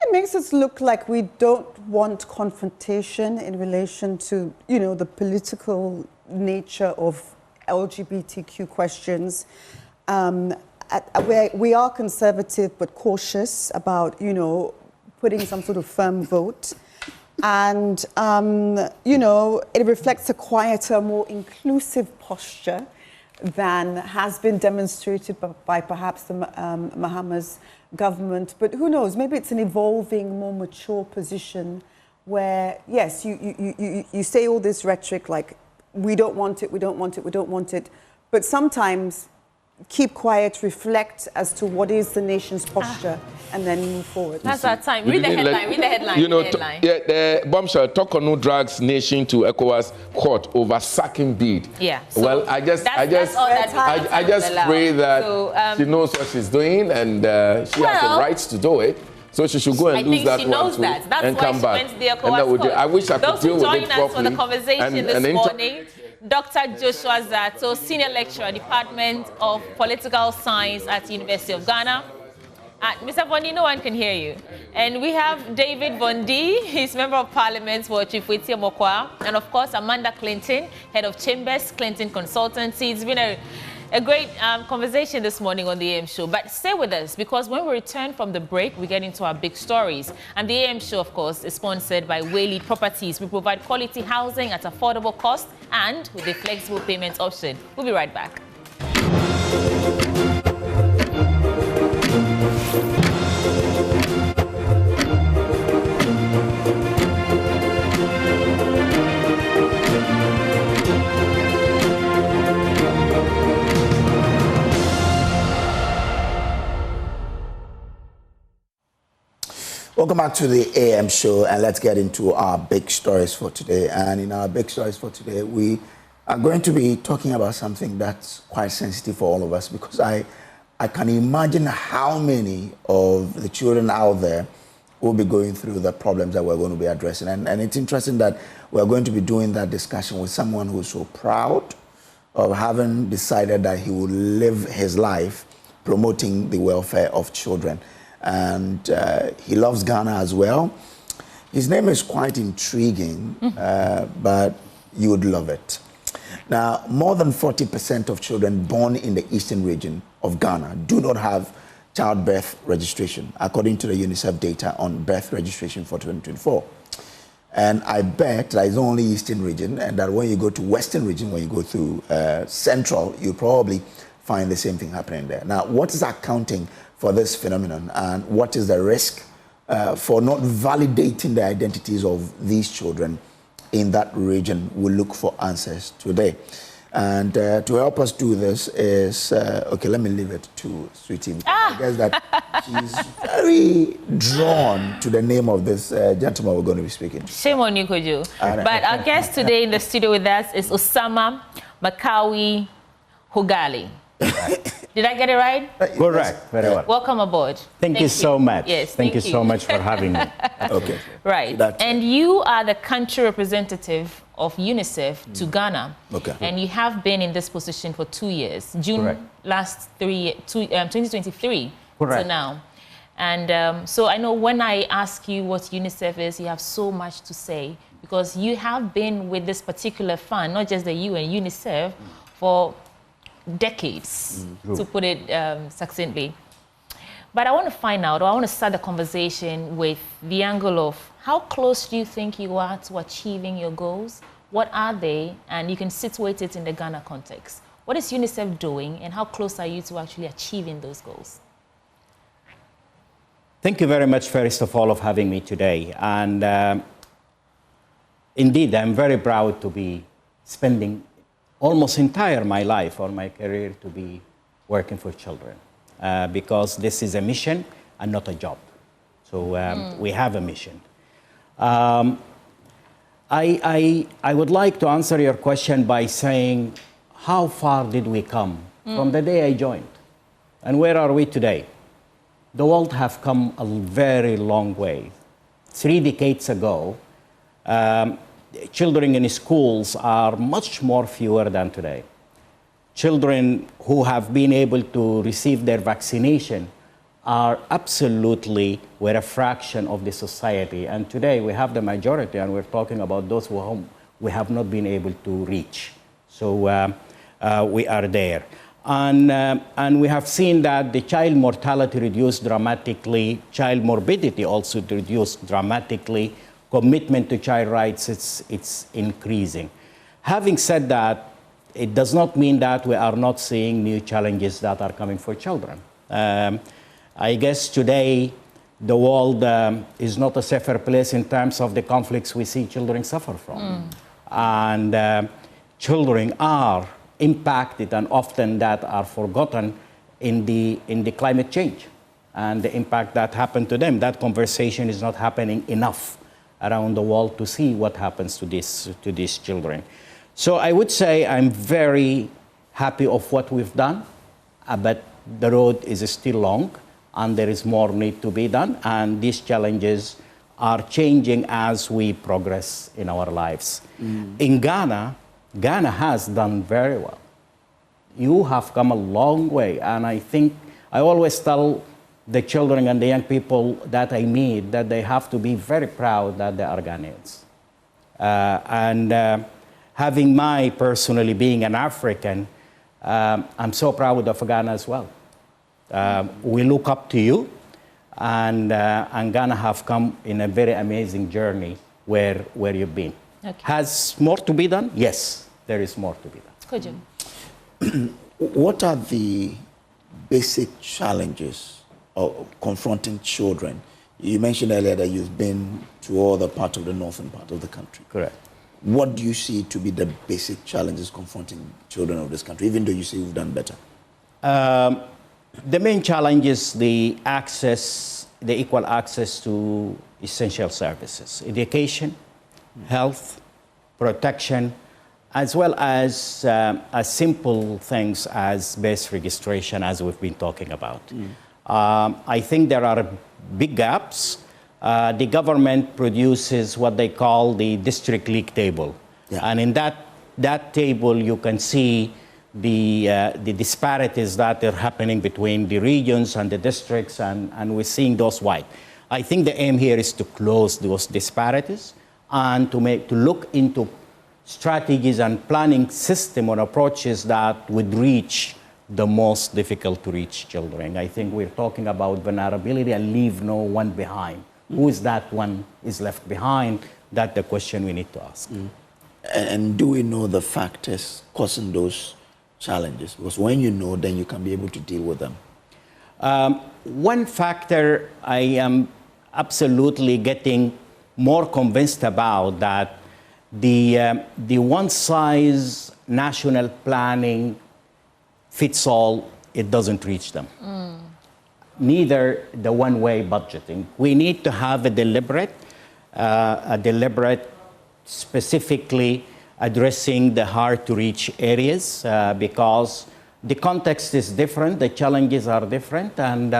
It makes us look like we don't want confrontation in relation to, the political nature of LGBTQ questions. We are conservative but cautious about, putting some sort of firm vote. And, it reflects a quieter, more inclusive posture than has been demonstrated by perhaps the Mahama's government. But who knows, maybe it's an evolving, more mature position where, yes, you say all this rhetoric like, we don't want it, we don't want it, we don't want it. But sometimes keep quiet, reflect as to what is the nation's posture, and then move forward. That's our time. Read the headline, read the headline. The bombshell, Tokonu drags nation to ECOWAS court over sacking bid. Yeah. So well, I just pray that she knows what she's doing and she has the rights to do it. So she should go and lose that one. I think she knows that. That's why she went to the ECOWAS court. I wish I could deal with it properly. Those who join us for the conversation this morning, Dr. Joshua Zato, Senior Lecturer, Department of Political Science at the University of Ghana. Mr. Bondi, no one can hear you. And we have David Bondi, he's Member of Parliament for Chifuiti Mokwa, and of course Amanda Clinton, Head of Chambers, Clinton Consultancy. It's been a great conversation this morning on the AM Show. But stay with us, because when we return from the break, we get into our big stories. And the AM Show, of course, is sponsored by Waylead Properties. We provide quality housing at affordable cost and with a flexible payment option. We'll be right back. Welcome back to the AM Show, and let's get into our big stories for today. And in our big stories for today, we are going to be talking about something that's quite sensitive for all of us, because I can imagine how many of the children out there will be going through the problems that we're going to be addressing. And it's interesting that we're going to be doing that discussion with someone who's so proud of having decided that he will live his life promoting the welfare of children. And he loves Ghana as well. His name is quite intriguing, but you would love it. Now, more than 40% of children born in the eastern region of Ghana do not have childbirth registration, according to the UNICEF data on birth registration for 2024. And I bet that it's only eastern region, and that when you go to western region, when you go through central, you probably find the same thing happening there. Now, what is accounting for this phenomenon, and what is the risk for not validating the identities of these children in that region? We'll look for answers today. And to help us do this is, okay, let me leave it to Sweetie. I guess that she's very drawn to the name of this gentleman we're going to be speaking to. Shame on you, Kojo. But our guest today in the studio with us is Ghana Makkawi Khogali. Did I get it right? Correct. Very well. Welcome aboard. Thank you so much. Yes, thank you so much for having me. Okay. Right. And you are the country representative of UNICEF to Ghana. Okay. And you have been in this position for 2 years. June 2023 Correct. to now. And so I know when I ask you what UNICEF is, you have so much to say, because you have been with this particular fund, not just the UN, UNICEF, for decades, to put it succinctly. But I want to find out, or I want to start the conversation with the angle of how close do you think you are to achieving your goals? What are they? And you can situate it in the Ghana context. What is UNICEF doing, and how close are you to actually achieving those goals? Thank you very much, first of all, of having me today. And indeed, I'm very proud to be spending almost entire my life or my career to be working for children, because this is a mission and not a job. So we have a mission. I would like to answer your question by saying, how far did we come from the day I joined? And where are we today? The world have come a very long way. 3 decades ago, children in schools are much more fewer than today. Children who have been able to receive their vaccination are absolutely were a fraction of the society. And today we have the majority, and we're talking about those whom we have not been able to reach. So we are there. And we have seen that the child mortality reduced dramatically, child morbidity also reduced dramatically. Commitment to child rights, it's increasing. Having said that, it does not mean that we are not seeing new challenges that are coming for children. I guess today the world is not a safer place in terms of the conflicts we see children suffer from. And children are impacted, and often that are forgotten in the climate change and the impact that happened to them. That conversation is not happening enough around the world to see what happens to these children. So I would say I'm very happy of what we've done, but the road is still long, and there is more need to be done, and these challenges are changing as we progress in our lives. In Ghana, Ghana has done very well. You have come a long way, and I think I always tell the children and the young people that I meet that they have to be very proud that they are Ghanaians. Having my personally being an African, I'm so proud of Ghana as well. We look up to you, and Ghana have come in a very amazing journey where you've been. Okay. Has more to be done? Yes, there is more to be done. Could you? What are the basic challenges of confronting children? You mentioned earlier that you've been to all the part of the northern part of the country. Correct. What do you see to be the basic challenges confronting children of this country, even though you say we've done better? The main challenge is the equal access to essential services, education, health, protection, as well as simple things as base registration, as we've been talking about. I think there are big gaps. The government produces what they call the district league table. And in that table, you can see the disparities that are happening between the regions and the districts, and we're seeing those wide. I think the aim here is to close those disparities and to look into strategies and planning system or approaches that would reach the most difficult to reach children. I think we're talking about vulnerability and leave no one behind. Who is that one is left behind? That's the question we need to ask. And do we know the factors causing those challenges? Because when you know, then you can be able to deal with them. One factor I am absolutely getting more convinced about, that the one-size national planning fits all, it doesn't reach them. Neither the one-way budgeting. We need to have a deliberate specifically addressing the hard-to-reach areas because the context is different, the challenges are different, and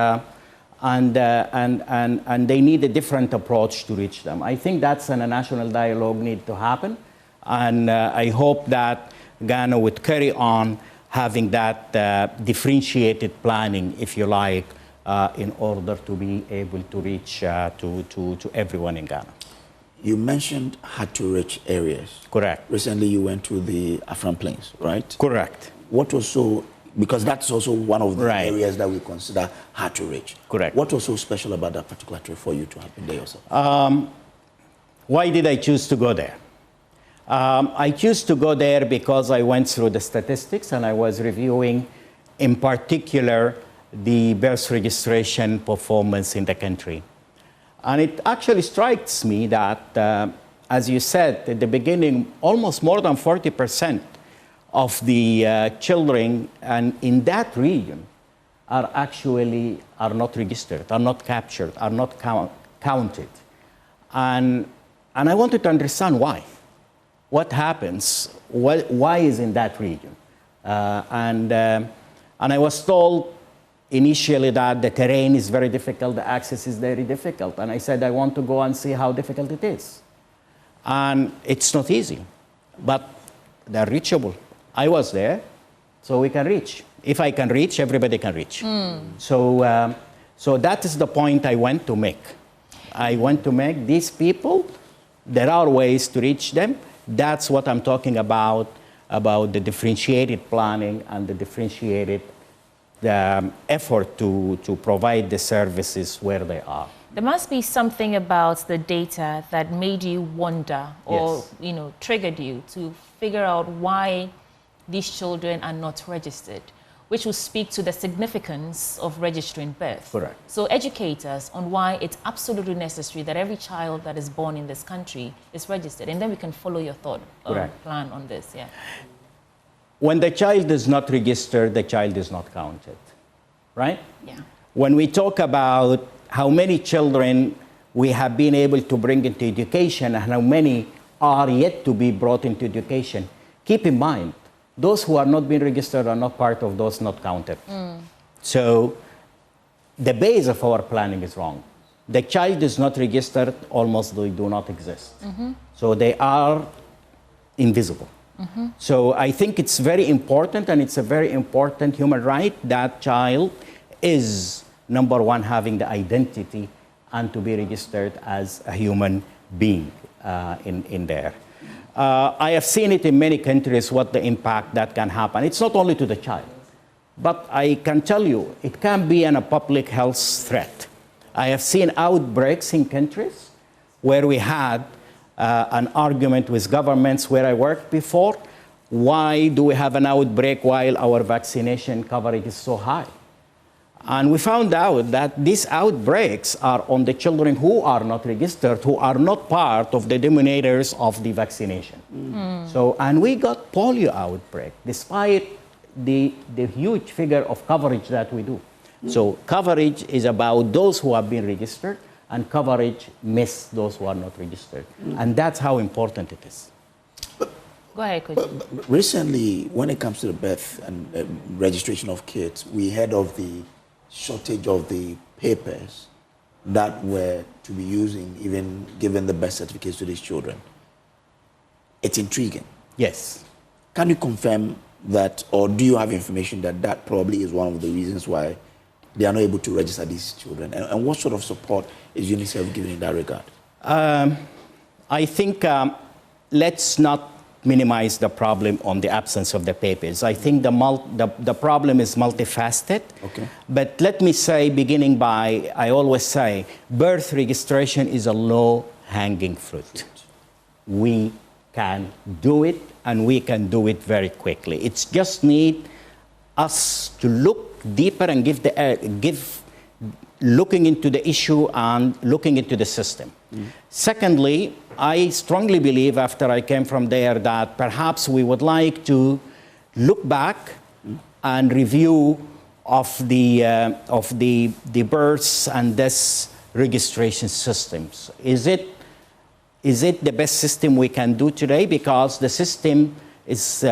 they need a different approach to reach them. I think that's a national dialogue need to happen, and I hope that Ghana would carry on having that differentiated planning, if you like, in order to be able to reach to everyone in Ghana. You mentioned hard-to-reach areas. Correct. Recently, you went to the Afram Plains, right? Correct. What was so, because that's also one of the areas that we consider hard to reach. Correct. What was so special about that particular trip for you to have been there yourself? Why did I choose to go there? I chose to go there because I went through the statistics and I was reviewing, in particular, the birth registration performance in the country. And it actually strikes me that, as you said at the beginning, almost more than 40% of the children and in that region are not registered, are not captured, are not counted. And I wanted to understand why. What happens? Why is in that region? And I was told initially that the terrain is very difficult, the access is very difficult. And I said, I want to go and see how difficult it is. And it's not easy, but they're reachable. I was there, so we can reach. If I can reach, everybody can reach. So that is the point I want to make. I want to make these people, there are ways to reach them. That's what I'm talking about the differentiated planning and the differentiated effort to provide the services where they are. There must be something about the data that made you wonder or triggered you to figure out why these children are not registered, which will speak to the significance of registering birth. Correct. So educate us on why it's absolutely necessary that every child that is born in this country is registered, and then we can follow your thought or plan on this. Yeah. When the child is not registered, the child is not counted, right? Yeah. When we talk about how many children we have been able to bring into education and how many are yet to be brought into education, keep in mind, those who are not being registered are not part of those not counted. So the base of our planning is wrong. The child is not registered, almost they do not exist. So they are invisible. So I think it's very important, and it's a very important human right that child is, number one, having the identity and to be registered as a human being in there. I have seen it in many countries, what the impact that can happen. It's not only to the child, but I can tell you, it can be a public health threat. I have seen outbreaks in countries where we had an argument with governments where I worked before. Why do we have an outbreak while our vaccination coverage is so high? And we found out that these outbreaks are on the children who are not registered, who are not part of the denominators of the vaccination. So, and we got polio outbreak, despite the huge figure of coverage that we do. So coverage is about those who have been registered, and coverage miss those who are not registered. And that's how important it is. Go ahead, Coach. But recently, when it comes to the birth and registration of kids, we heard of the shortage of the papers that were to be using, even given the birth certificates to these children. It's intriguing. Yes. Can you confirm that, or do you have information that that probably is one of the reasons why they are not able to register these children? And what sort of support is UNICEF giving in that regard? I think let's not minimize the problem on the absence of the papers. I think the problem is multifaceted. Okay. But let me say, beginning by, I always say, birth registration is a low-hanging fruit. We can do it, and we can do it very quickly. It's just need us to look deeper and looking into the issue and looking into the system. Secondly, I strongly believe, after I came from there, that perhaps we would like to look back and review of the births and deaths registration systems. Is it the best system we can do today? Because the system is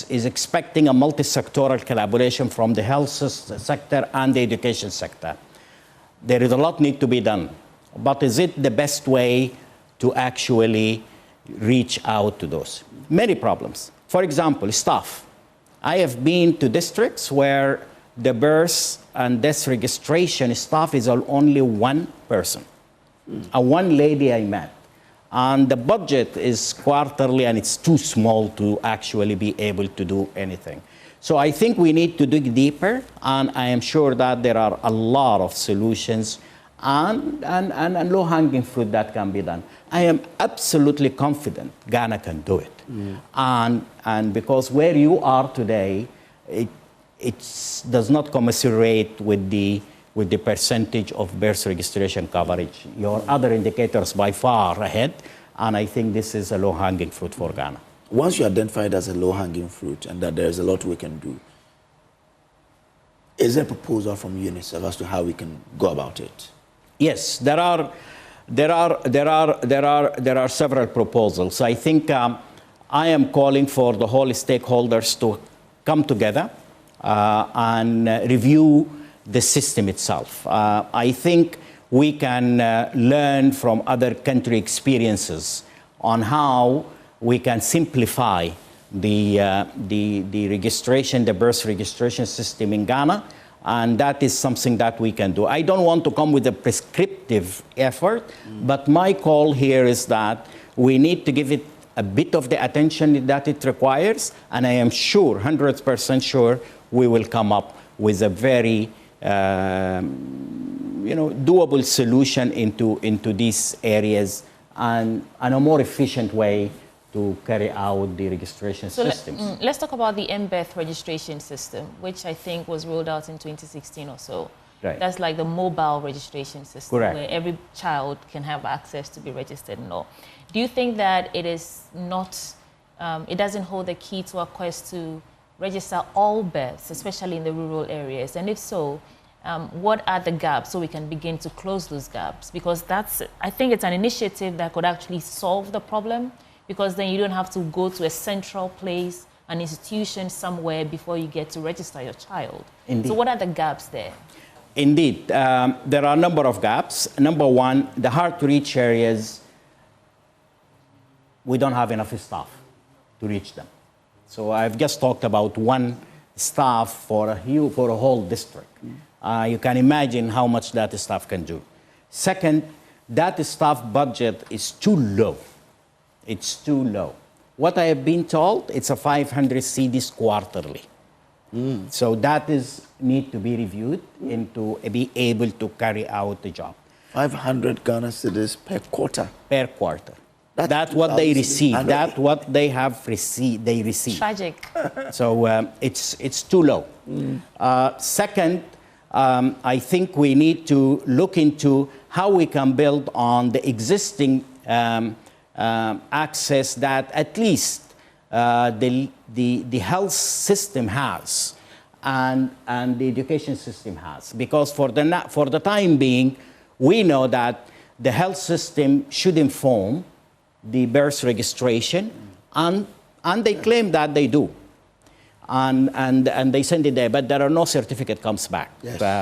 expecting a multi-sectoral collaboration from the health sector and the education sector. There is a lot need to be done, but is it the best way to actually reach out to those? Many problems. For example, staff. I have been to districts where the birth and death registration staff is only one person, one lady I met. And the budget is quarterly, and it's too small to actually be able to do anything. So I think we need to dig deeper, and I am sure that there are a lot of solutions and low-hanging fruit that can be done. I am absolutely confident Ghana can do it. And because where you are today, it does not commiserate with the percentage of birth registration coverage. Your other indicators by far ahead, and I think this is a low-hanging fruit for Ghana. Once you identify it as a low-hanging fruit and that there's a lot we can do, is there a proposal from UNICEF as to how we can go about it? Yes, there are several proposals. I think I am calling for the whole stakeholders to come together and review the system itself. I think we can learn from other country experiences on how we can simplify the registration, the birth registration system in Ghana, and that is something that we can do. I don't want to come with a prescriptive effort, but my call here is that we need to give it a bit of the attention that it requires, and I am sure, 100% sure, we will come up with a very doable solution into these areas and a more efficient way to carry out the registration systems. Let's talk about the M-birth registration system, which I think was rolled out in 2016 or so. Right. That's like the mobile registration system. Correct. Where every child can have access to be registered and all. Do you think that it is not, it doesn't hold the key to our quest to register all births, especially in the rural areas? And if so, what are the gaps so we can begin to close those gaps? Because I think it's an initiative that could actually solve the problem, because then you don't have to go to a central place, an institution somewhere before you get to register your child. Indeed. So what are the gaps there? Indeed, there are a number of gaps. Number one, the hard-to-reach areas, we don't have enough staff to reach them. So I've just talked about one staff for a whole district. You can imagine how much that staff can do. Second, that staff budget is too low. It's too low. What I have been told, it's a 500 CDs quarterly. So that need to be reviewed and to be able to carry out the job. 500 Ghana cedis per quarter. Per quarter. That's what they receive. That's what they have received. They receive. Tragic. So it's too low. Second, I think we need to look into how we can build on the existing access that at least the health system has and the education system has. Because for the time being, we know that the health system should inform the birth registration, and they claim that they do. And they send it there, but there are no certificate comes back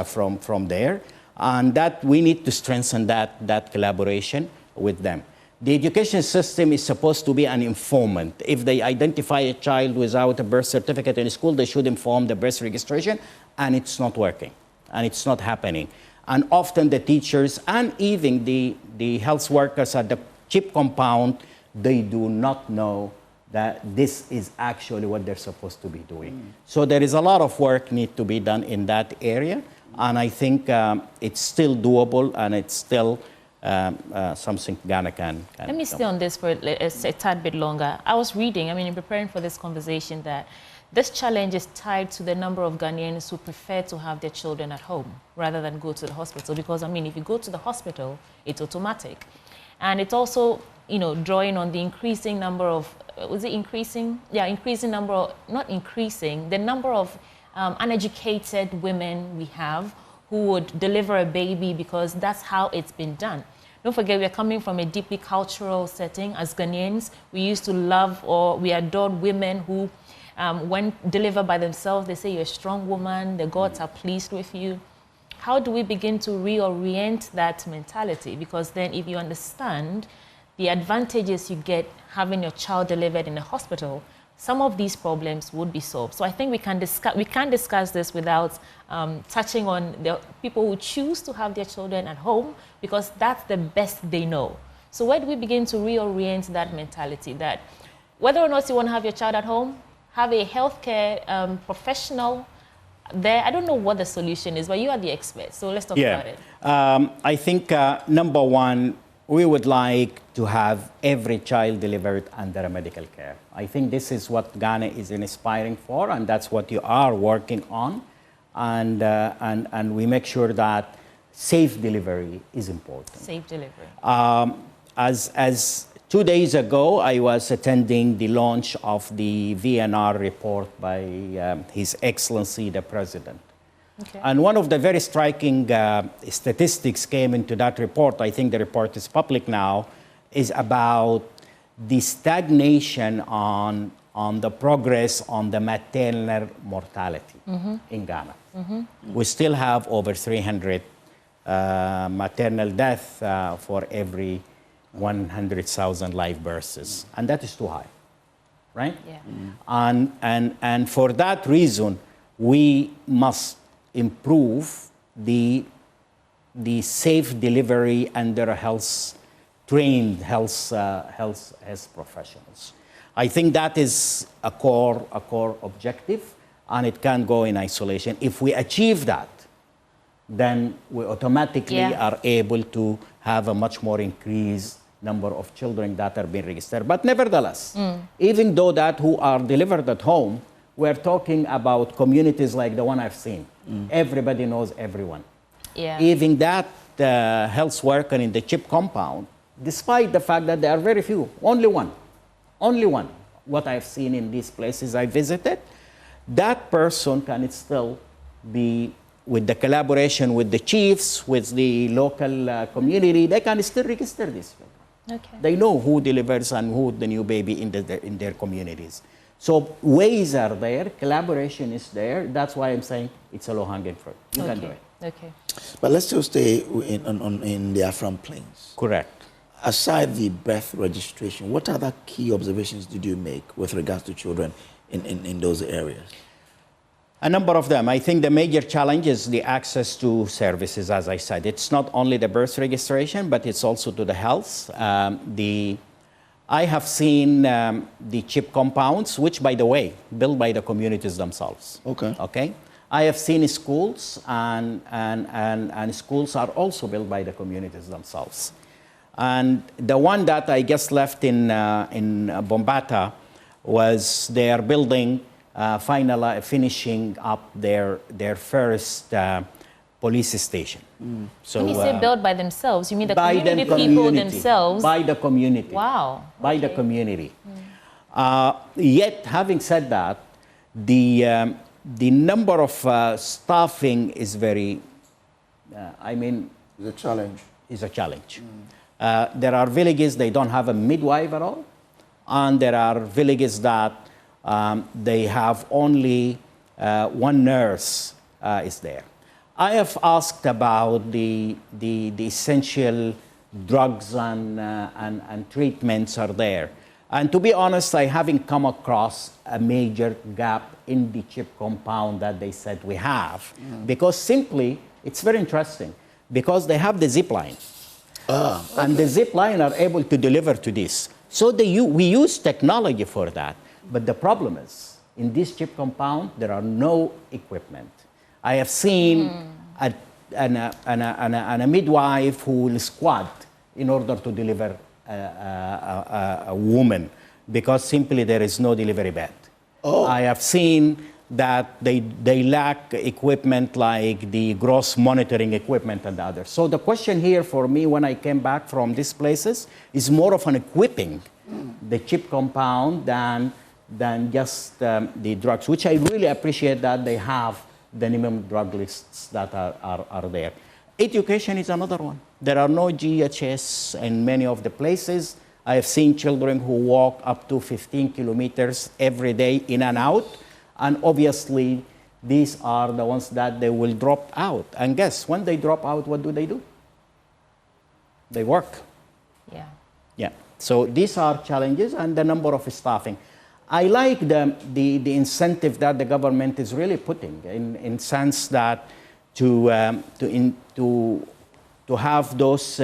from there. And that we need to strengthen that collaboration with them. The education system is supposed to be an informant. If they identify a child without a birth certificate in school, they should inform the birth registration, and it's not working, and it's not happening. And often the teachers and even the health workers at the CHIP compound, they do not know that this is actually what they're supposed to be doing. So there is a lot of work need to be done in that area, and I think it's still doable, and it's still something Ghana can Let me stay on this for a tad bit longer. I was reading, in preparing for this conversation, that this challenge is tied to the number of Ghanaians who prefer to have their children at home rather than go to the hospital. Because, if you go to the hospital, it's automatic. And it's also, drawing on the increasing number of, the number of uneducated women we have who would deliver a baby because that's how it's been done. Don't forget, we're coming from a deeply cultural setting. As Ghanaians, we used to love or we adored women who, when delivered by themselves, they say you're a strong woman, the gods are pleased with you. How do we begin to reorient that mentality? Because then if you understand the advantages you get having your child delivered in a hospital, some of these problems would be solved. So I think we can discuss this without touching on the people who choose to have their children at home, because that's the best they know. So where do we begin to reorient that mentality, that whether or not you want to have your child at home, have a healthcare professional there? I don't know what the solution is, but you are the expert, so let's talk about it. I think, number one, we would like to have every child delivered under a medical care. I think this is what Ghana is inspiring for, and that's what you are working on. And we make sure that safe delivery is important. Safe delivery. As 2 days ago, I was attending the launch of the VNR report by His Excellency the President. Okay. And one of the very striking statistics came into that report, I think the report is public now, is about the stagnation on the progress on the maternal mortality in Ghana. We still have over 300 maternal deaths for every 100,000 live births, and that is too high, right? Yeah. And for that reason, we must improve the safe delivery under trained health professionals. I think that is a core objective, and it can't go in isolation. If we achieve that, then we automatically are able to have a much more increased number of children that are being registered. But nevertheless, even though that who are delivered at home, we're talking about communities like the one I've seen. Everybody knows everyone. Yeah. Even that health worker in the CHIP compound, despite the fact that there are very few, only one, what I've seen in these places I visited, that person can still be, with the collaboration with the chiefs, with the local community, they can still register this. Okay. They know who delivers and who the new baby in their communities. So ways are there, collaboration is there. That's why I'm saying it's a low-hanging fruit. You can do it. Okay. But let's still stay in the Afram Plains. Correct. Aside the birth registration, what other key observations did you make with regards to children in those areas? A number of them. I think the major challenge is the access to services, as I said. It's not only the birth registration, but it's also to the health. I have seen the CHIP compounds, which, by the way, built by the communities themselves. Okay. I have seen schools, and schools are also built by the communities themselves. And the one that I just left in Bombata was they are building, finishing up their first police station. So, when you say built by themselves, you mean the community people themselves? By the community. Wow. By the community. Yet, having said that, the number of staffing is very, it's a challenge. Is a challenge. There are villages they don't have a midwife at all, and there are villages that they have only one nurse is there. I have asked about the essential drugs and treatments are there. And to be honest, I haven't come across a major gap in the CHIP compound that they said we have. Because simply, it's very interesting, because they have the zip line. And the zip line are able to deliver to this. So we use technology for that. But the problem is, in this CHIP compound, there are no equipment. I have seen a midwife who will squat in order to deliver a woman, because simply there is no delivery bed. I have seen that they lack equipment like the gross monitoring equipment and the others. So the question here for me when I came back from these places is more of an equipping the CHIP compound than just the drugs, which I really appreciate that they have the minimum drug lists that are there. Education is another one. There are no GHS in many of the places. I have seen children who walk up to 15 kilometers every day in and out. And obviously, these are the ones that they will drop out. And guess, when they drop out, what do? They work. Yeah. So these are challenges and the number of staffing. I like the incentive that the government is really putting in sense that to have those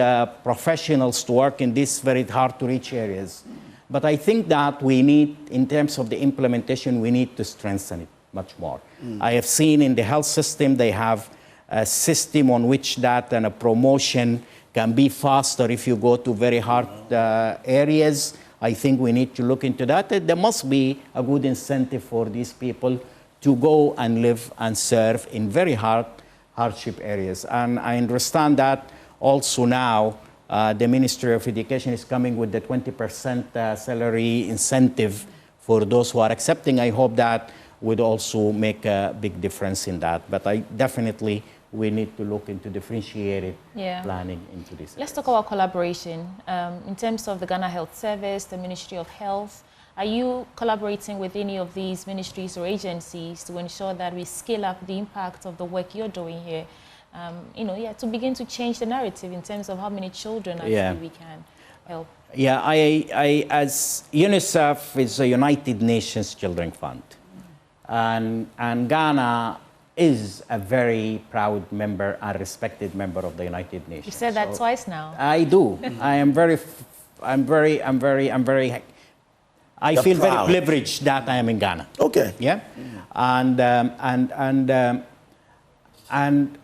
professionals to work in these very hard to reach areas. But I think that we need, in terms of the implementation, we need to strengthen it much more. I have seen in the health system, they have a system on which that and a promotion can be faster if you go to very hard areas. I think we need to look into that. There must be a good incentive for these people to go and live and serve in very hardship areas. And I understand that also now the Ministry of Education is coming with the 20% salary incentive for those who are accepting. I hope that would also make a big difference in that. But we need to look into differentiated planning into this. Let's talk about collaboration. In terms of the Ghana Health Service, the Ministry of Health, are you collaborating with any of these ministries or agencies to ensure that we scale up the impact of the work you're doing here? To begin to change the narrative in terms of how many children actually we can help. Yeah, I as UNICEF is a United Nations Children Fund, and Ghana is a very proud member and respected member of the United Nations. You said that twice now. I do. I feel very privileged that I am in Ghana. Okay. Yeah, and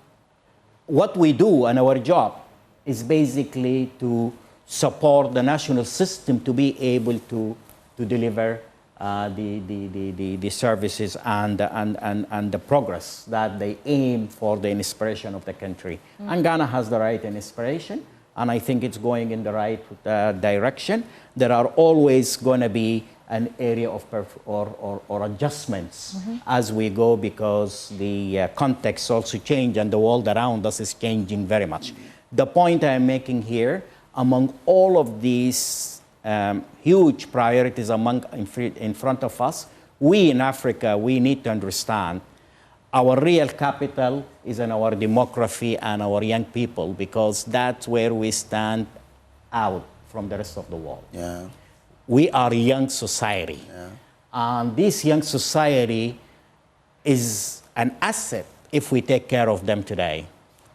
what we do and our job is basically to support the national system to be able to deliver the services and the progress that they aim for the inspiration of the country. And Ghana has the right inspiration, and I think it's going in the right direction. There are always going to be an area of or adjustments as we go, because the context also change and the world around us is changing very much. The point I'm making here, among all of these huge priorities in front of us, we in Africa, we need to understand our real capital is in our demography and our young people, because that's where we stand out from the rest of the world. Yeah. We are a young society. Yeah. And this young society is an asset if we take care of them today.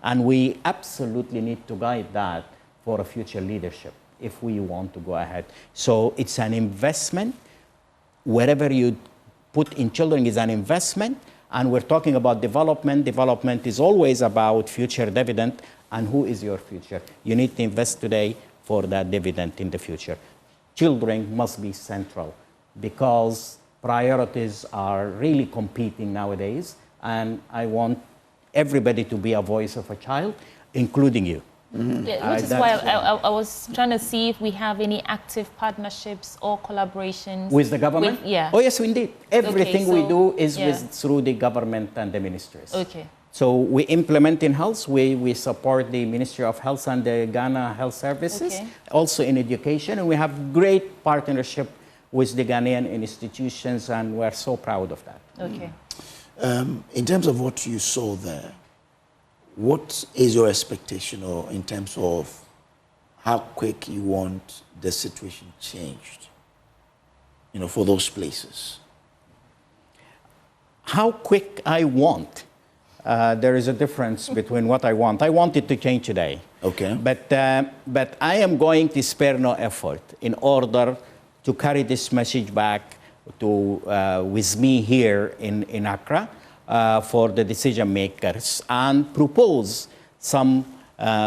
And we absolutely need to guide that for a future leadership if we want to go ahead. So it's an investment. Wherever you put in children is an investment. And we're talking about development. Development is always about future dividend. And who is your future? You need to invest today for that dividend in the future. Children must be central, because priorities are really competing nowadays. And I want everybody to be a voice of a child, including you. Mm-hmm. Yeah, which is why I was trying to see if we have any active partnerships or collaborations. With the government? Yeah. Oh, yes, indeed. Everything we do is yeah. through the government and the ministries. Okay. So we implement in health, we support the Ministry of Health and the Ghana Health Services, okay. also in education, and we have great partnership with the Ghanaian institutions, and we're so proud of that. Okay. In terms of what you saw there, what is your expectation, or in terms of how quick you want the situation changed, for those places? How quick I want? There is a difference between what I want. I want it to change today. Okay. But I am going to spare no effort in order to carry this message back to with me here in Accra for the decision makers and propose some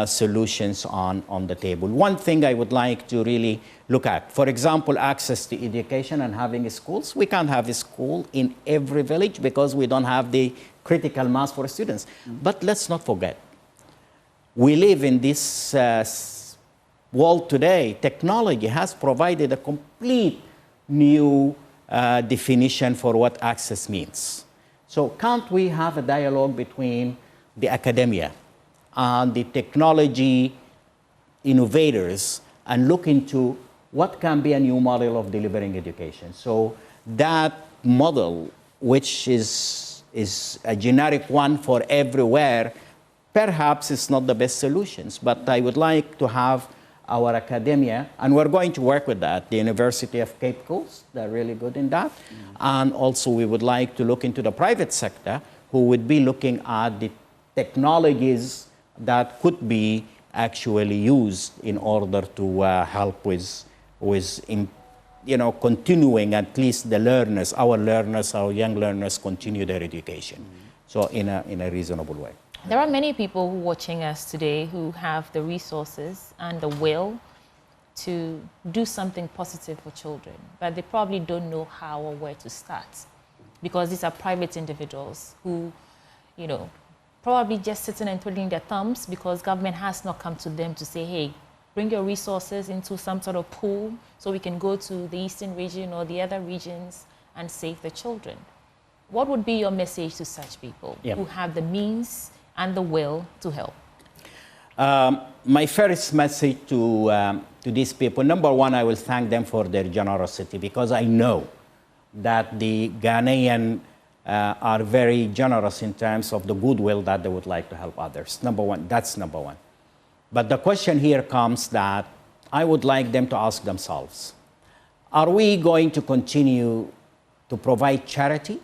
solutions on the table. One thing I would like to really look at, for example, access to education and having schools. We can't have a school in every village because we don't have the critical mass for students. But let's not forget, we live in this world today. Technology has provided a complete new definition for what access means. So can't we have a dialogue between the academia and the technology innovators and look into what can be a new model of delivering education? So that model, which is a generic one for everywhere, perhaps it's not the best solutions, but I would like to have our academia, and we're going to work with that. The University of Cape Coast, they're really good in that. And also we would like to look into the private sector, who would be looking at the technologies that could be actually used in order to help with continuing at least the learners, our young learners continue their education. So in a reasonable way. There are many people watching us today who have the resources and the will to do something positive for children, but they probably don't know how or where to start, because these are private individuals who, probably just sitting and twiddling their thumbs because government has not come to them to say, hey, bring your resources into some sort of pool so we can go to the eastern region or the other regions and save the children. What would be your message to such people who have the means and the will to help? My first message to these people, number one, I will thank them for their generosity, because I know that the Ghanaian are very generous in terms of the goodwill that they would like to help others. Number one, that's number one. But the question here comes that I would like them to ask themselves, are we going to continue to provide charity,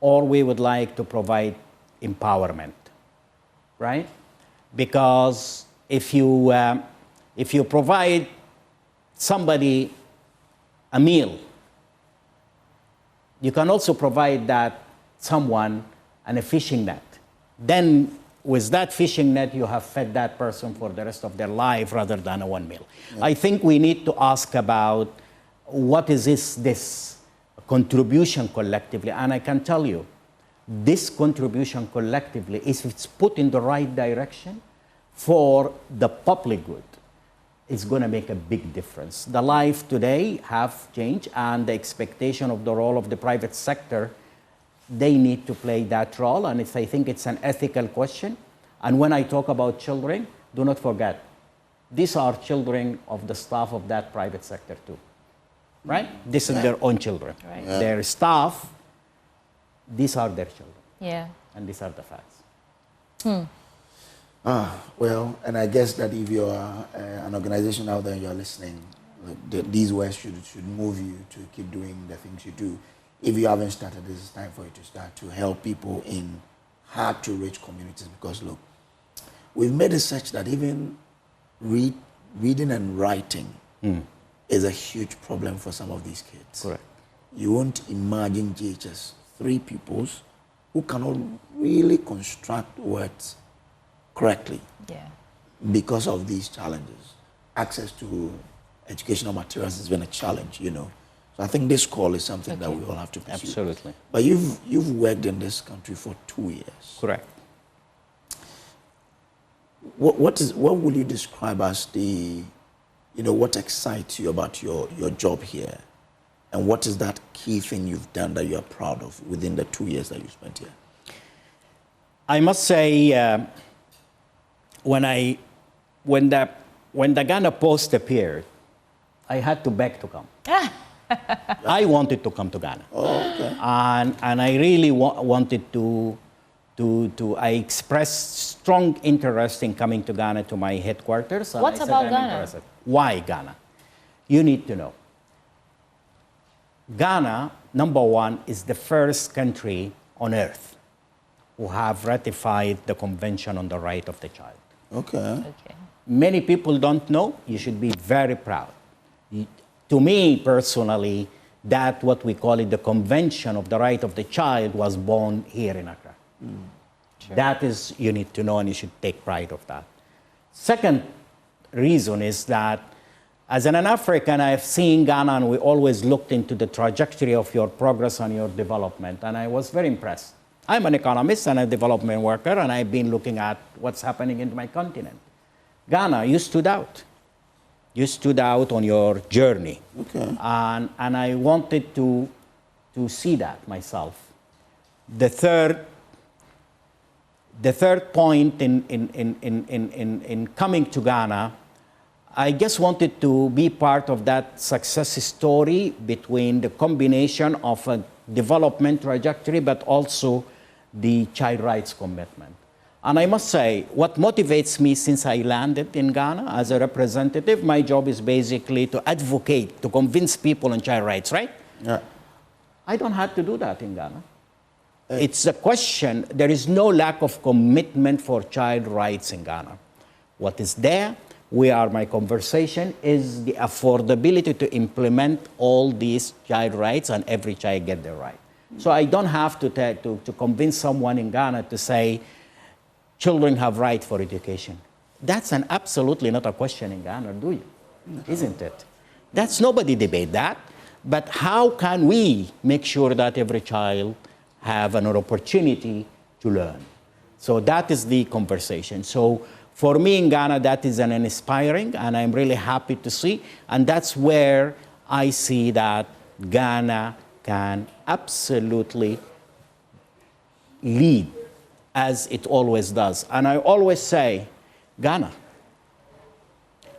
or we would like to provide empowerment, right? Because if you provide somebody a meal, you can also provide that someone a fishing net. Then with that fishing net, you have fed that person for the rest of their life rather than a one meal. Yeah. I think we need to ask about what is this contribution collectively. And I can tell you, this contribution collectively, if it's put in the right direction for the public good, it's going to make a big difference. The life today have changed, and the expectation of the role of the private sector, they need to play that role, and I think it's an ethical question. And when I talk about children, do not forget, these are children of the staff of that private sector too. right? This is their own children. Right. Yeah. Their staff, these are their children. Yeah. And these are the facts. Well, and I guess that if you're an organization out there and you're listening, these words should move you to keep doing the things you do. If you haven't started, this is time for you to start to help people in hard-to-reach communities. Because look, we've made it such that even reading and writing is a huge problem for some of these kids. Correct. You won't imagine GHS, 3 pupils who cannot really construct words correctly because of these challenges. Access to educational materials has been a challenge, you know. So I think this call is something that we all have to pursue. Absolutely. But you've worked in this country for 2 years. Correct. What would you describe as the, you know, what excites you about your job here? And what is that key thing you've done that you're proud of within the 2 years that you spent here? I must say, when the Ghana Post appeared, I had to beg to come. I wanted to come to Ghana. Oh, okay. And I really wanted to I expressed strong interest in coming to Ghana, to my headquarters. What about Ghana? Interested. Why Ghana? You need to know. Ghana, number one, is the first country on earth who have ratified the Convention on the Right of the Child. Okay. Many people don't know. You should be very proud. To me, personally, that what we call it, the Convention of the Right of the Child, was born here in Accra. Sure. That is, you need to know, and you should take pride of that. Second reason is that as an African, I've seen Ghana, and we always looked into the trajectory of your progress and your development, and I was very impressed. I'm an economist and a development worker, and I've been looking at what's happening in my continent. Ghana, you stood out. You stood out on your journey. Okay. And I wanted to see that myself. The third point in coming to Ghana, I just wanted to be part of that success story between the combination of a development trajectory, but also the child rights commitment. And I must say, what motivates me since I landed in Ghana as a representative, my job is basically to advocate, to convince people on child rights, right? Yeah. I don't have to do that in Ghana. It's a question, there is no lack of commitment for child rights in Ghana. What is there, my conversation is the affordability to implement all these child rights and every child get their right. So I don't have to convince someone in Ghana to say, children have right for education. That's absolutely not a question in Ghana, do you? No. Isn't it? Nobody debate that. But how can we make sure that every child have an opportunity to learn? So that is the conversation. So for me in Ghana, that is an inspiring, and I'm really happy to see. And that's where I see that Ghana can absolutely lead, as it always does. And I always say, Ghana,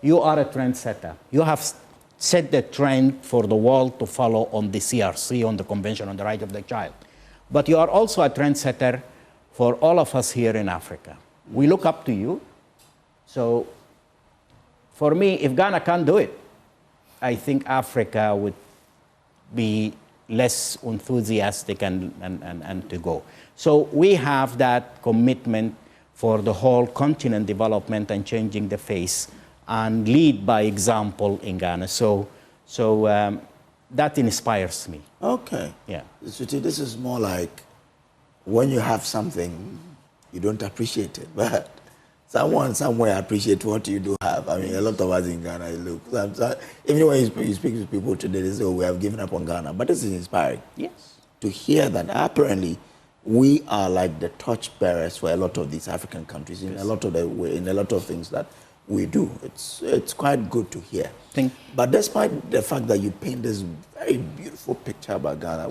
you are a trendsetter. You have set the trend for the world to follow on the CRC, on the Convention on the Right of the Child. But you are also a trendsetter for all of us here in Africa. We look up to you. So for me, if Ghana can't do it, I think Africa would be less enthusiastic and to go. So we have that commitment for the whole continent development and changing the face and lead by example in Ghana. So that inspires me. Okay. Yeah. This is more like when you have something, you don't appreciate it, but someone somewhere appreciate what you do have. I mean, a lot of us in Ghana, look, even when you speak to people today, they say, oh, we have given up on Ghana. But this is inspiring. Yes. To hear that apparently we are like the torch bearers for a lot of these African countries in a lot of things that we do. It's quite good to hear. But despite the fact that you paint this very beautiful picture about Ghana,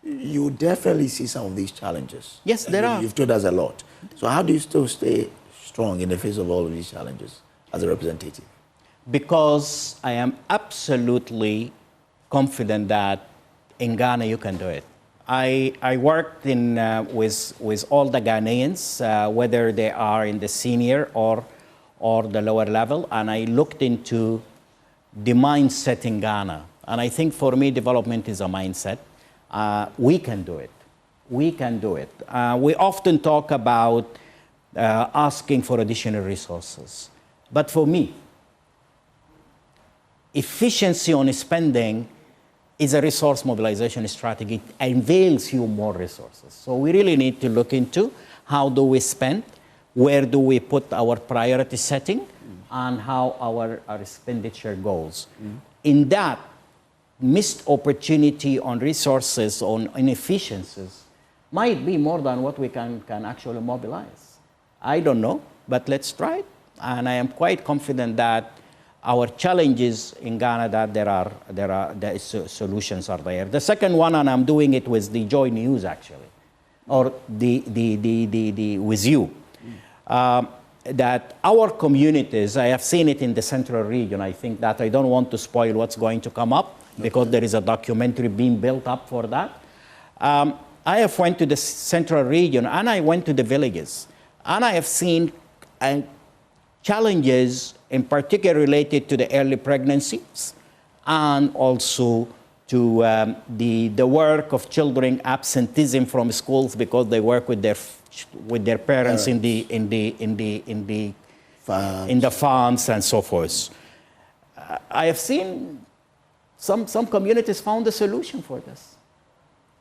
you definitely see some of these challenges. Yes, there are. You've told us a lot. So how do you still stay strong in the face of all of these challenges as a representative? Because I am absolutely confident that in Ghana you can do it. I worked with all the Ghanaians, whether they are in the senior or the lower level, and I looked into the mindset in Ghana. And I think for me, development is a mindset. We can do it. We can do it. We often talk about asking for additional resources. But for me, efficiency on spending is a resource mobilization strategy. It avails you more resources. So we really need to look into how do we spend, where do we put our priority setting, and how our expenditure goes. In that, missed opportunity on resources, on inefficiencies, might be more than what we can actually mobilize. I don't know, but let's try it. And I am quite confident that our challenges in Ghana, that the solutions are there. The second one, and I'm doing it with the Joy News actually, or with you, that our communities, I have seen it in the central region. I think that I don't want to spoil what's going to come up because there is a documentary being built up for that. I have went to the central region and I went to the villages, and I have seen challenges in particular related to the early pregnancies and also to the work of children absenteeism from schools because they work with their parents in the farms and so forth. I have seen some communities found a solution for this.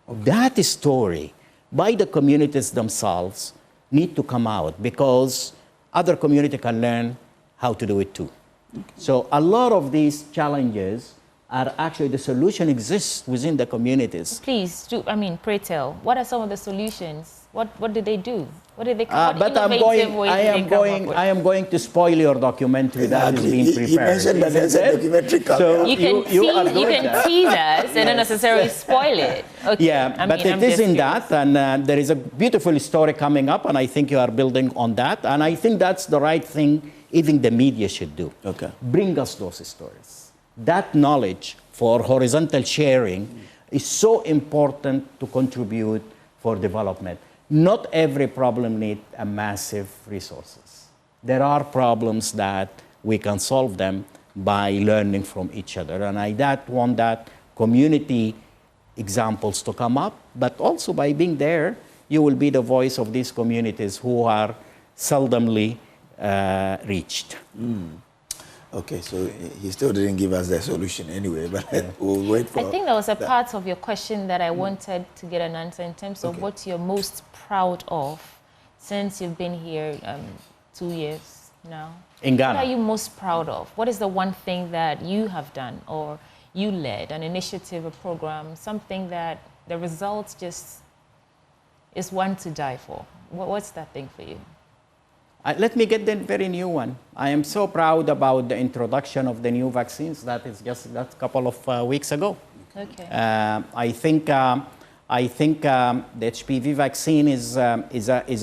That story by the communities themselves need to come out because other communities can learn how to do it too. So a lot of these challenges are actually, the solution exists within the communities. Please, pray tell, what are some of the solutions? What did they do? What did they but I am going to spoil your documentary that is being prepared. He mentioned that there's a documentary coming. So you can tease us and not necessarily spoil it. Okay. Yeah, but it is in that, and there is a beautiful story coming up, and I think you are building on that, and I think that's the right thing even the media should do. Okay. Bring us those stories. That knowledge for horizontal sharing is so important to contribute for development. Not every problem needs a massive resources. There are problems that we can solve them by learning from each other. And I want that community examples to come up, but also by being there, you will be the voice of these communities who are seldomly reached. Okay, so he still didn't give us the solution anyway, but we'll wait for I think there was a part of your question that I wanted to get an answer in terms of what you're most proud of since you've been here 2 years now. In Ghana. What are you most proud of? What is the one thing that you have done or you led, an initiative, a program, something that the results just is one to die for? What's that thing for you? Let me get the very new one. I am so proud about the introduction of the new vaccines. That is just a couple of weeks ago. Okay. I think the HPV vaccine is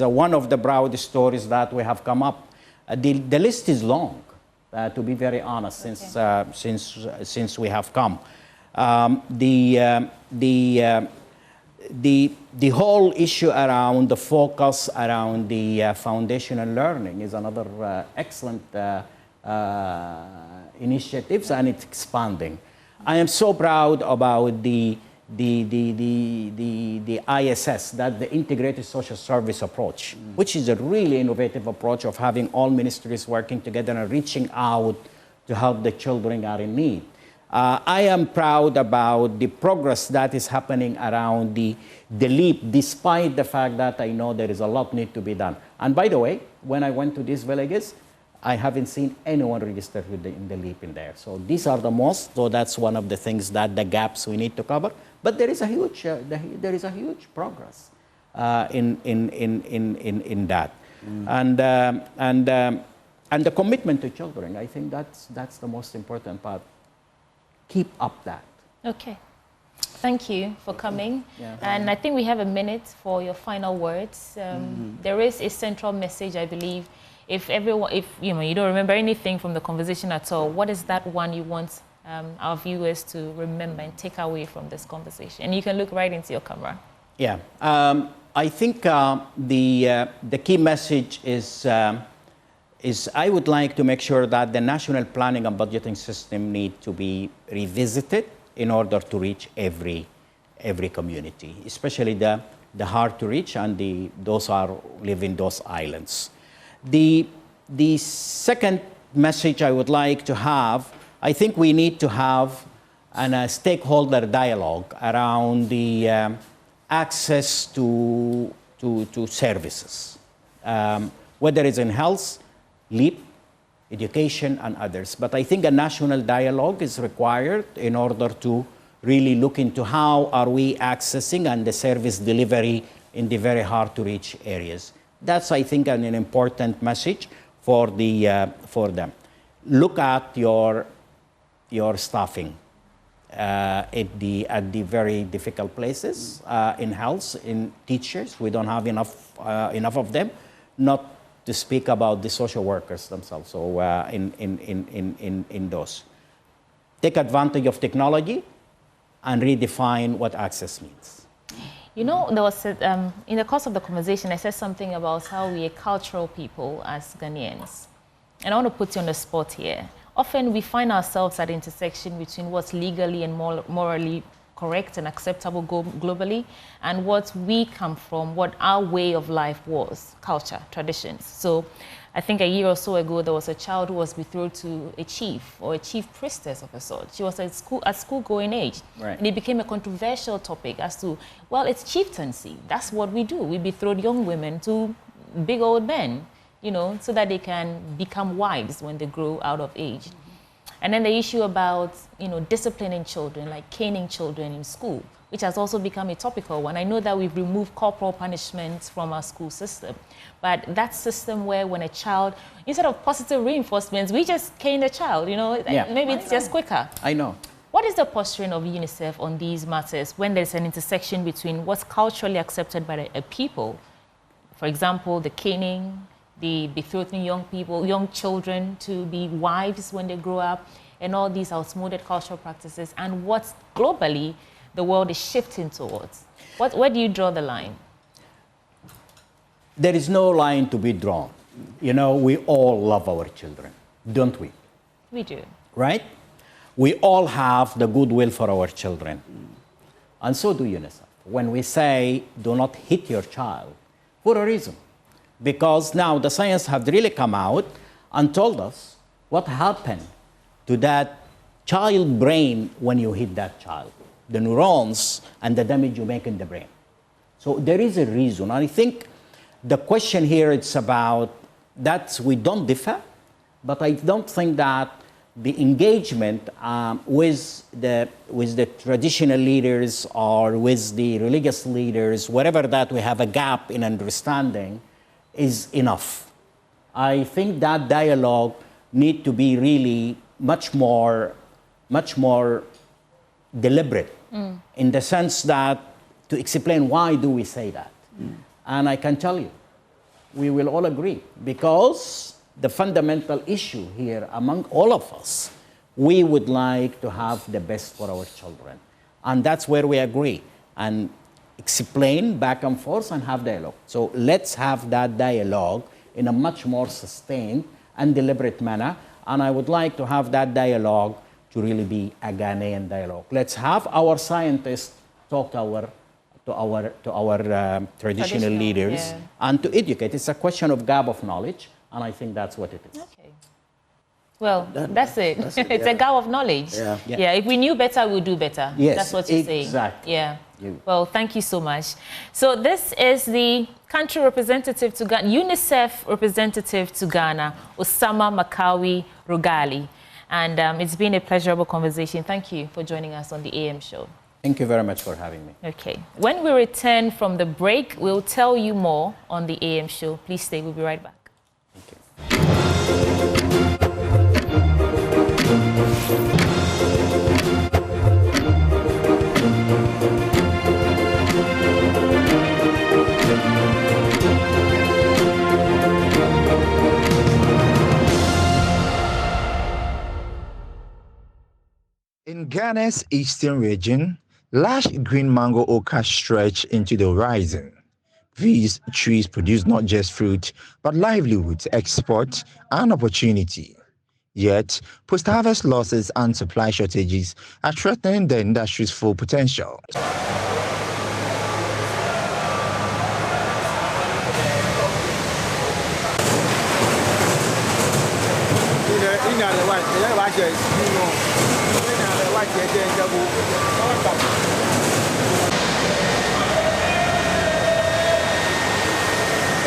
one of the proud stories that we have come up. The list is long, to be very honest, since we have come. The whole issue around the focus around the foundational learning is another excellent initiatives, and it's expanding. I am so proud about the ISS, that the integrated social service approach, which is a really innovative approach of having all ministries working together and reaching out to help the children who are in need. I am proud about the progress that is happening around the LEAP, despite the fact that I know there is a lot need to be done. And by the way, when I went to these villages, I haven't seen anyone registered in the LEAP in there. So these are the most, so that's one of the things that the gaps we need to cover. But there is a huge, progress in that. And the commitment to children, I think that's the most important part. Keep up that. Okay. Thank you for coming. Yeah. And I think we have a minute for your final words. There is a central message, I believe. If you don't remember anything from the conversation at all, what is that one you want our viewers to remember and take away from this conversation? And you can look right into your camera. Yeah, I think the key message is I would like to make sure that the national planning and budgeting system need to be revisited in order to reach every community, especially the hard to reach and those are live in those islands. The second message I would like to have, I think we need to have a stakeholder dialogue around the access to services, whether it's in health, LEAP, education, and others. But I think a national dialogue is required in order to really look into how are we accessing and the service delivery in the very hard to reach areas. That's, I think, an important message for them. Look at your staffing at the very difficult places in health, in teachers. We don't have enough of them. Not to speak about the social workers themselves. So in those, take advantage of technology and redefine what access means. You know, there was in the course of the conversation, I said something about how we are cultural people as Ghanaians, and I want to put you on the spot here. Often we find ourselves at the intersection between what's legally and morally correct and acceptable globally, and what we come from, what our way of life was, culture, traditions. So I think a year or so ago, there was a child who was betrothed to a chief or a chief priestess of a sort. She was at school-going age. Right. And it became a controversial topic as to, well, it's chieftaincy. That's what we do. We betroth young women to big old men, you know, so that they can become wives when they grow out of age. And then the issue about, you know, disciplining children, like caning children in school, which has also become a topical one. I know that we've removed corporal punishments from our school system, but that system where when a child, instead of positive reinforcements, we just cane the child, you know, maybe it's just quicker. I know. What is the posturing of UNICEF on these matters when there's an intersection between what's culturally accepted by a people, for example, the caning, the betrothing young children to be wives when they grow up, and all these outmoded cultural practices, and what globally the world is shifting towards? Where do you draw the line? There is no line to be drawn. You know, we all love our children, don't we? We do. Right? We all have the goodwill for our children. And so do UNICEF. When we say, do not hit your child, for a reason. Because now the science have really come out and told us what happened to that child brain when you hit that child, the neurons and the damage you make in the brain. So there is a reason. And I think the question here is about that we don't differ, but I don't think that the engagement with the traditional leaders or with the religious leaders, wherever that we have a gap in understanding, is enough. I think that dialogue need to be really much more deliberate in the sense that to explain why do we say that. And I can tell you, we will all agree, because the fundamental issue here among all of us, we would like to have the best for our children. And that's where we agree. And explain back and forth and have dialogue. So let's have that dialogue in a much more sustained and deliberate manner. And I would like to have that dialogue to really be a Ghanaian dialogue. Let's have our scientists talk to our traditional leaders and to educate. It's a question of gap of knowledge, and I think that's what it is. Okay. Well, that's it. It's a gap of knowledge. Yeah. If we knew better, we'll do better. Yes, that's what you're saying. Exactly. Yeah. Well, thank you so much. So this is the country representative to Ghana, UNICEF representative to Ghana, Ghana Makkawi Khogali. And it's been a pleasurable conversation. Thank you for joining us on the AM show. Thank you very much for having me. Okay. When we return from the break, we'll tell you more on the AM show. Please stay. We'll be right back. Ghana's eastern region, lush green mango orchards stretch into the horizon. These trees produce not just fruit, but livelihood, export, and opportunity. Yet, post-harvest losses and supply shortages are threatening the industry's full potential.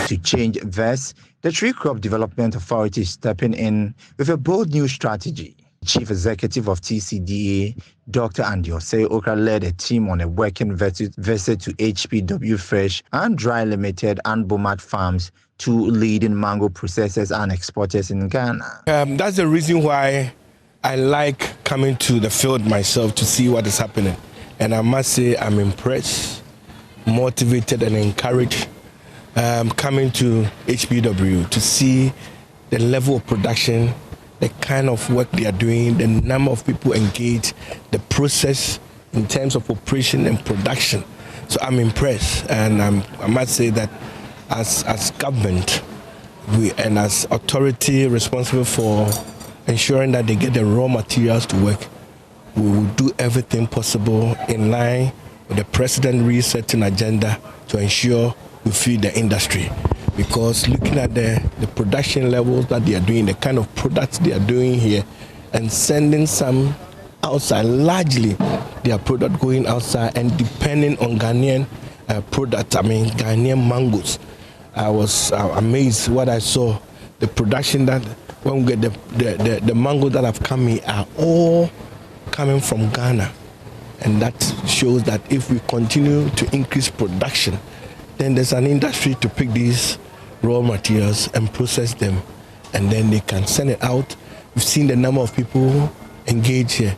To change this, the Tree Crop Development Authority is stepping in with a bold new strategy. Chief Executive of TCDA, Dr. Andiose Okra, led a team on a working visit to HPW Fresh and Dry Limited and Bomat Farms, two leading mango processors and exporters in Ghana. That's the reason why I like coming to the field myself to see what is happening. And I must say I'm impressed, motivated and encouraged coming to HPW to see the level of production, the kind of work they are doing, the number of people engaged, the process in terms of operation and production. So I'm impressed, and I must say that as government and as authority responsible for ensuring that they get the raw materials to work, we will do everything possible in line with the President's resetting agenda to ensure we feed the industry. Because looking at the production levels that they are doing, the kind of products they are doing here, and sending some outside, largely their product going outside and depending on Ghanaian products, Ghanaian mangoes. I was amazed what I saw, the production that when we get the mangoes that have come here are all coming from Ghana. And that shows that if we continue to increase production, then there's an industry to pick these raw materials and process them, and then they can send it out. We've seen the number of people engaged here.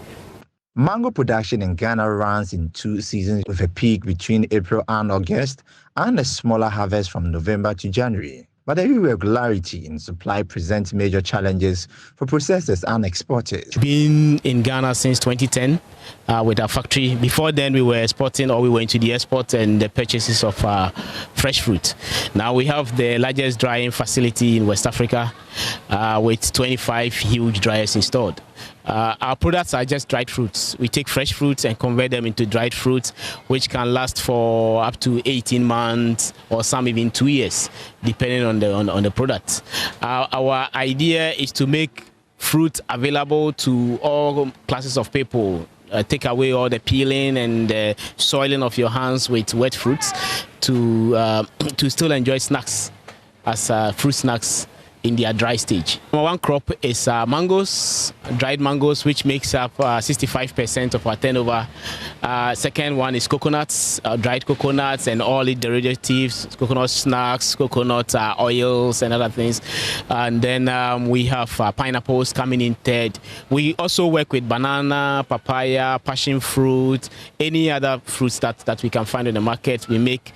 Mango production in Ghana runs in 2 seasons, with a peak between April and August and a smaller harvest from November to January. But the irregularity in supply presents major challenges for processors and exporters. Been in Ghana since 2010 with our factory. Before then, we were exporting, or we were into the export and the purchases of fresh fruit. Now we have the largest drying facility in West Africa with 25 huge dryers installed. Our products are just dried fruits. We take fresh fruits and convert them into dried fruits, which can last for up to 18 months or some even 2 years, depending on the product. Our idea is to make fruit available to all classes of people. Take away all the peeling and the soiling of your hands with wet fruits to still enjoy snacks as fruit snacks in their dry stage. One crop is mangoes, dried mangoes, which makes up 65% of our turnover. Second one is coconuts, dried coconuts and all its derivatives, coconut snacks, coconut oils and other things. And then we have pineapples coming in third. We also work with banana, papaya, passion fruit, any other fruits that we can find in the market. We make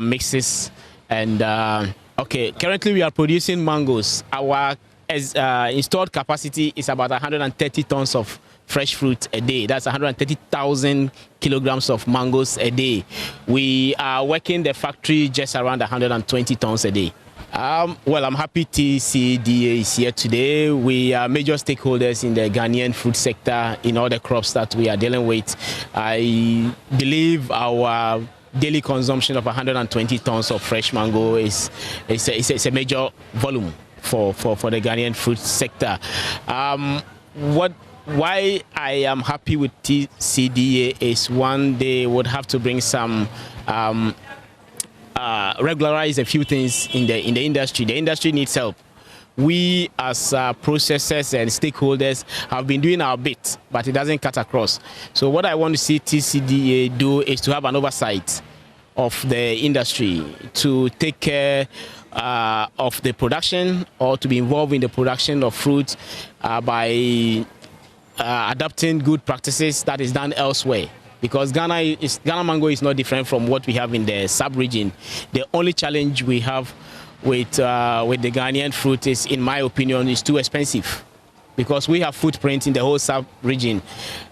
mixes and okay, currently we are producing mangoes. Our installed capacity is about 130 tons of fresh fruit a day. That's 130,000 kilograms of mangoes a day. We are working the factory just around 120 tons a day. Well, I'm happy TCDA is here today. We are major stakeholders in the Ghanaian food sector in all the crops that we are dealing with. I believe our daily consumption of 120 tons of fresh mango is a major volume for the Ghanaian food sector. Why I am happy with TCDA is, one, they would have to bring some regularize a few things in the industry. The industry needs help. We as processors and stakeholders have been doing our bit, but it doesn't cut across. So what I want to see TCDA do is to have an oversight of the industry, to take care of the production, or to be involved in the production of fruit by adopting good practices that is done elsewhere. Because Ghana mango is not different from what we have in the sub-region. The only challenge we have with the Ghanaian fruit is, in my opinion, is too expensive. because we have footprint in the whole South region,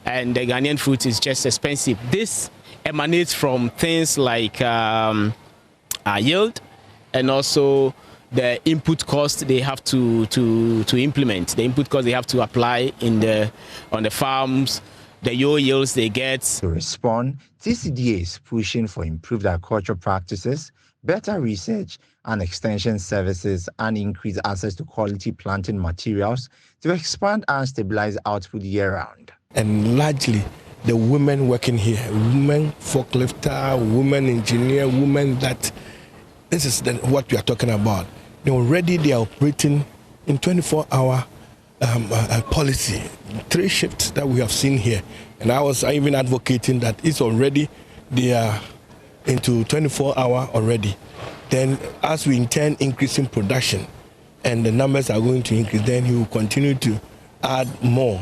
and the Ghanaian fruit is just expensive. This emanates from things like yield, and also the input cost they have to implement, the input cost they have to apply on the farms, the yields they get. To respond, TCDA is pushing for improved agricultural practices, better research and extension services, and increased access to quality planting materials to expand and stabilize output year-round. And largely, the women working here, women forklifter, women engineer, women that, this is what we are talking about. Already they are operating in 24-hour policy, 3 shifts that we have seen here. And I was even advocating that it's already, they are into 24-hour already. Then as we intend increasing production and the numbers are going to increase, then he will continue to add more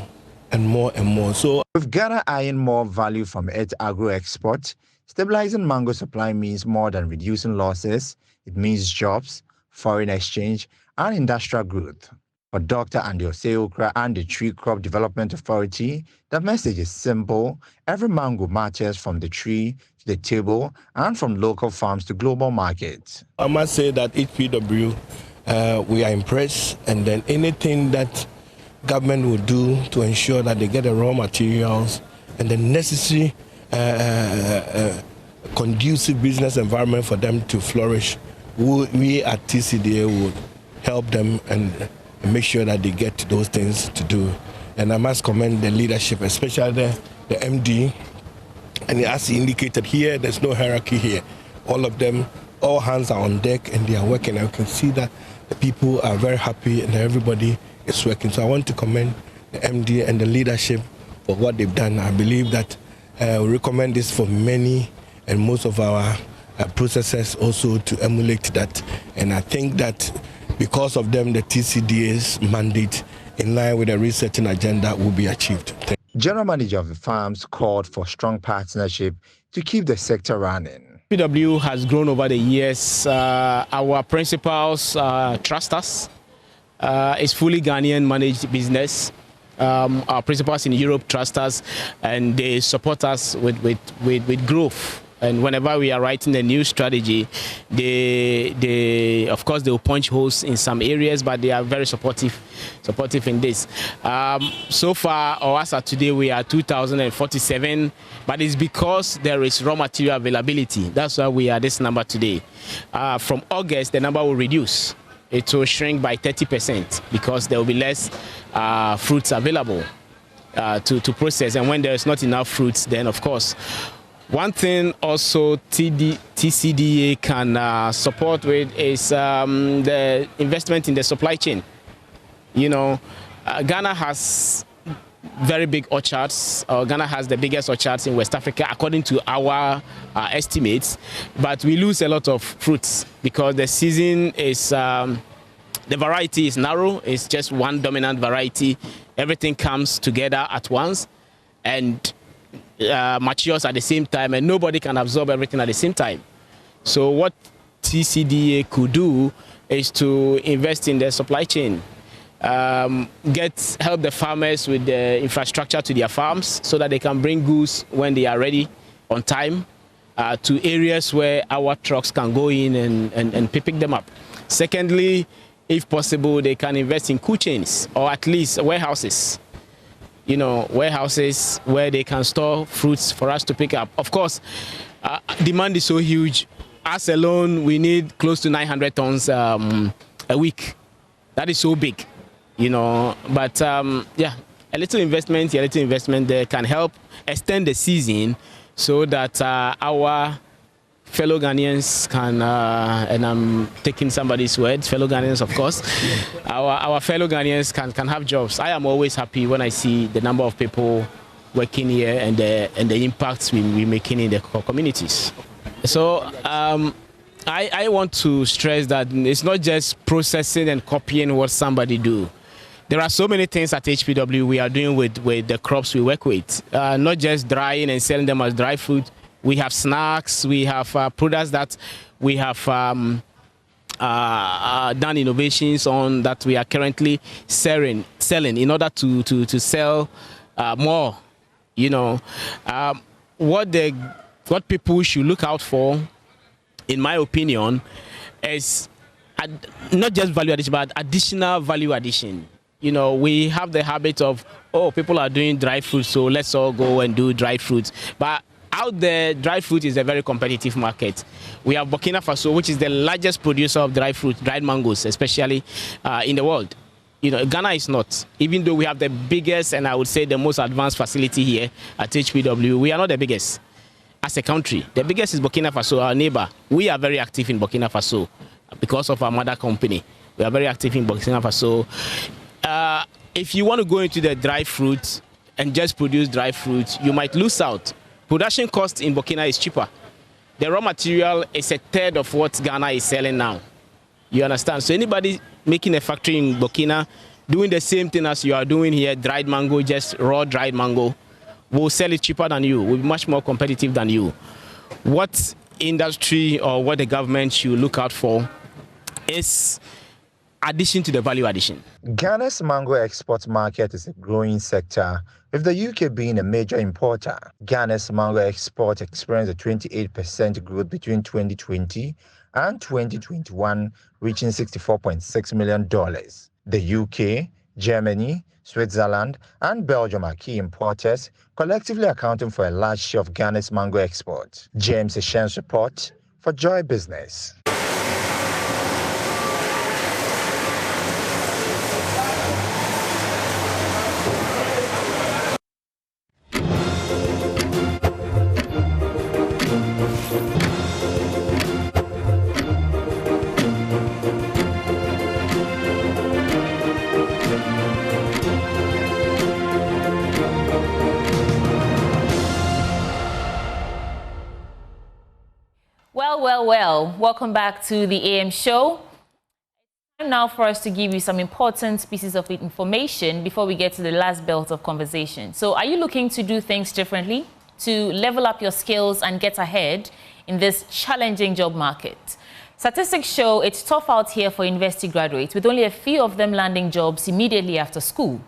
and more and more. So with Ghana eyeing more value from its agro export, stabilizing mango supply means more than reducing losses. It means jobs, foreign exchange, and industrial growth. For Dr. Andy Oseokra and the Tree Crop Development Authority, the message is simple. Every mango matters, from the tree to the table and from local farms to global markets. I must say that HPW, we are impressed, and then anything that government will do to ensure that they get the raw materials and the necessary conducive business environment for them to flourish, we at TCDA would help them and make sure that they get those things to do. And I must commend the leadership, especially the MD. And as he indicated here, there's no hierarchy here. All of them, all hands are on deck and they are working. I can see that the people are very happy and everybody is working. So I want to commend the MD and the leadership for what they've done. I believe that we recommend this for many and most of our processors also to emulate that. And I think that because of them, the TCDA's mandate in line with the researching agenda will be achieved. General Manager of the farms called for strong partnership to keep the sector running. PW has grown over the years. Our principals trust us. It's fully Ghanaian managed business. Our principals in Europe trust us, and they support us with growth. And whenever we are writing a new strategy, they of course, they will punch holes in some areas, but they are very supportive in this. So far, or as of today, we are 2,047, but it's because there is raw material availability. That's why we are this number today. From August, the number will reduce. It will shrink by 30% because there will be less fruits available to process. And when there is not enough fruits, then of course, one thing also TCDA can support with is the investment in the supply chain. You know, Ghana has very big orchards. Ghana has the biggest orchards in West Africa, according to our estimates. But we lose a lot of fruits because the season is, the variety is narrow. It's just one dominant variety. Everything comes together at once and matures at the same time, and nobody can absorb everything at the same time. So what TCDA could do is to invest in the supply chain, help the farmers with the infrastructure to their farms so that they can bring goods when they are ready on time to areas where our trucks can go in and pick them up. Secondly, if possible, they can invest in cool chains or at least warehouses. You know, warehouses where they can store fruits for us to pick up. Of course, demand is so huge. Us alone, we need close to 900 tons a week. That is so big, you know. But yeah, a little investment there can help extend the season so that our fellow Ghanaians can, and I'm taking somebody's words, fellow Ghanaians, of course, our fellow Ghanaians can have jobs. I am always happy when I see the number of people working here and the impacts we're making in the communities. So I want to stress that it's not just processing and copying what somebody do. There are so many things at HPW we are doing with the crops we work with, not just drying and selling them as dry fruit. We have snacks, we have products that we have done innovations on that we are currently selling in order to sell more. You know, what people should look out for, in my opinion, is not just value addition, but additional value addition. You know, we have the habit of, oh, people are doing dry fruit, so let's all go and do dry fruit. But out there, dry fruit is a very competitive market. We have Burkina Faso, which is the largest producer of dry fruit, dried mangoes, especially in the world. You know, Ghana is not. Even though we have the biggest and I would say the most advanced facility here at HPW, we are not the biggest as a country. The biggest is Burkina Faso, our neighbor. We are very active in Burkina Faso because of our mother company. We are very active in Burkina Faso. If you want to go into the dry fruit and just produce dry fruit, you might lose out. Production cost in Burkina is cheaper. The raw material is a third of what Ghana is selling now. You understand? So anybody making a factory in Burkina, doing the same thing as you are doing here, dried mango, just raw dried mango, will sell it cheaper than you, will be much more competitive than you. What industry or what the government should look out for is addition to the value addition. Ghana's mango export market is a growing sector, with the UK being a major importer. Ghana's mango export experienced a 28% growth between 2020 and 2021, reaching $64.6 million. The UK, Germany, Switzerland, and Belgium are key importers, collectively accounting for a large share of Ghana's mango export. James Eshen's report for Joy Business. Well, welcome back to the AM show. Time now for us to give you some important pieces of information before we get to the last belt of conversation. So are you looking to do things differently, to level up your skills and get ahead in this challenging job market? Statistics show it's tough out here for university graduates, with only a few of them landing jobs immediately after school.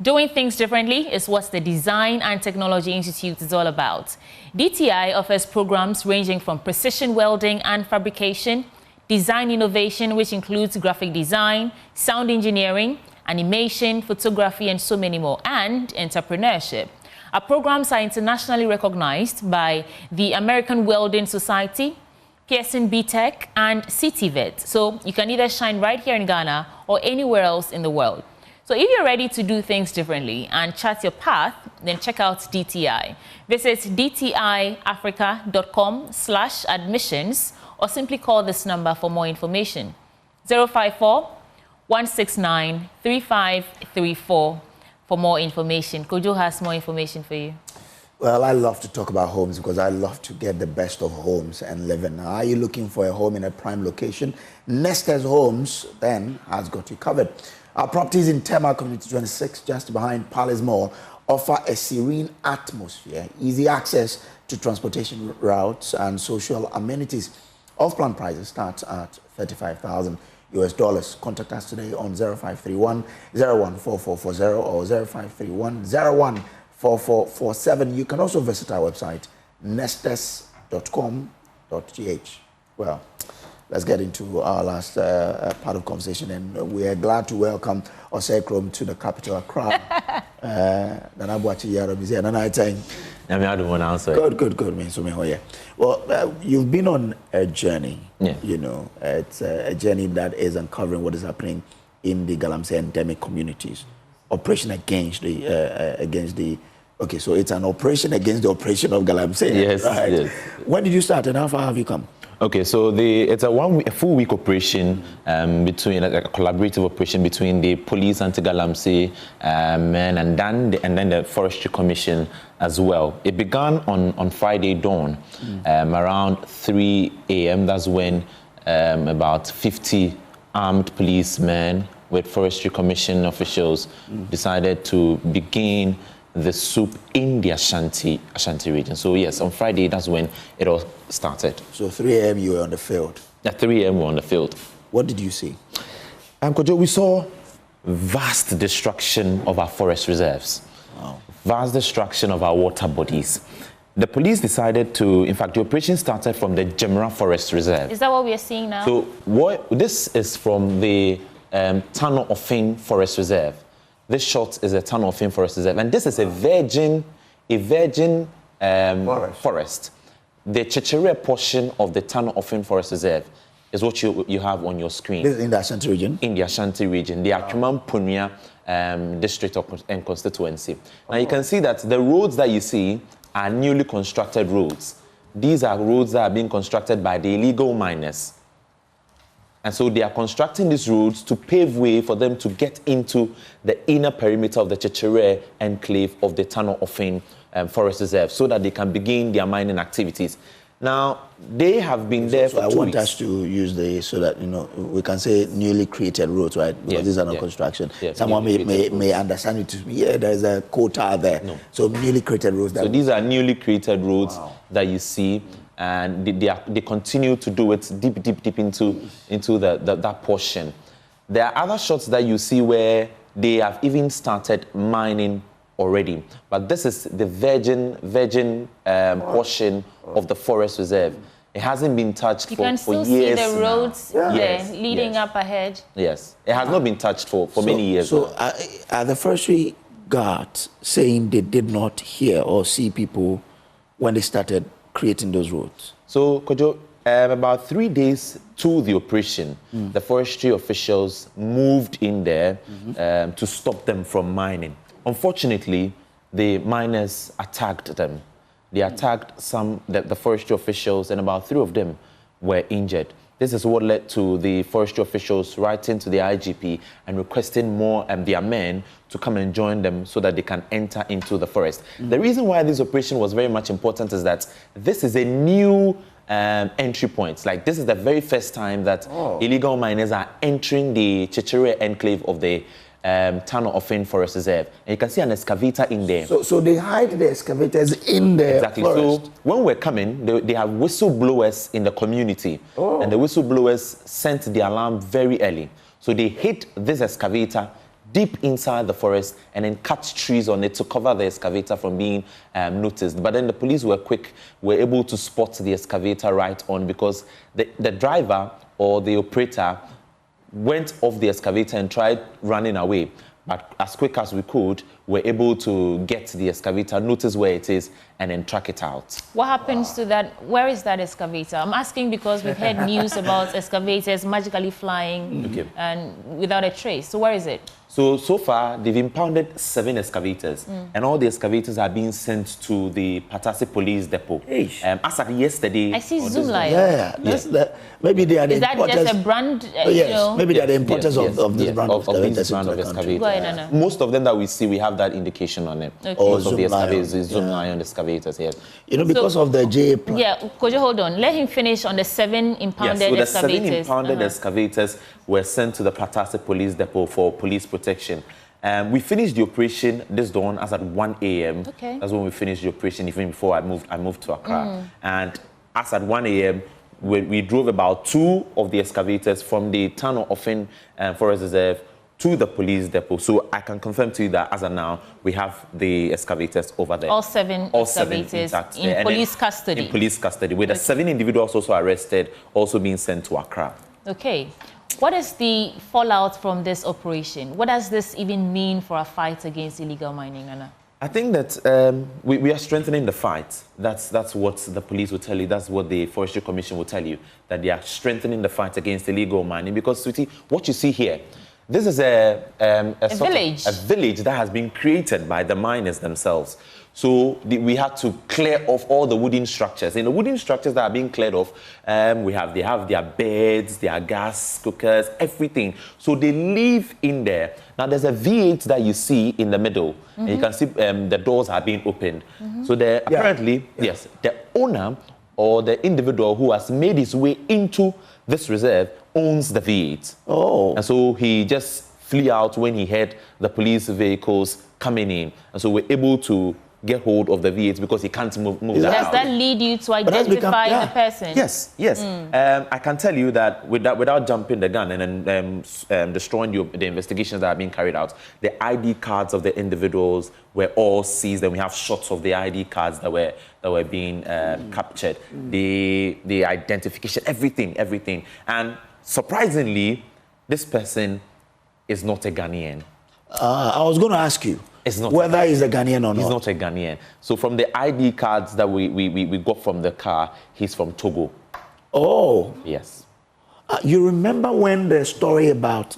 Doing things differently is what the Design and Technology Institute is all about. DTI offers programs ranging from precision welding and fabrication, design innovation, which includes graphic design, sound engineering, animation, photography, and so many more, and entrepreneurship. Our programs are internationally recognized by the American Welding Society, Pearson BTech, and CTVET. So you can either shine right here in Ghana or anywhere else in the world. So if you're ready to do things differently and chart your path, then check out DTI. Visit dtiafrica.com/admissions or simply call this number for more information. 054-169-3534 for more information. Kojo has more information for you. Well, I love to talk about homes because I love to get the best of homes and live in. Are you looking for a home in a prime location? Nestor's Homes then has got you covered. Our properties in Tema Community 26, just behind Palace Mall, offer a serene atmosphere, easy access to transportation routes and social amenities. Off-plan prices start at $35,000 US. Contact us today on 0531 014440 or 0531 014447. You can also visit our website, nestes.com.gh. Well, let's get into our last part of conversation, and we are glad to welcome Osekrom to the capital, Accra. Good, man. Well, you've been on a journey. Yeah. You know, it's a journey that is uncovering what is happening in the Galamsey endemic communities. Operation against the. Okay, so it's an operation against the operation of Galamsey. Yes, right? yes. When did you start, and how far have you come? Okay, so it's a full week operation between a collaborative operation between the police anti-Galamsey men and then the Forestry Commission as well. It began on Friday dawn around 3 a.m. That's when about 50 armed policemen with Forestry Commission officials decided to begin the soup in the Ashanti region. So yes, on Friday, that's when it all started. So 3 a.m. you were on the field? At 3 a.m. we were on the field. What did you see? Kojo, we saw vast destruction of our forest reserves, vast destruction of our water bodies. The police decided to, in fact, the operation started from the Gemra Forest Reserve. Is that what we are seeing now? So this is from the Tano Ofin Forest Reserve. This shot is a Tano Ofin Forest Reserve, and this is a virgin forest. The Chechere portion of the Tano Ofin Forest Reserve is what you have on your screen. This is in the Ashanti region? In the Ashanti region, the Atwimam Punya district and constituency. Now you can see that the roads that you see are newly constructed roads. These are roads that are being constructed by the illegal miners. And so they are constructing these roads to pave way for them to get into the inner perimeter of the Chechere enclave of the Tano Ofin Forest Reserve so that they can begin their mining activities. Now, they have been there for 2 weeks. I want us to use so that, we can say newly created roads, right? Because these are not construction. Yes, someone may understand it to be, there's a quota there. No. So newly created roads. So these are newly created roads that you see, and they continue to do it deep into that portion. There are other shots that you see where they have even started mining already, but this is the virgin portion of the forest reserve. It hasn't been touched for years. You can still see the roads there leading up ahead. Yes, it has not been touched for many years. So are the forestry guards saying they did not hear or see people when they started creating those roads? So, Kojo, about 3 days to the operation, the forestry officials moved in there to stop them from mining. Unfortunately, the miners attacked them. They attacked the forestry officials, and about 3 of them were injured. This is what led to the forestry officials writing to the IGP and requesting more their men to come and join them so that they can enter into the forest. The reason why this operation was very much important is that this is a new entry point. Like, this is the very first time that illegal miners are entering the Chechere enclave of the Tano Ofin Forest Reserve. And you can see an excavator in there. So they hide the excavators in the forest. So when we're coming, they have whistleblowers in the community. And the whistleblowers sent the alarm very early. So they hid this excavator deep inside the forest and then cut trees on it to cover the excavator from being noticed. But then the police were able to spot the excavator right on, because the driver or the operator went off the excavator and tried running away. But as quick as we could, we're able to get the excavator, notice where it is, and then track it out. What happens to that? Where is that excavator? I'm asking because we've heard news about excavators magically flying and without a trace. So where is it? So far, they've impounded 7 excavators, and all the excavators are being sent to the Patasi Police Depot. As of yesterday... I see Zoom Lion. Maybe they are the importers. Is that just a brand? Yes, maybe they are the importers of this brand of excavator. Go ahead, Anna. Most of them that we see, we have that indication on it. Okay. Most of the excavators, Zoom Lion excavators here. Because of the JA plan. Yeah, Kojo, hold on. Let him finish on the 7 impounded excavators. So the 7 impounded excavators were sent to the Patasi Police Depot for police protection. We finished the operation this dawn as at 1 a.m. Okay. That's when we finished the operation, even before I moved to Accra. And as at 1 a.m., we drove about 2 of the excavators from the Tano Ofin Forest Reserve to the police depot. So I can confirm to you that as of now, we have the excavators over there. All 7 excavators in police custody. In police custody, with the 7 individuals also arrested, also being sent to Accra. Okay. What is the fallout from this operation? What does this even mean for a fight against illegal mining, Anna? I think that we are strengthening the fight. That's what the police will tell you. That's what the Forestry Commission will tell you, that they are strengthening the fight against illegal mining. Because, sweetie, what you see here, this is a village that has been created by the miners themselves. So we had to clear off all the wooden structures. In the wooden structures that are being cleared off, they have their beds, their gas cookers, everything. So they live in there. Now there's a V8 that you see in the middle, and you can see the doors are being opened. So apparently, yes, the owner or the individual who has made his way into this reserve owns the V8. And so he just flew out when he heard the police vehicles coming in. And so we're able to get hold of the V8 because he can't move Does that lead you to identify the person? Yes. I can tell you that without jumping the gun and then destroying the investigations that are being carried out, the ID cards of the individuals were all seized, and we have shots of the ID cards that were being captured. The identification, everything. And surprisingly, this person is not a Ghanaian. I was going to ask you whether he's a Ghanaian or not. He's not a Ghanaian. So from the ID cards that we got from the car, he's from Togo. Oh. Yes. You remember when the story about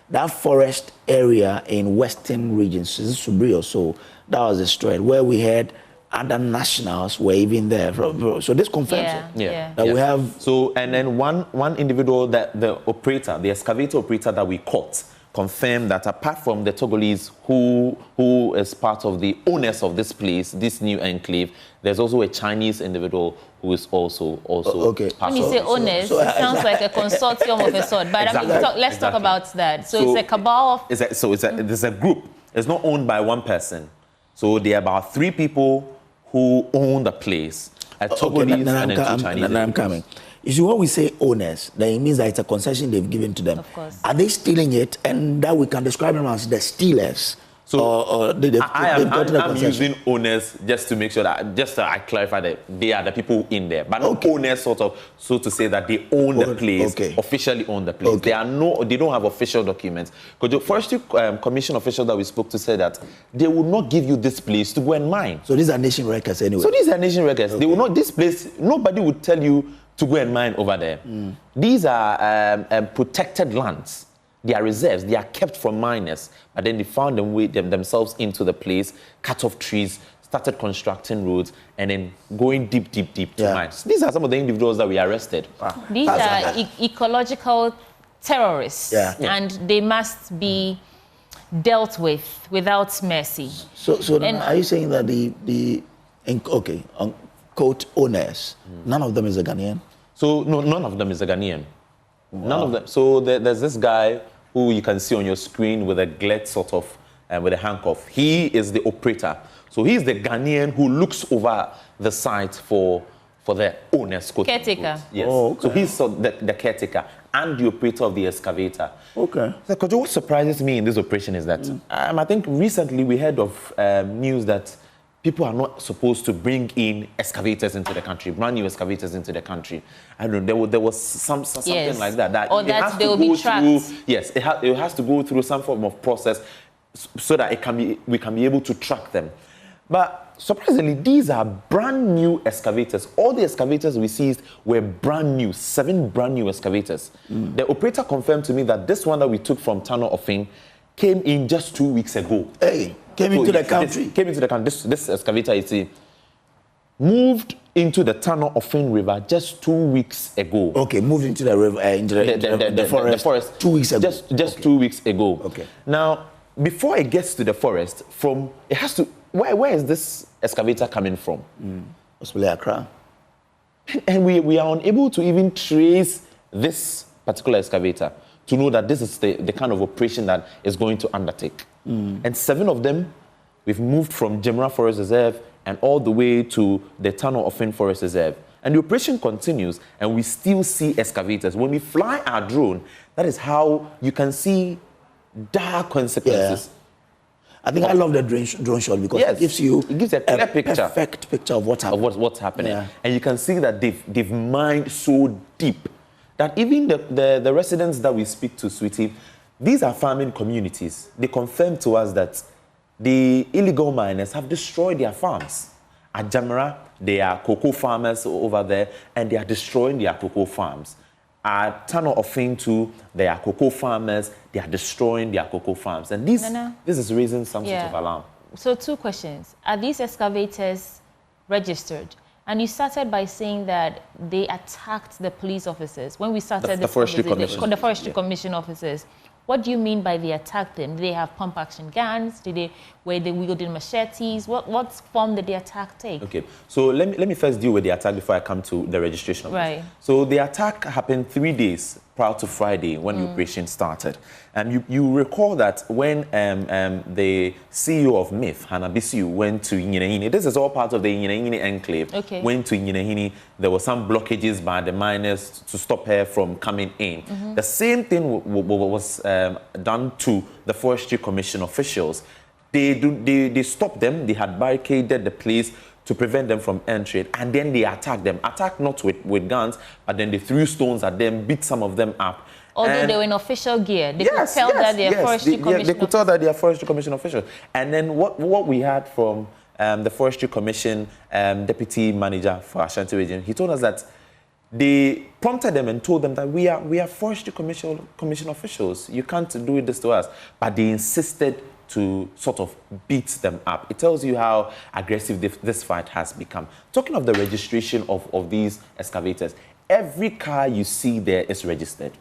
that forest area in western regions, Subri or so, that was destroyed, where we had other nationals were even there. So this confirms that we have. So, and then one individual, that the operator, the excavator operator that we caught, confirmed that apart from the Togolese who is part of the owners of this place, this new enclave, there's also a Chinese individual who is also okay. When you say owners, it sounds like a consortium of a sort. But exactly. Let's talk about that. So it's a cabal of... There's a group. It's not owned by one person. So there are about 3 people who own the place. Togolese and then 2 Chinese. I'm coming. You see, when we say owners, then it means that it's a concession they've given to them. Of course. Are they stealing it, and that we can describe them as the stealers? So I'm using owners just to make sure that, I clarify that they are the people in there, but not owners so to say that they own the place, officially own the place. They don't have official documents. Because the Forestry Commission official that we spoke to said that they will not give you this place to go and mine. So these are nation records anyway. So these are nation records. They will not, this place, nobody would tell you to go and mine over there. These are protected lands. They are reserves. They are kept from miners. But then they found themselves into the place, cut off trees, started constructing roads, and then going deep to mines. These are some of the individuals that we arrested. Wow. These are ecological terrorists, and they must be dealt with without mercy. So are you saying that the quote owners, none of them is a Ghanaian? So no, none of them is a Ghanaian. Wow. None of them. So there's this guy who you can see on your screen with a glet sort of, with a handcuff. He is the operator. So he's the Ghanaian who looks over the site for the owners. Caretaker. Yes. Oh, okay. So he's the caretaker and the operator of the excavator. Okay. So, what surprises me in this operation is that I think recently we heard of news that people are not supposed to bring in excavators into the country, brand new excavators into the country. I don't know, there was something like that. Or that they will be trapped. Yes, it has to go through some form of process so that we can be able to track them. But surprisingly, these are brand new excavators. All the excavators we seized were brand new, 7 brand new excavators. The operator confirmed to me that this one that we took from Tano Offing came in just 2 weeks ago. Hey, came into the country. Came into the country. This excavator, you see, moved into the Tano Offing River just 2 weeks ago. Okay, moved into the river, into the forest 2 weeks ago. Just 2 weeks ago. Okay. Now, before it gets to the forest, it has to. Where is this excavator coming from? Possibly Accra. And we are unable to even trace this particular excavator to know that this is the kind of operation that is going to undertake. And 7 of them, we've moved from Jemra Forest Reserve and all the way to the Tano Offing Forest Reserve. And the operation continues, and we still see excavators. When we fly our drone, that is how you can see dark consequences. Yeah. I think I love the drone shot because it gives you a clear perfect picture of what's happening. Of what's happening. Yeah. And you can see that they've mined so deep that even the residents that we speak to, Sweetie, these are farming communities. They confirm to us that the illegal miners have destroyed their farms. At Jamara, they are cocoa farmers over there, and they are destroying their cocoa farms. At Tano Offing too, they are cocoa farmers, they are destroying their cocoa farms. And this is raising some sort of alarm. So 2 questions. Are these excavators registered? And you started by saying that they attacked the police officers. When we started the Forestry Commission. The Forestry Commission officers. What do you mean by they attacked them? Did they have pump action guns? Were they wielding machetes? What form did the attack take? Okay, so let me first deal with the attack before I come to the registration of right. this. So the attack happened 3 days prior to Friday when the operation started. You recall that when the CEO of MIF, Hannah Bisiu, went to Nyinahini, this is all part of the Nyinahini enclave, went to Nyinahini, there were some blockages by the miners to stop her from coming in. The same thing was done to the Forestry Commission officials. They stopped them, they had barricaded the place to prevent them from entering, and then they attacked them. Attacked not with guns, but then they threw stones at them, beat some of them up. Although they were in official gear, they could tell that they are Forestry Commission. They could tell that they are Forestry Commission officials. And then what we had from the Forestry Commission deputy manager for Ashanti region, he told us that they prompted them and told them that we are Forestry Commission officials. You can't do this to us. But they insisted to sort of beat them up. It tells you how aggressive this fight has become. Talking of the registration of these excavators, every car you see there is registered.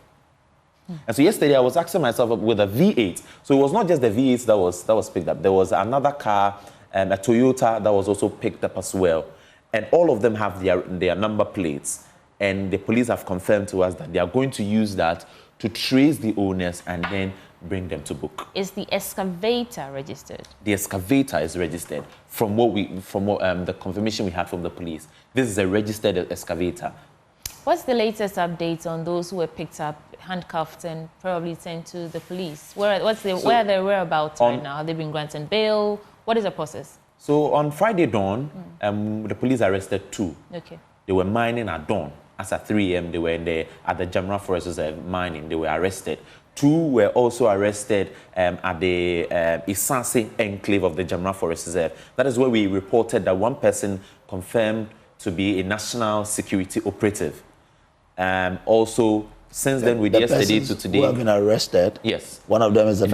And so yesterday I was asking myself with a V8. So it was not just the V8 that was picked up. There was another car, a Toyota, that was also picked up as well. And all of them have their number plates. And the police have confirmed to us that they are going to use that to trace the owners and then bring them to book. Is the excavator registered? The excavator is registered. From what the confirmation we had from the police, this is a registered excavator. What's the latest update on those who were picked up, handcuffed, and probably sent to the police? Where are their whereabouts right now? Have they been granted bail? What is the process? So on Friday dawn, the police arrested 2. Okay. They were mining at dawn. As at 3 a.m., they were at the Jamra Forest Reserve mining. They were arrested. 2 were also arrested at the Isase enclave of the Jamra Forest Reserve. That is where we reported that one person confirmed to be a national security operative. Also, since then, with yesterday to today, who have been arrested. Yes, one of them is a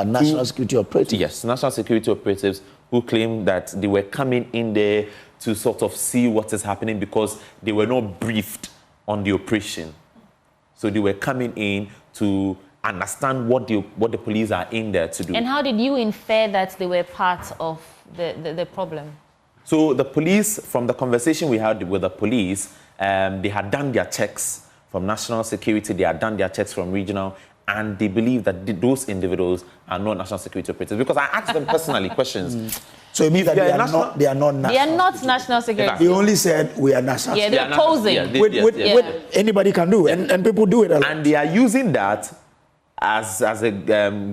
national security operative. Yes, national security operatives who claim that they were coming in there to sort of see what is happening because they were not briefed on the operation. So they were coming in to understand what the police are in there to do. And how did you infer that they were part of the problem? So the police, from the conversation we had with the police, they had done their checks from national security, they had done their checks from regional, and they believe that those individuals are not national security operatives. Because I asked them personally questions. So it means that they are not national. They are not national security. They only said we are national. Yeah, they're posing. Which anybody can do, and people do it a lot. And they are using that as a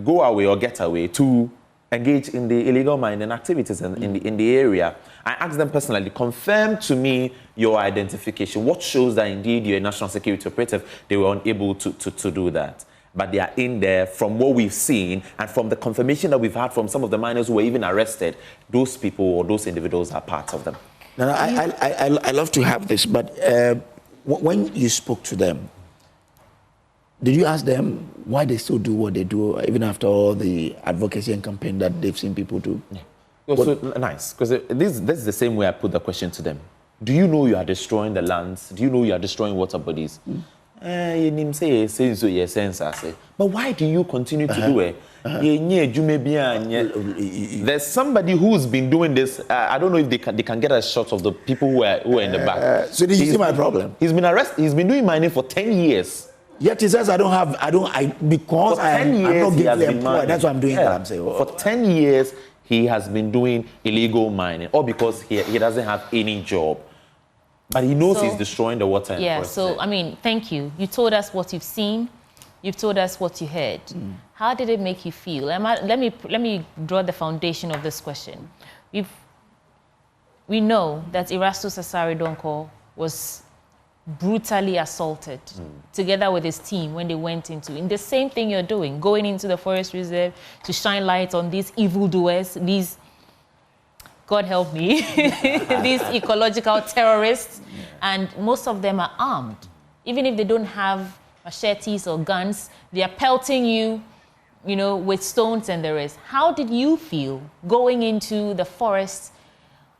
go away or get away to engage in the illegal mining activities in the area. I asked them personally, confirm to me your identification. What shows that indeed you're a national security operative? They were unable to do that. But they are in there from what we've seen and from the confirmation that we've had from some of the miners who were even arrested. Those people or those individuals are part of them. No, I love to have this, but when you spoke to them, did you ask them why they still do what they do, even after all the advocacy and campaign that they've seen people do? Yeah. So nice, because this is the same way I put the question to them. Do you know you are destroying the lands? Do you know you are destroying water bodies? But why do you continue to do it? There's somebody who's been doing this. I don't know if they can get a shot of the people who are in the back. So did you see my problem? He's been arrested. He's been doing mining for 10 years. Yet he says because I'm not gainfully employed. That's why I'm doing that. I'm saying for 10 years he has been doing illegal mining, or because he doesn't have any job. But he knows he's destroying the water. Yeah, so, I mean, thank you. You told us what you've seen. You've told us what you heard. How did it make you feel? Let me draw the foundation of this question. We know that Erastus Asare Donko was brutally assaulted together with his team when they went in the same thing you're doing, going into the forest reserve to shine light on these evildoers, these, God help me, these ecological terrorists, and most of them are armed. Even if they don't have machetes or guns, they are pelting you, with stones and the rest. How did you feel going into the forest?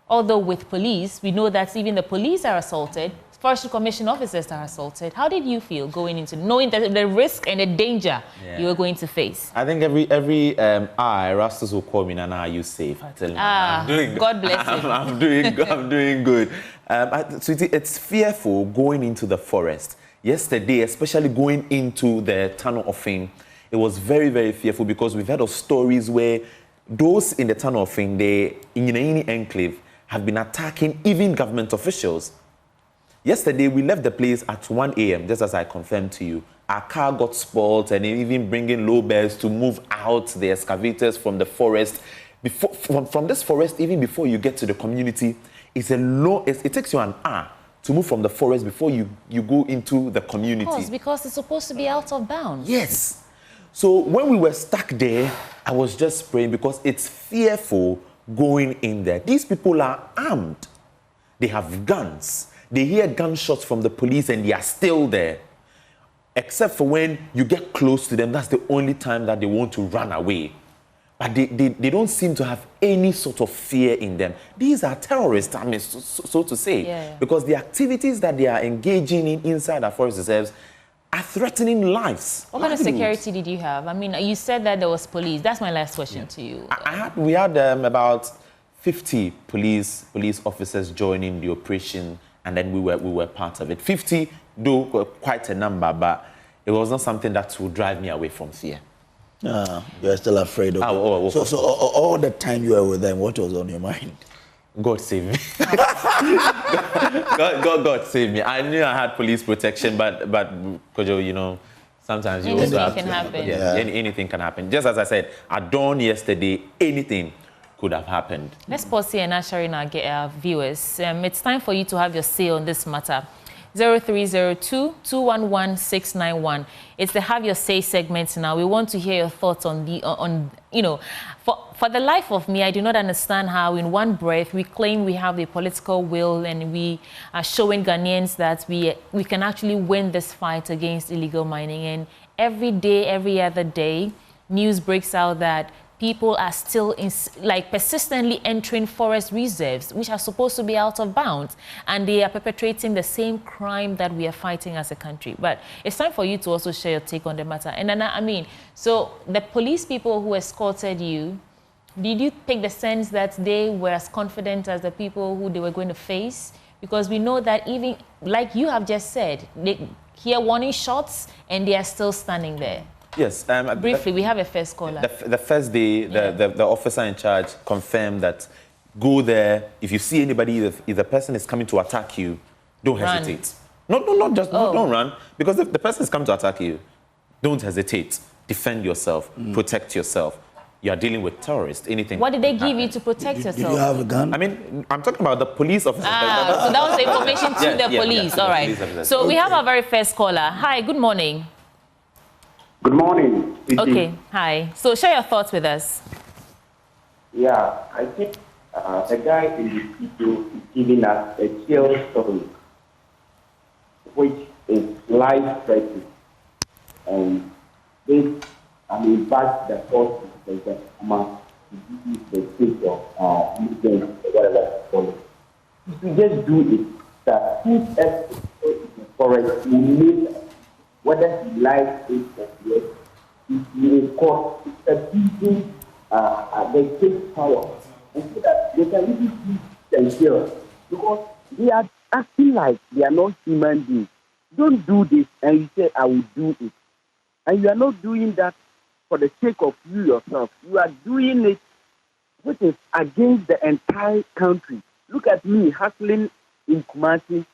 Although with police, we know that even the police are assaulted, Forestry Commission officers are assaulted. How did you feel going into knowing that the risk and the danger you were going to face? I think every Rastus will call me, Nana, are you safe? I tell him, I'm doing good. God bless you. I'm doing good. Sweetie, it's fearful going into the forest. yesterday, especially going into the tunnel offing, it was very, very fearful because we've heard of stories where those in the tunnel offing, the Inyinaini enclave, have been attacking even government officials. Yesterday, we left the place at 1 a.m., just as I confirmed to you. Our car got spoiled and even bringing low bears to move out the excavators from the forest. From this forest, even before you get to the community, it takes you an hour to move from the forest before you go into the community. Of course, because it's supposed to be out of bounds. Yes. So when we were stuck there, I was just praying because it's fearful going in there. These people are armed. They have guns. They hear gunshots from the police and they are still there. Except for when you get close to them, that's the only time that they want to run away. But they don't seem to have any sort of fear in them. These are terrorists, I mean, so to say. Because the activities that they are engaging in inside our forest reserves are threatening lives. What kind of security did you have? I mean, you said that there was police. That's my last question to you. We had about 50 police officers joining the operation, and then we were part of it. 50, though quite a number, but it was not something that would drive me away from fear. You're still afraid of it. So all the time you were with them, what was on your mind? God save me. God save me. I knew I had police protection, but Kojo, you know, sometimes you also have anything can happen. Yeah, anything can happen. Just as I said, at dawn yesterday, anything could have happened. Let's pause here and sharing our viewers. It's time for you to have your say on this matter. 0302-211-691. It's the Have Your Say segment now. We want to hear your thoughts on for the life of me, I do not understand how in one breath we claim we have the political will and we are showing Ghanaians that we can actually win this fight against illegal mining. And every day, every other day, news breaks out that people are still persistently entering forest reserves, which are supposed to be out of bounds, and they are perpetrating the same crime that we are fighting as a country. But it's time for you to also share your take on the matter. And then, I mean, so the police people who escorted you, did you take the sense that they were as confident as the people who they were going to face? Because we know that even, like you have just said, they hear warning shots and they are still standing there. Yes. Briefly, we have a first caller. The first day, the officer in charge confirmed that go there. If you see anybody, if the person is coming to attack you, don't hesitate. Don't run. Because if the person is coming to attack you, don't hesitate. Defend yourself. Protect yourself. You are dealing with terrorists. Anything. What did they give you to protect yourself? Did you have a gun? I mean, I'm talking about the police officers. So that was the information to the police. All right. So we have our very first caller. Hi, good morning. Good morning. Okay, hi. So share your thoughts with us. Yeah, I think the guy in the video is giving us a chill story, which is life-threatening. And this, back the force is the amount to give the state of movement, whatever it's called. If you just do it, that whoever is in the forest will make whether he likes it or not, if he is caught, it's abusing the state power. And so that they can really do themselves. Because they are acting like they are not human beings. Don't do this and you say, I will do it. And you are not doing that for the sake of you yourself. You are doing it which is against the entire country. Look at me hustling in Kumasi,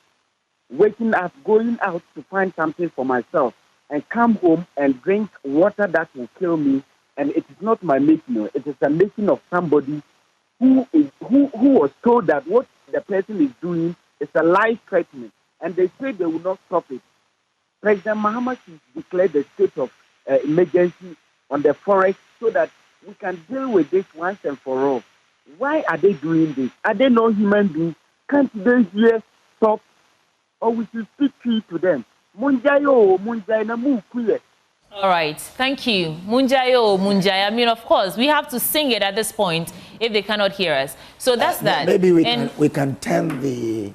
waking up, going out to find something for myself, and come home and drink water that will kill me. And it is not my making. It is a making of somebody who was told that what the person is doing is a life threatening, and they say they will not stop it. President Mahama should declare the state of emergency on the forest so that we can deal with this once and for all. Why are they doing this? Are they not human beings? Can't they hear stop? Or we should speak to them. All right, thank you. Munjayo, Munjaya. I mean, of course, we have to sing it at this point if they cannot hear us. So that's that. Maybe we can turn the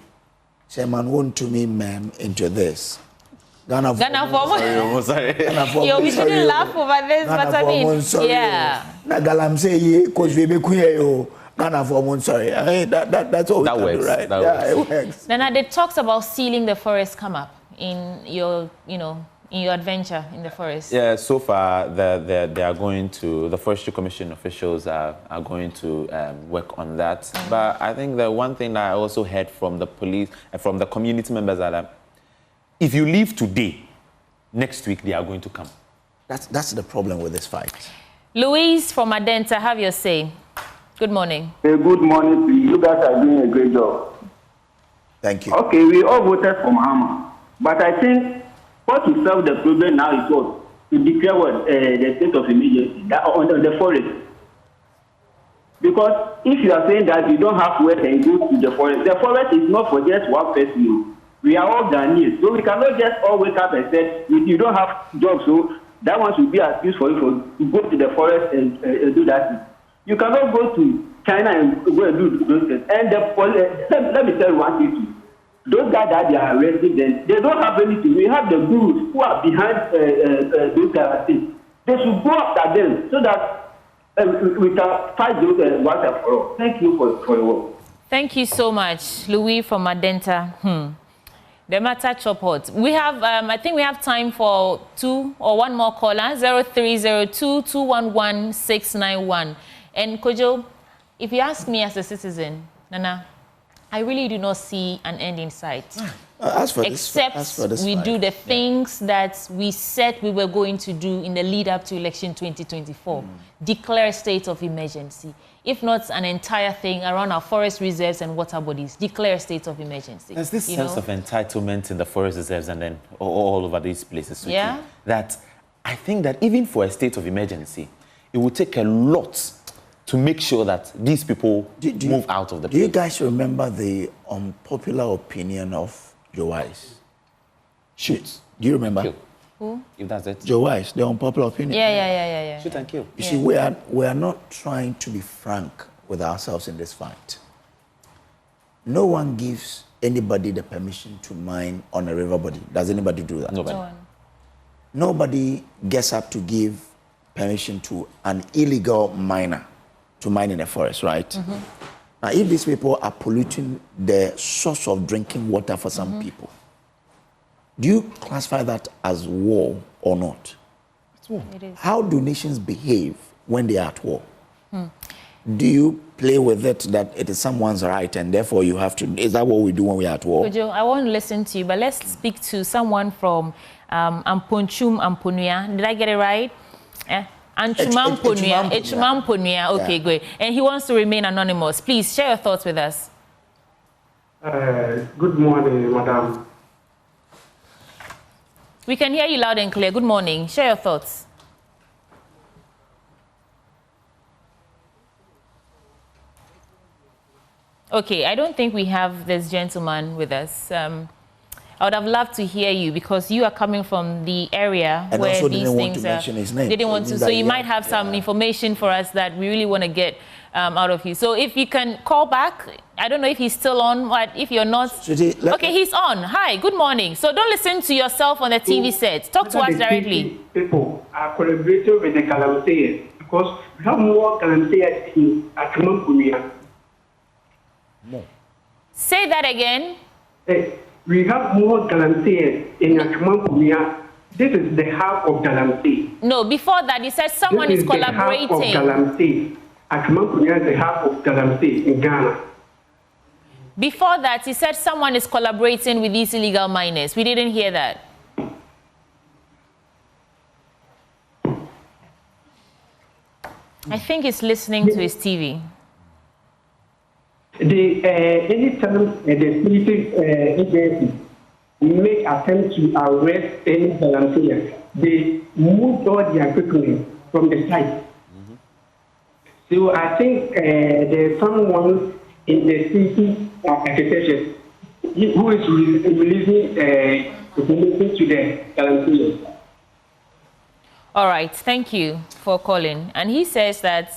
Chairman Wontumi meme into this. Ghana for sorry. Yo, we shouldn't laugh over this, but I mean, yeah. Nagalam say, because we be queer. Ghana for sorry. I mean, that's all that we works. do, right? That it works. Then they talked about sealing the forest come up. in your, in your adventure in the forest? Yeah, so far they are going to, the Forestry Commission officials are going to work on that. But I think the one thing that I also heard from the police and from the community members that if you leave today, next week they are going to come. That's the problem with this fight. Louise from Adenta, have your say. Good morning. Good morning to you. You guys are doing a great job. Thank you. Okay, we all voted for Mahama. But I think what will solve the problem now is what? To declare what? The state of emergency on the forest. Because if you are saying that you don't have work and go to the forest is not for just one person. We are all Ghanaians. So we cannot just all wake up and say, if you don't have jobs, so that one should be an excuse for you to go to the forest and do that. You cannot go to China and go and do those things. And let me tell you one thing too. Those guys that they are arresting them, they don't have anything. We have the gurus who are behind those kind of things. They should go after them so that we can fight those once and for all. Thank you for your work. Thank you so much, Louis from Adenta. The matter chop hot. We have, I think we have time for two or one more caller, 0302-211-691. And Kojo, if you ask me as a citizen, Nana, I really do not see an end in sight. Except we do the things that we said we were going to do in the lead up to election 2024. Declare a state of emergency. If not an entire thing around our forest reserves and water bodies, declare a state of emergency. There's this sense of entitlement in the forest reserves and then all over these places. Yeah. That I think that even for a state of emergency, it will take a lot to make sure that these people move out of the place. Do you guys remember the unpopular opinion of Joe Wise? Shoot. Do you remember? Kill. Who? If that's it. Joe Wise, the unpopular opinion. Yeah. Shoot and kill. You see, we are not trying to be frank with ourselves in this fight. No one gives anybody the permission to mine on a river body. Does anybody do that? Nobody. No one. Nobody gets up to give permission to an illegal miner to mine in a forest, right? Now, if these people are polluting the source of drinking water for some people, do you classify that as war or not? It's war. It is. How do nations behave when they are at war? Do you play with it that it is someone's right and therefore you have to... Is that what we do when we are at war? Kojo, I want to listen to you, but let's speak to someone from Amponchum Amponuya. Did I get it right? Echumamponuya. Okay, great. And he wants to remain anonymous. Please share your thoughts with us. Good morning, madam. We can hear you loud and clear. Good morning. Share your thoughts. Okay, I don't think we have this gentleman with us. I would have loved to hear you because you are coming from the area and where also these didn't things want to mention his name. They didn't want to. So you might have some information for us that we really want to get out of you. So if you can call back, I don't know if he's still on, but if you're not... Okay, he's on. Hi, good morning. So don't listen to yourself on the TV set. Talk to us directly. People are collaborating with the Galamseyers because we have more Galamseyers in Akamampunia. Say that again. We have more Galamseyers in Akamampunia. This is the half of Galamsey. No, before that, you said someone is collaborating. This is the half of Galamsey. Akamampunia is the half of Galamsey in Ghana. Before that, he said someone is collaborating with these illegal miners. We didn't hear that. I think he's listening to his TV. Anytime the security agency make attempt to arrest any volunteer, they move all their equipment from the site. So I think there's someone in the city architecture who is releasing information to the volunteers. All right, thank you for calling. And he says that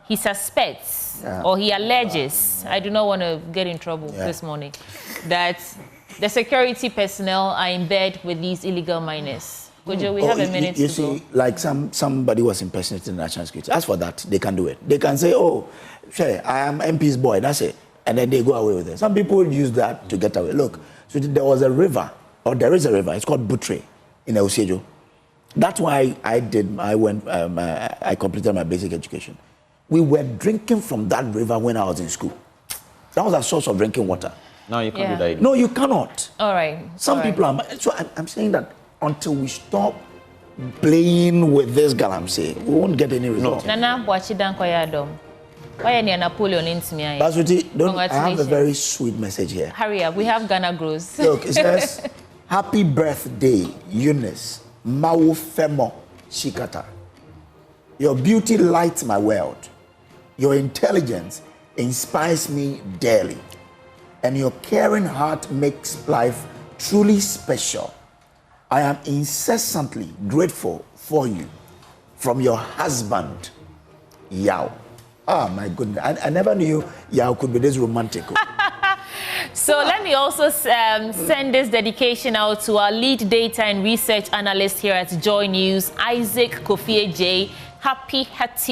he suspects or he alleges, I do not want to get in trouble this morning, that the security personnel are in bed with these illegal miners. Kojo, we have a minute you to see, go. like somebody was impersonating national security. As for that, they can do it. They can say, oh, sure, I am MP's boy, that's it. And then they go away with it. Some people use that to get away. Look, so there was a river or there is a river. It's called Butre in Eusiejo. That's why I completed my basic education. We were drinking from that river when I was in school. That was our source of drinking water. No, you can't do that. No, you cannot. All right. Some people are. So I'm saying that until we stop playing with this galamsey, we won't get any result. Nana Boachidan Koyadom. Why are Napoleon into me? Basuti, I have a very sweet message here. Hurry up, we have Ghana Grows. Look, it says, happy birthday, Eunice Mau Femo Shikata. Your beauty lights my world. Your intelligence inspires me daily. And your caring heart makes life truly special. I am incessantly grateful for you. From your husband, Yao. Ah, my goodness. I never knew Yao could be this romantic. So let me also send this dedication out to our lead data and research analyst here at Joy News, Isaac Kofi J. Happy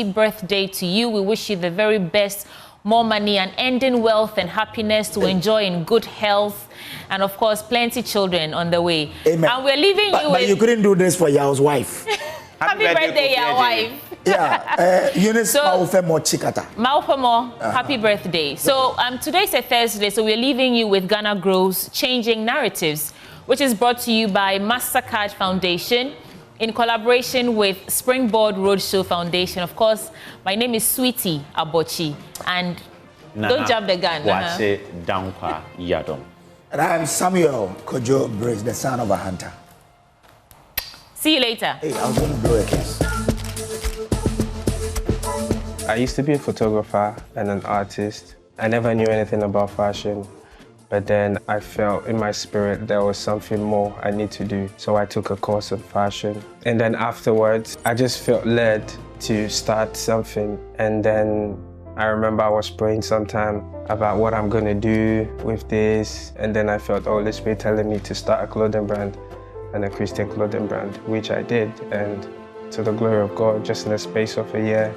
birthday to you. We wish you the very best, more money and ending wealth and happiness to enjoy in good health. And of course, plenty children on the way. Amen. And we're leaving you with... But you couldn't do this for Yao's wife. Happy birthday, Yao's wife. Yeah, Eunice Maufemo Chikata. Maufemo, happy birthday. So today's a Thursday, so we're leaving you with Ghana Grows Changing Narratives, which is brought to you by MasterCard Foundation in collaboration with Springboard Roadshow Foundation. Of course, my name is Sweetie Abochi, and don't jump the gun. And I am Samuel Kojo Brace, the son of a hunter. See you later. Hey, I was going to blow a kiss. I used to be a photographer and an artist. I never knew anything about fashion, but then I felt in my spirit there was something more I need to do. So I took a course in fashion. And then afterwards, I just felt led to start something. And then I remember I was praying sometime about what I'm gonna do with this. And then I felt the Holy Spirit telling me to start a clothing brand and a Christian clothing brand, which I did. And to the glory of God, just in the space of a year,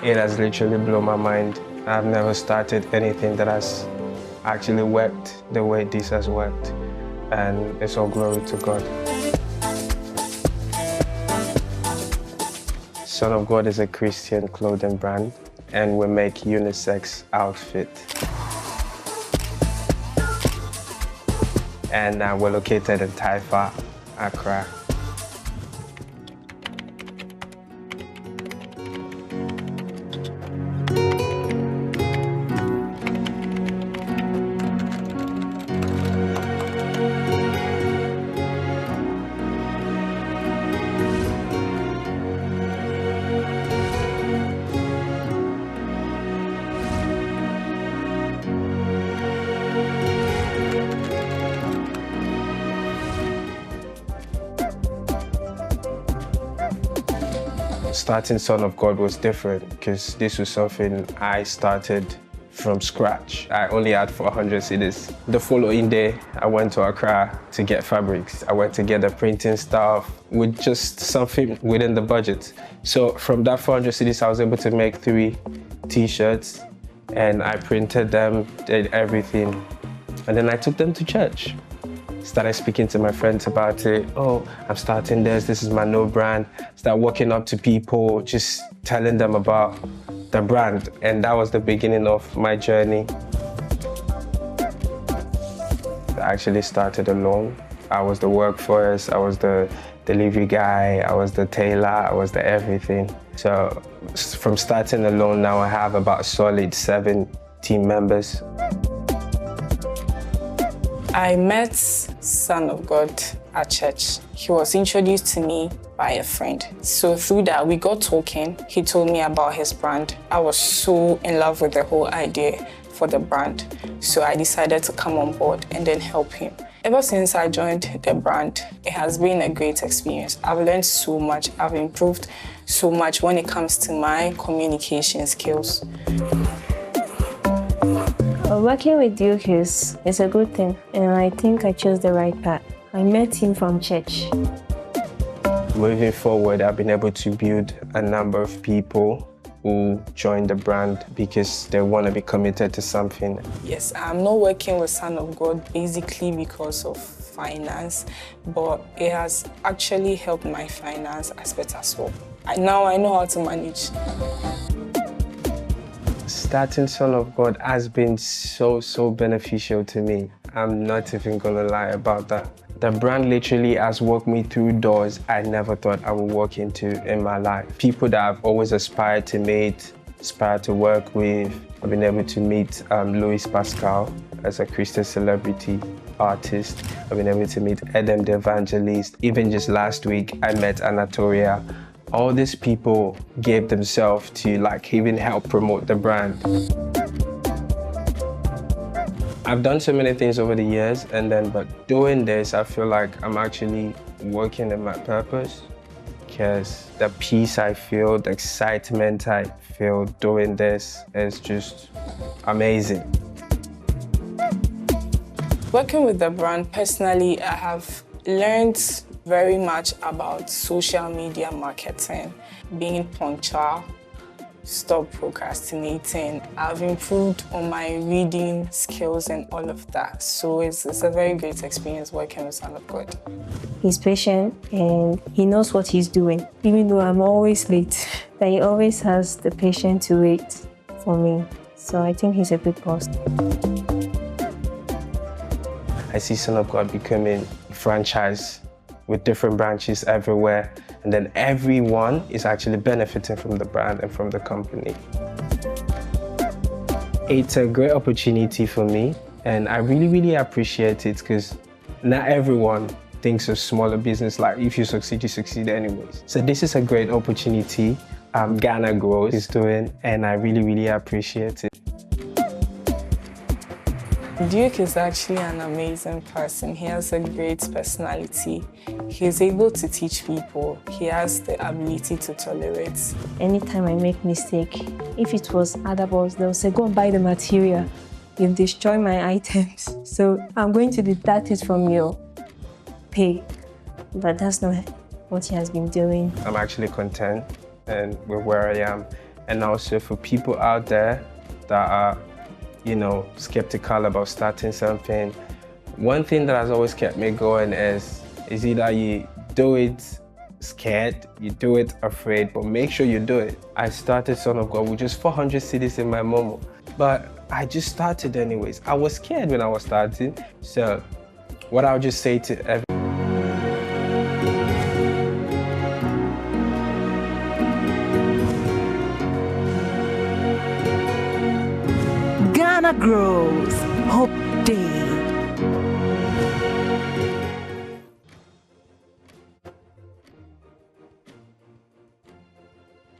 it has literally blown my mind. I've never started anything that has actually worked the way this has worked. And it's all glory to God. Son of God is a Christian clothing brand, and we make unisex outfit. And we're located in Taifa, Accra. Starting Son of God was different because this was something I started from scratch. I only had 400 cedis. The following day, I went to Accra to get fabrics. I went to get the printing stuff with just something within the budget. So from that 400 cedis, I was able to make 3 t-shirts, and I printed them, did everything. And then I took them to church. Started speaking to my friends about it. Oh, I'm starting this is my new brand. Start walking up to people, just telling them about the brand. And that was the beginning of my journey. I actually started alone. I was the workforce, I was the delivery guy, I was the tailor, I was the everything. So from starting alone, now I have about a solid 7 team members. I met Son of God at church. He was introduced to me by a friend. So through that, we got talking. He told me about his brand. I was so in love with the whole idea for the brand. So I decided to come on board and then help him. Ever since I joined the brand, it has been a great experience. I've learned so much. I've improved so much when it comes to my communication skills. Working with Duke is a good thing, and I think I chose the right path. I met him from church. Moving forward, I've been able to build a number of people who join the brand because they want to be committed to something. Yes, I'm not working with Son of God basically because of finance, but it has actually helped my finance aspect as well. Now I know how to manage. Starting Son of God has been so beneficial to me. I'm not even gonna lie about that. The brand literally has walked me through doors I never thought I would walk into in my life. People that I've always aspired to meet, aspired to work with. I've been able to meet Louis Pascal as a Christian celebrity artist. I've been able to meet Edem the Evangelist. Even just last week, I met Anatolia. All these people gave themselves to like even help promote the brand. I've done so many things over the years, but doing this, I feel like I'm actually working in my purpose, because the peace I feel, the excitement I feel doing this is just amazing. Working with the brand, personally, I have learned very much about social media marketing, being punctual, stop procrastinating. I've improved on my reading skills and all of that. So it's a very great experience working with Son of God. He's patient and he knows what he's doing. Even though I'm always late, but he always has the patience to wait for me. So I think he's a good boss. I see Son of God becoming a franchise with different branches everywhere. And then everyone is actually benefiting from the brand and from the company. It's a great opportunity for me, and I really appreciate it, because not everyone thinks of smaller business like if you succeed anyways. So this is a great opportunity Ghana Grows is doing, and I really appreciate it. Duke is actually an amazing person. He has a great personality. He's able to teach people. He has the ability to tolerate. Anytime I make mistake, if it was other boys, they'll say, go and buy the material. You've destroyed my items. So I'm going to deduct it from your pay. But that's not what he has been doing. I'm actually content and with where I am. And also for people out there that are skeptical about starting something. One thing that has always kept me going is either you do it scared, you do it afraid, but make sure you do it. I started Son of God with just 400 cedis in my Momo, but I just started anyways. I was scared when I was starting, so what I'll just say to everyone, Ghana grows. Hope